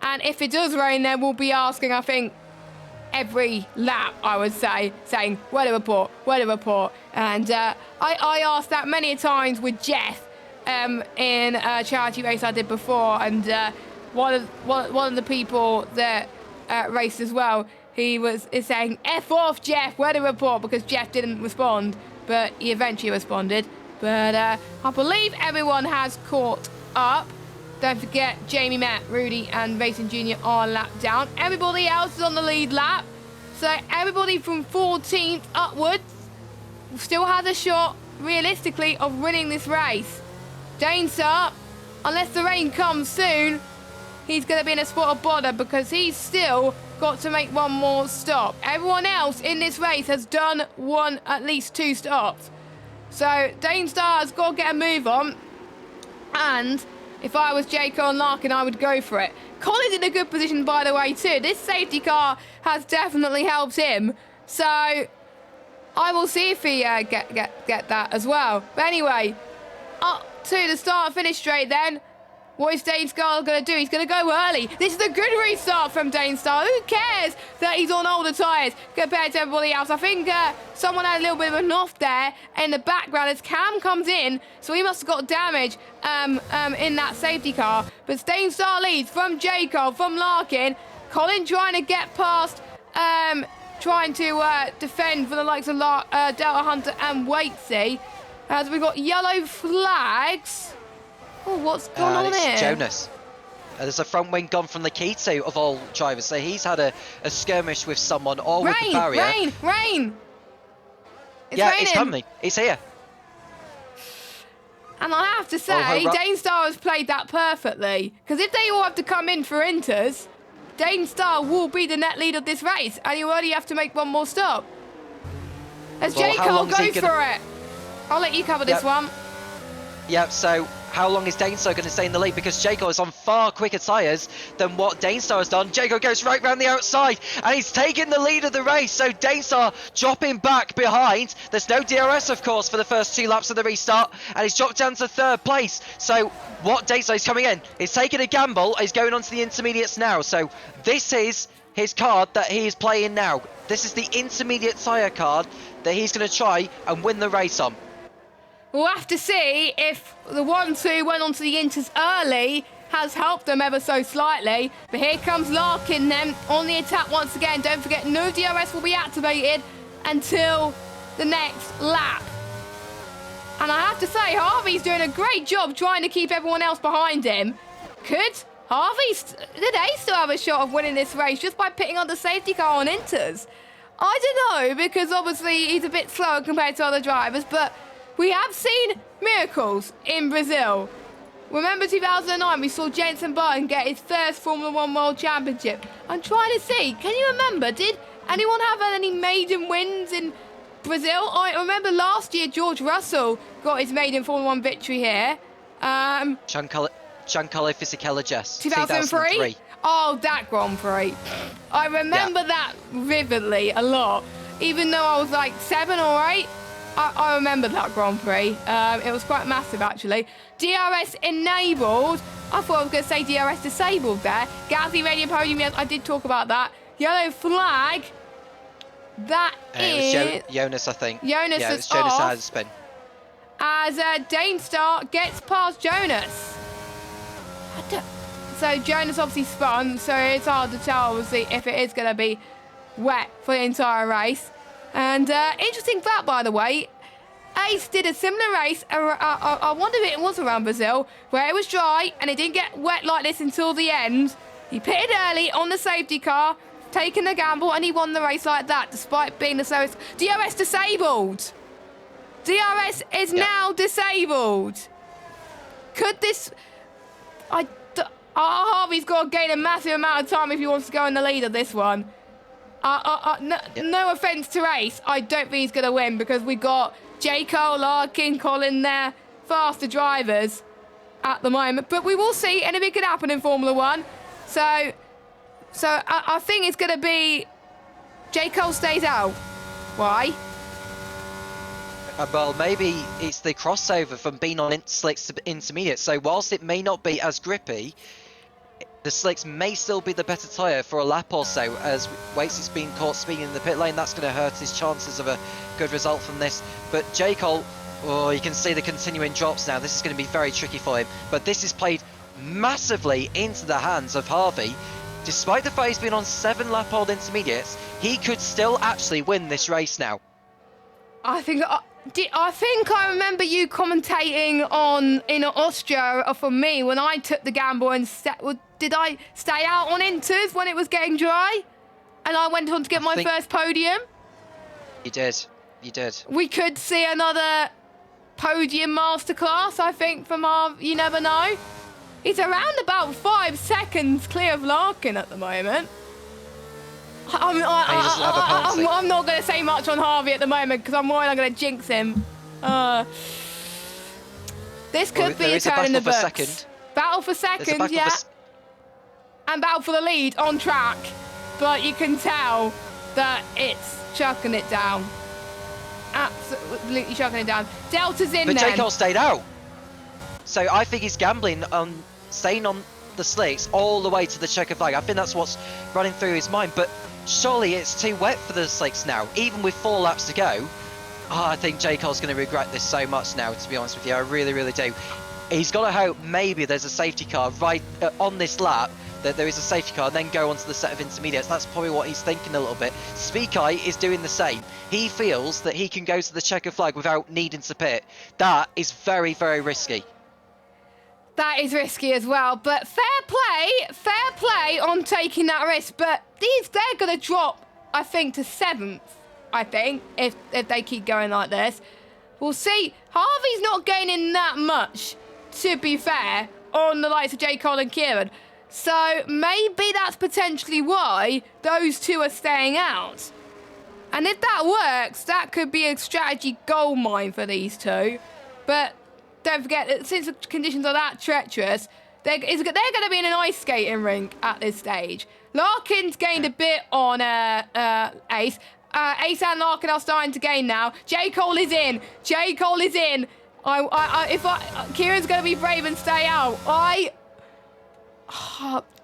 And if it does rain, then we'll be asking, I think, every lap, I would say, saying, weather report, weather report. And I asked that many times with Jeff in a charity race I did before, and one of the people that raced as well, is saying, F off, Jeff, weather report, because Jeff didn't respond, but he eventually responded. But I believe everyone has caught up. Don't forget, Jamie, Matt, Rudy, and Racing Junior are lapped down. Everybody else is on the lead lap. So everybody from 14th upwards still has a shot, realistically, of winning this race. Dainstar, unless the rain comes soon, he's going to be in a spot of bother because he's still got to make one more stop. Everyone else in this race has done at least 2 stops. So Dainstar has got to get a move on. And if I was Jayco and Larkin, I would go for it. Colin's in a good position, by the way, too. This safety car has definitely helped him. So I will see if he get that as well. But anyway, up to the start and finish straight then. What is Dainstar going to do? He's going to go early. This is a good restart from Dainstar. Who cares that he's on older tyres compared to everybody else? I think someone had a little bit of a knock there in the background as Cam comes in, so he must have got damage in that safety car. But Dainstar leads from Jacob, from Larkin. Colin trying to get past, trying to defend for the likes of Delta Hunter and Waitsy. As we've got yellow flags. Oh, what's going on here? Jonas. There's a front wing gone from the Keto of all drivers, so he's had a skirmish with someone or with the barrier. Rain! It's yeah, raining. it's coming. It's here. And I have to say, Dainstar has played that perfectly. Because if they all have to come in for inters, Dainstar will be the net lead of this race, and you only have to make one more stop. As Jacob, go for it. I'll let you cover this one. Yep, so how long is Dainstar going to stay in the lead? Because Jaco is on far quicker tyres than what Dainstar has done. Jaco goes right round the outside and he's taking the lead of the race. So Dainstar dropping back behind. There's no DRS, of course, for the first 2 laps of the restart. And he's dropped down to 3rd place. So what Dainstar is coming in, he's taking a gamble. He's going on to the intermediates now. So this is his card that he is playing now. This is the intermediate tyre card that he's going to try and win the race on. We'll have to see if the 1-2 went onto the inters early has helped them ever so slightly. But here comes Larkin then on the attack once again. Don't forget, no DRS will be activated until the next lap. And I have to say, Harvey's doing a great job trying to keep everyone else behind him. Did they still have a shot of winning this race just by pitting on the safety car on inters? I don't know, because obviously he's a bit slower compared to other drivers, but we have seen miracles in Brazil. Remember 2009, we saw Jenson Button get his first Formula 1 World Championship. I'm trying to see, can you remember, did anyone have any maiden wins in Brazil? I remember last year George Russell got his maiden Formula 1 victory here. Giancarlo Fisichella, Jess. 2003? Oh, that Grand Prix. I remember that vividly a lot. Even though I was like 7 or 8. I remember that Grand Prix. It was quite massive, actually. DRS enabled. I thought I was going to say DRS disabled there. Galaxy Radio Podium, yes, I did talk about that. Yellow flag. That is... It was Jonas, I think. Jonas yeah, is Jonas off. had a spin. As Dainstar gets past Jonas. So Jonas obviously spun, so it's hard to tell, obviously, if it is going to be wet for the entire race. And interesting fact, by the way, Ace did a similar race, I wonder if it was around Brazil, where it was dry and it didn't get wet like this until the end. He pitted early on the safety car, taking the gamble, and he won the race like that, despite being the slowest. DRS disabled! DRS is now disabled! Could this... Harvey's got to gain a massive amount of time if he wants to go in the lead of this one. No offence to Ace, I don't think he's going to win because we got J. Cole, Larkin, Colin there, faster drivers. at the moment. But we will see. Anything could happen in Formula One. So I think it's going to be J. Cole stays out. Why? Well, maybe it's the crossover from being on slicks to intermediate. So whilst it may not be as grippy, the slicks may still be the better tyre for a lap or so. As Waits is being caught speeding in the pit lane, that's going to hurt his chances of a good result from this. But J. Cole, oh, you can see the continuing drops now. This is going to be very tricky for him. But this is played massively into the hands of Harvey. Despite the fact he's been on 7 lap-old intermediates, he could still actually win this race now. I think I remember you commentating in Austria for me when I took the gamble and did I stay out on inters when it was getting dry, and I went on to get my first podium. You did. You did. We could see another podium masterclass, I think, from our. You never know. He's around about 5 seconds clear of Larkin at the moment. I'm not going to say much on Harvey at the moment because I'm worried I'm going to jinx him. This could be a turn in the books. Battle for second, yeah. And battle for the lead on track. But you can tell that it's chucking it down. Absolutely chucking it down. Delta's in there. But J. Cole stayed out. So I think he's gambling on staying on the slicks all the way to the checker flag. I think that's what's running through his mind. But surely it's too wet for the slicks now, even with 4 laps to go. Oh, I think J. Cole's going to regret this so much now, to be honest with you. I really, really do. He's got to hope maybe there's a safety car right on this lap, that there is a safety car, and then go onto the set of intermediates. That's probably what he's thinking a little bit. Speakai is doing the same. He feels that he can go to the checker flag without needing to pit. That is very, very risky. That is risky as well, but fair play on taking that risk. But they're going to drop, I think, to 7th, I think, if they keep going like this. We'll see. Harvey's not gaining that much, to be fair, on the likes of J. Cole and Kieran. So maybe that's potentially why those two are staying out. And if that works, that could be a strategy goldmine for these two. But don't forget that since the conditions are that treacherous, they're going to be in an ice skating rink at this stage. Larkin's gained a bit on Ace. Ace and Larkin are starting to gain now. J. Cole is in. J. Cole is in. Kieran's going to be brave and stay out.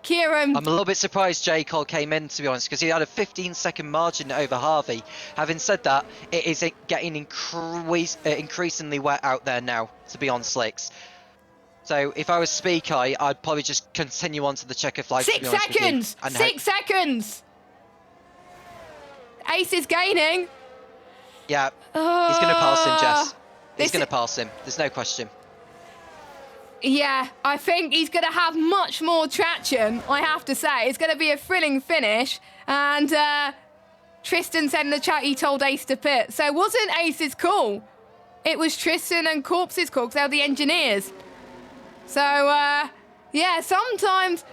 Kieran. I'm a little bit surprised J. Cole came in, to be honest, because he had a 15-second margin over Harvey. Having said that, it is getting increasingly wet out there now to be on slicks. So if I was Speakai, I'd probably just continue on to the checker flag. 6 seconds! 6 seconds! Ace is gaining. Yeah, he's going to pass him, Jess. He's going to pass him. There's no question. Yeah, I think he's going to have much more traction, I have to say. It's going to be a thrilling finish. And Tristan said in the chat he told Ace to pit. So it wasn't Ace's call. It was Tristan and Corpse's call because they were the engineers. So, yeah, sometimes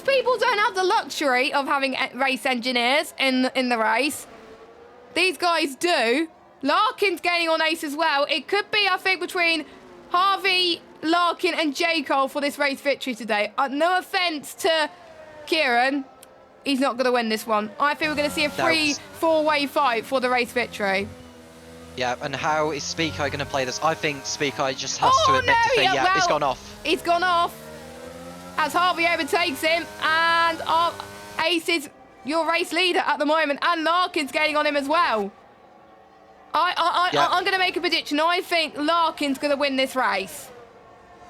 people don't have the luxury of having race engineers in the race. These guys do. Larkin's gaining on Ace as well. It could be, I think, between Harvey, Larkin and J. Cole for this race victory today. No offence to Kieran, he's not going to win this one. I think we're going to see a 3-4-way fight for the race victory. Yeah, and how is Speakai going to play this? I think Speakai just has to admit defeat. Yeah, it's gone off. It's gone off as Harvey overtakes him, and Ace is your race leader at the moment, and Larkin's getting on him as well. I'm going to make a prediction. I think Larkin's going to win this race.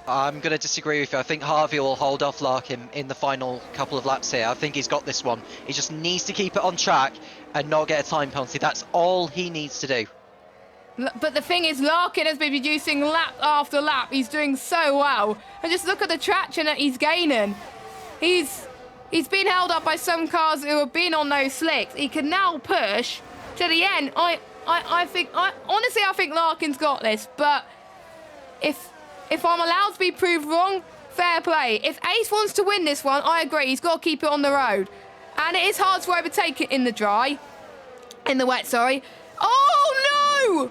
I'm going to disagree with you. I think Harvey will hold off Larkin in the final couple of laps here. I think he's got this one. He just needs to keep it on track and not get a time penalty. That's all he needs to do. But the thing is, Larkin has been reducing lap after lap. He's doing so well. And just look at the traction that he's gaining. He's been held up by some cars who have been on those slicks. He can now push to the end. Honestly, I think Larkin's got this. But if I'm allowed to be proved wrong, fair play. If Ace wants to win this one, I agree. He's got to keep it on the road. And it is hard to overtake it in the wet, sorry. Oh, no!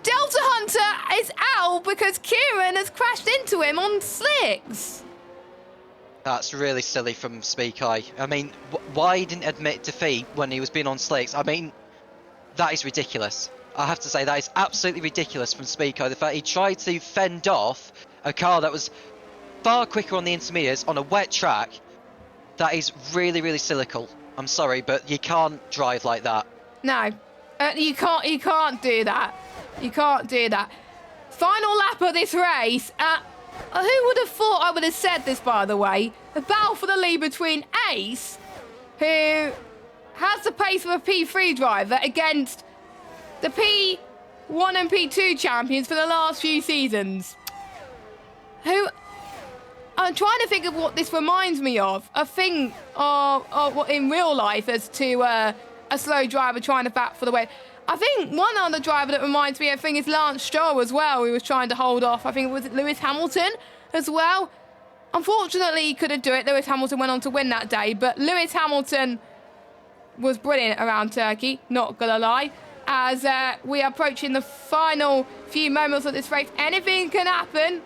Delta Hunter is out because Kieran has crashed into him on slicks. That's really silly from Speak Eye. I mean, why he didn't admit defeat when he was being on slicks? I mean, that is ridiculous. I have to say, that is absolutely ridiculous from Speak Eye. The fact he tried to fend off a car that was far quicker on the intermediates on a wet track, that is really, really cynical. I'm sorry, but you can't drive like that. No, you can't do that. You can't do that. Final lap of this race. Who would have thought I would have said this, by the way? The battle for the lead between Ace, who has the pace of a P3 driver, against the P1 and P2 champions for the last few seasons. I'm trying to think of what this reminds me of. A thing of what in real life as to a slow driver trying to bat for the win. I think one other driver that reminds me of thing is Lance Stroll as well, who was trying to hold off. I think it was Lewis Hamilton as well. Unfortunately, he couldn't do it. Lewis Hamilton went on to win that day, but Lewis Hamilton was brilliant around Turkey, not gonna lie. As we are approaching the final few moments of this race, anything can happen.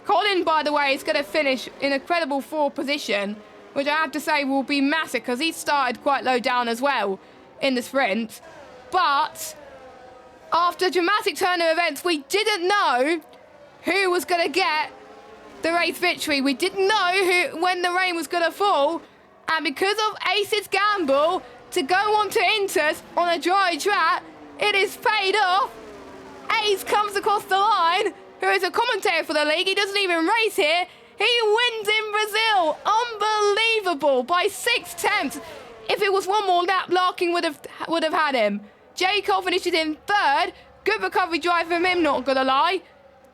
Colin, by the way, is going to finish in a credible 4th position, which I have to say will be massive because he started quite low down as well in the sprint. But after a dramatic turn of events, we didn't know who was going to get the race victory. We didn't know when the rain was going to fall. And because of Ace's gamble to go on to Inters on a dry track, it is paid off. Ace comes across the line, who is a commentator for the league. He doesn't even race here. He wins in Brazil. Unbelievable. By 6/10. If it was one more lap, Larkin would have had him. J. Cole finishes in 3rd. Good recovery drive from him, not gonna lie.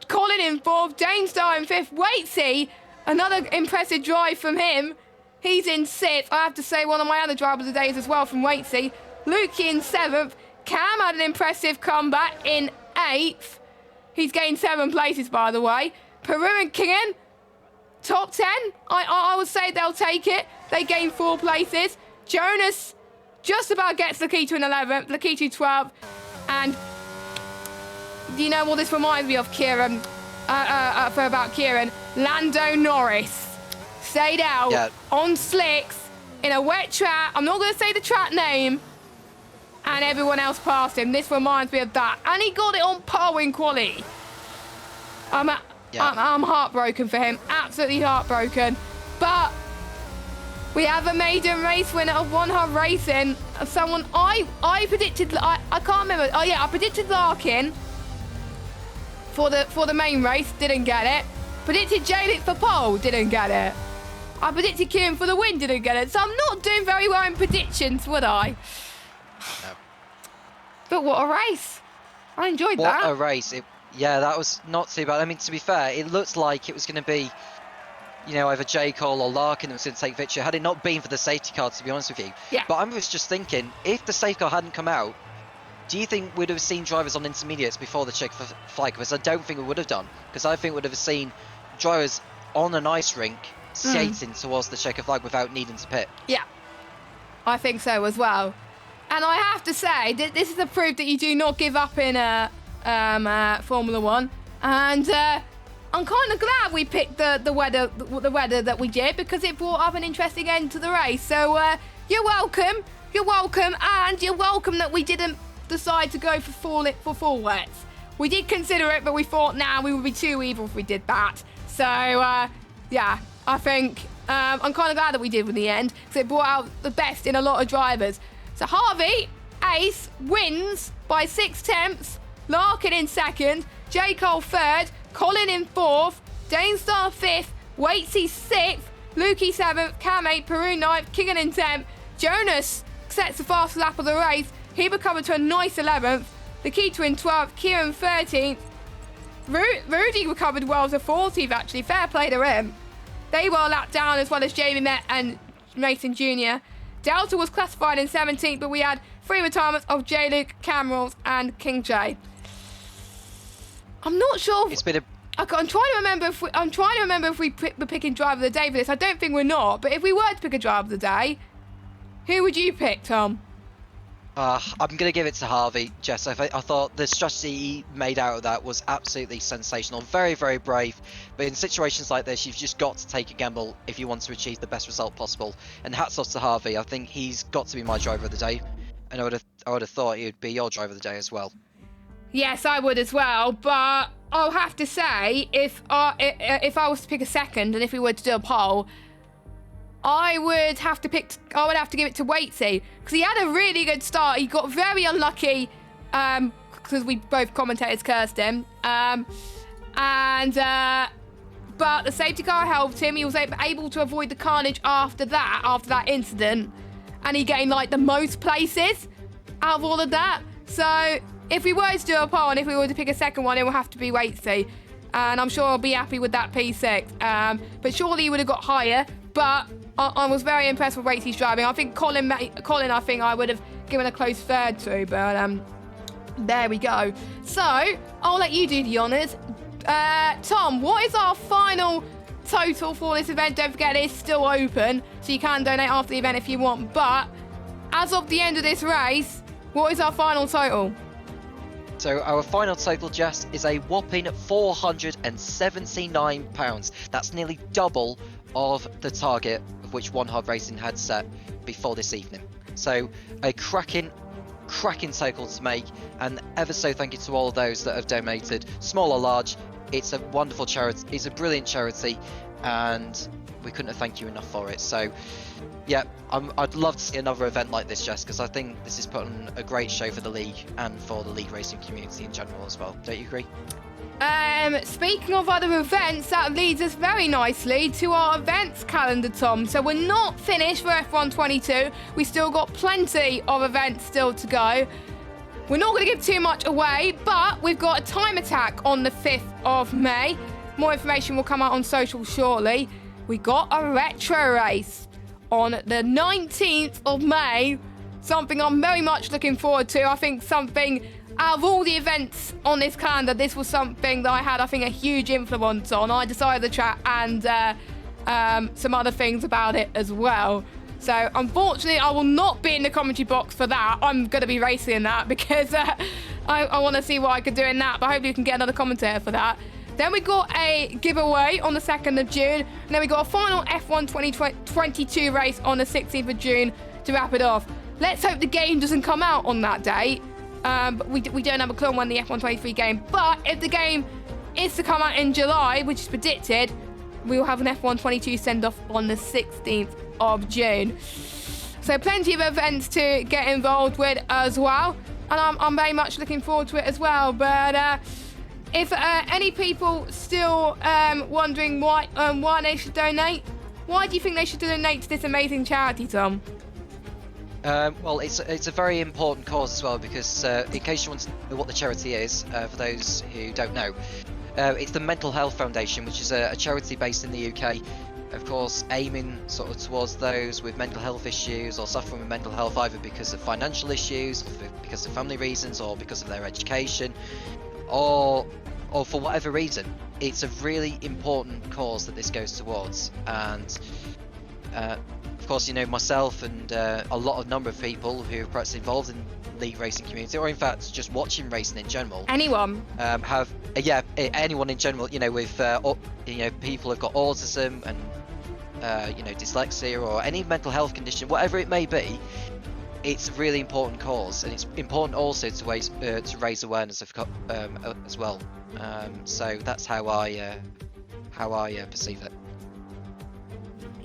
Colin in 4th. Dane Starr in 5th. Waitsy, another impressive drive from him. He's in 6th. I have to say, one of my other drivers of the days as well from Waitsy. Lukey in 7th. Cam had an impressive comeback in 8th. He's gained 7 places, by the way. Peru and Kingen, top 10. I would say they'll take it. They gained 4 places. Jonas just about gets Lakitu in 11th. Lakitu 12th. And you know what this reminds me of, Kieran? About Kieran. Lando Norris stayed out on slicks in a wet track. I'm not going to say the track name. And everyone else passed him. This reminds me of that. And he got it on pole in quali. I'm heartbroken for him. Absolutely heartbroken. But we have a maiden race winner of One Hub Racing. Someone I predicted. I can't remember. Oh yeah, I predicted Larkin for the main race. Didn't get it. Predicted Jalik for pole. Didn't get it. I predicted Kieran for the win. Didn't get it. So I'm not doing very well in predictions, would I? No. But what a race. I enjoyed that. What a race. Yeah, that was not too bad. I mean, to be fair, it looked like it was going to be, you know, either J. Cole or Larkin that was going to take victory, had it not been for the safety car, to be honest with you. Yeah. But I was just thinking, if the safety car hadn't come out, do you think we'd have seen drivers on intermediates before the check flag? Because I don't think we would have done. Because I think we'd have seen drivers on an ice rink skating towards the checker flag without needing to pit. Yeah, I think so as well. And I have to say, this is a proof that you do not give up in Formula 1. And I'm kind of glad we picked the weather that we did, because it brought up an interesting end to the race. So you're welcome. You're welcome. And you're welcome that we didn't decide to go for full wets. We did consider it, but we thought, we would be too evil if we did that. So, yeah, I think I'm kind of glad that we did in the end, because it brought out the best in a lot of drivers. So Harvey, Ace, wins by 6/10. Larkin in 2nd. J. Cole 3rd. Colin in 4th. Dane Starr 5th. Waitsy 6th. Lukey 7th. Cam 8th. Peru 9th. Kingen in 10th. Jonas sets the fastest lap of the race. He recovered to a nice 11th. Lakitu in 12th. Kieran 13th. Rudy recovered well to 14th, actually. Fair play to him. They were lapped down, as well as Jamie Met and Mason Jr. Delta was classified in 17th, but we had 3 retirements of J. Luke, Camrose, and King J. I'm not sure. It's been a... I'm trying to remember if we were picking driver of the day for this. I don't think we're not. But if we were to pick a driver of the day, who would you pick, Tom? I'm going to give it to Harvey, Jess. I thought the strategy he made out of that was absolutely sensational. Very, very brave. But in situations like this, you've just got to take a gamble if you want to achieve the best result possible. And hats off to Harvey. I think he's got to be my driver of the day. And I would have thought he would be your driver of the day as well. Yes, I would as well. But I'll have to say, if I was to pick a second, and if we were to do a poll, I would have to give it to Waitsy, because he had a really good start. He got very unlucky, because we both commentators cursed him. But the safety car helped him. He was able to avoid the carnage after that incident, and he gained like the most places out of all of that. So if we were to do a poll, and if we were to pick a second one, it would have to be Waitsy, and I'm sure I'll be happy with that P6. But surely he would have got higher. But I was very impressed with Waitsy's driving. I think Colin, I think I would have given a close third to, but there we go. So I'll let you do the honours. Tom, what is our final total for this event? Don't forget it is still open, so you can donate after the event if you want. But as of the end of this race, what is our final total? So our final total, Jess, is a whopping £479. That's nearly double of the target of which One Hard Racing had set before this evening. So a cracking total to make, and ever so thank you to all of those that have donated, small or large. It's a wonderful charity, it's a brilliant charity, and we couldn't have thanked you enough for it. So yeah, I'd love to see another event like this, Jess, because I think this is putting on a great show for the league and for the league racing community in general as well. Don't you agree? Speaking of other events, that leads us very nicely to our events calendar, Tom. So we're not finished for F122. We still got plenty of events still to go. We're not going to give too much away, but we've got a time attack on the 5th of May. More information will come out on social shortly. We got a retro race on the 19th of May. Something I'm very much looking forward to. I think something, out of all the events on this calendar, this was something that I had, I think, a huge influence on. I decided the track and some other things about it as well. So unfortunately, I will not be in the commentary box for that. I'm going to be racing in that because I want to see what I could do in that. But hopefully we can get another commentator for that. Then we got a giveaway on the 2nd of June. And then we got a final F1 2022 race on the 16th of June to wrap it off. Let's hope the game doesn't come out on that date. But we don't have a clue on when the F123 game. But if the game is to come out in July, which is predicted, we will have an F122 send-off on the 16th of June. So plenty of events to get involved with as well. And I'm very much looking forward to it as well. But if any people still wondering why they should donate, why do you think they should donate to this amazing charity, Tom? Well, it's a very important cause as well, because in case you want to know what the charity is, for those who don't know, it's the Mental Health Foundation, which is a charity based in the UK, of course aiming sort of towards those with mental health issues or suffering with mental health, either because of financial issues, because of family reasons, or because of their education, or for whatever reason. It's a really important cause that this goes towards, and of course, you know, myself and a number of people who are perhaps involved in league racing community, or in fact just watching racing in general. Anyone? Anyone in general. You know, with people who've got autism and dyslexia or any mental health condition, whatever it may be. It's a really important cause, and it's important also to raise awareness of as well. So that's how I perceive it.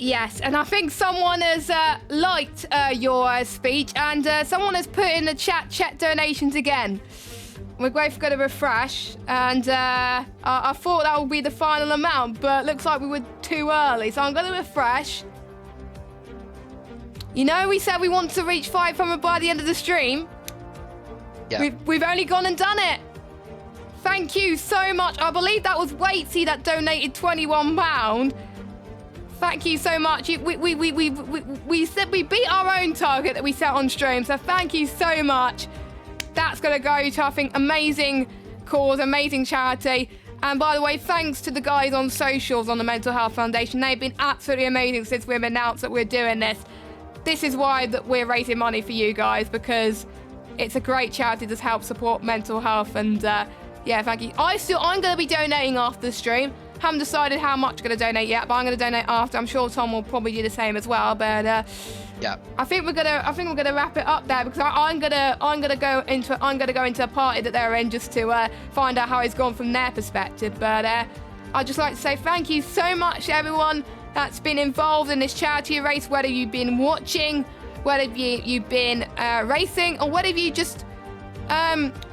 Yes, and I think someone has liked your speech, and someone has put in the chat, check donations again. We're both going to refresh, and I thought that would be the final amount, but looks like we were too early, so I'm going to refresh. You know, we said we want to reach 500 by the end of the stream. Yeah. We've only gone and done it. Thank you so much. I believe that was Waitsy that donated £21. Thank you so much. We said we beat our own target that we set on stream, so thank you so much. That's going to go to, I think, amazing cause, amazing charity. And by the way, thanks to the guys on socials on the Mental Health Foundation. They've been absolutely amazing since we've announced that we're doing this. this is why that we're raising money for you guys, because it's a great charity to help support mental health. And yeah, thank you. I'm going to be donating after the stream. Haven't decided how much I'm going to donate yet, but I'm going to donate after. I'm sure Tom will probably do the same as well. But yeah, I think we're gonna wrap it up there, because I'm gonna go into a party that they're in just to find out how it's gone from their perspective. But I'd just like to say thank you so much to everyone that's been involved in this charity race, whether you've been watching, whether you've been racing, or whether you just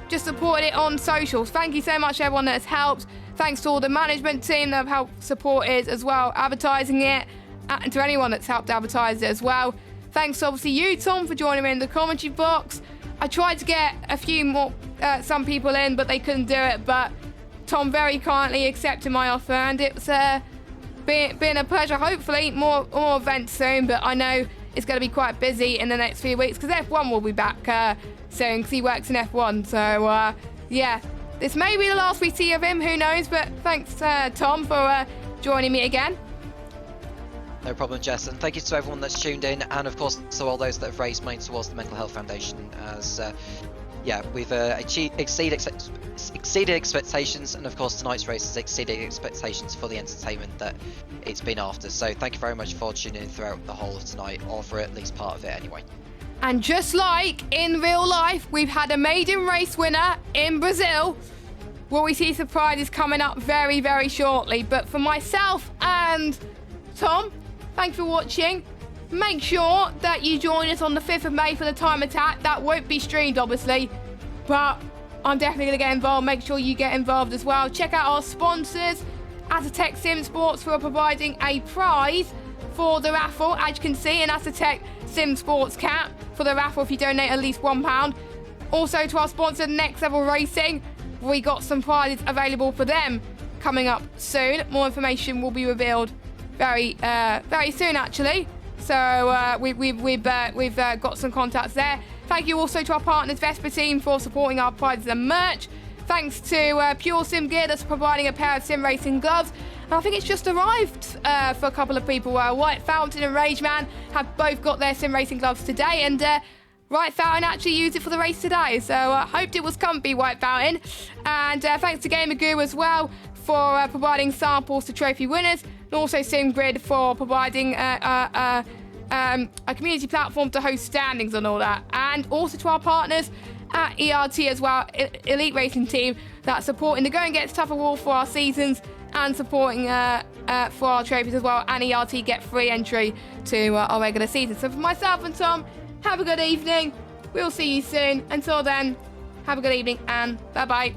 supported it on socials. Thank you so much to everyone that's helped. Thanks to all the management team that have helped support it as well, advertising it, and to anyone that's helped advertise it as well. Thanks to obviously you, Tom, for joining me in the commentary box. I tried to get a few more, some people in, but they couldn't do it. But Tom very kindly accepted my offer, and it's been a pleasure. Hopefully more events soon, but I know it's going to be quite busy in the next few weeks, because F1 will be back soon, because he works in F1. So yeah, this may be the last we see of him, who knows. But thanks Tom for joining me again. No problem, Jess, and thank you to everyone that's tuned in, and of course to all those that have raised money towards the Mental Health Foundation. As yeah, we've exceeded expectations, and of course tonight's race has exceeded expectations for the entertainment that it's been after. So thank you very much for tuning in throughout the whole of tonight, or for at least part of it anyway. And just like in real life, we've had a maiden race winner in Brazil. Will we see surprises coming up very, very shortly? But for myself and Tom, thanks for watching. Make sure that you join us on the 5th of May for the time attack. That won't be streamed, obviously, but I'm definitely going to get involved. Make sure you get involved as well. Check out our sponsors, Aztec Sim Sports, who are providing a prize for the raffle, as you can see, an Aztec Sim Sports cap for the raffle if you donate at least £1. Also to our sponsor, Next Level Racing, we got some prizes available for them coming up soon. More information will be revealed very soon, actually. So we've got some contacts there. Thank you also to our partners Vespa Team for supporting our prizes and merch. Thanks to Pure Sim Gear that's providing a pair of sim racing gloves. And I think it's just arrived for a couple of people. White Fountain and Rage Man have both got their sim racing gloves today, and White Fountain actually used it for the race today. So I hoped it was comfy, White Fountain. And thanks to Gamer Guru as well for providing samples to trophy winners, and also SimGrid for providing a community platform to host standings and all that. And also to our partners at ERT as well, Elite Racing Team, that's supporting the Go and Get Tough award for our seasons, and supporting for our trophies as well. And ERT get free entry to our regular season. So for myself and Tom, have a good evening. We'll see you soon. Until then, have a good evening and bye-bye.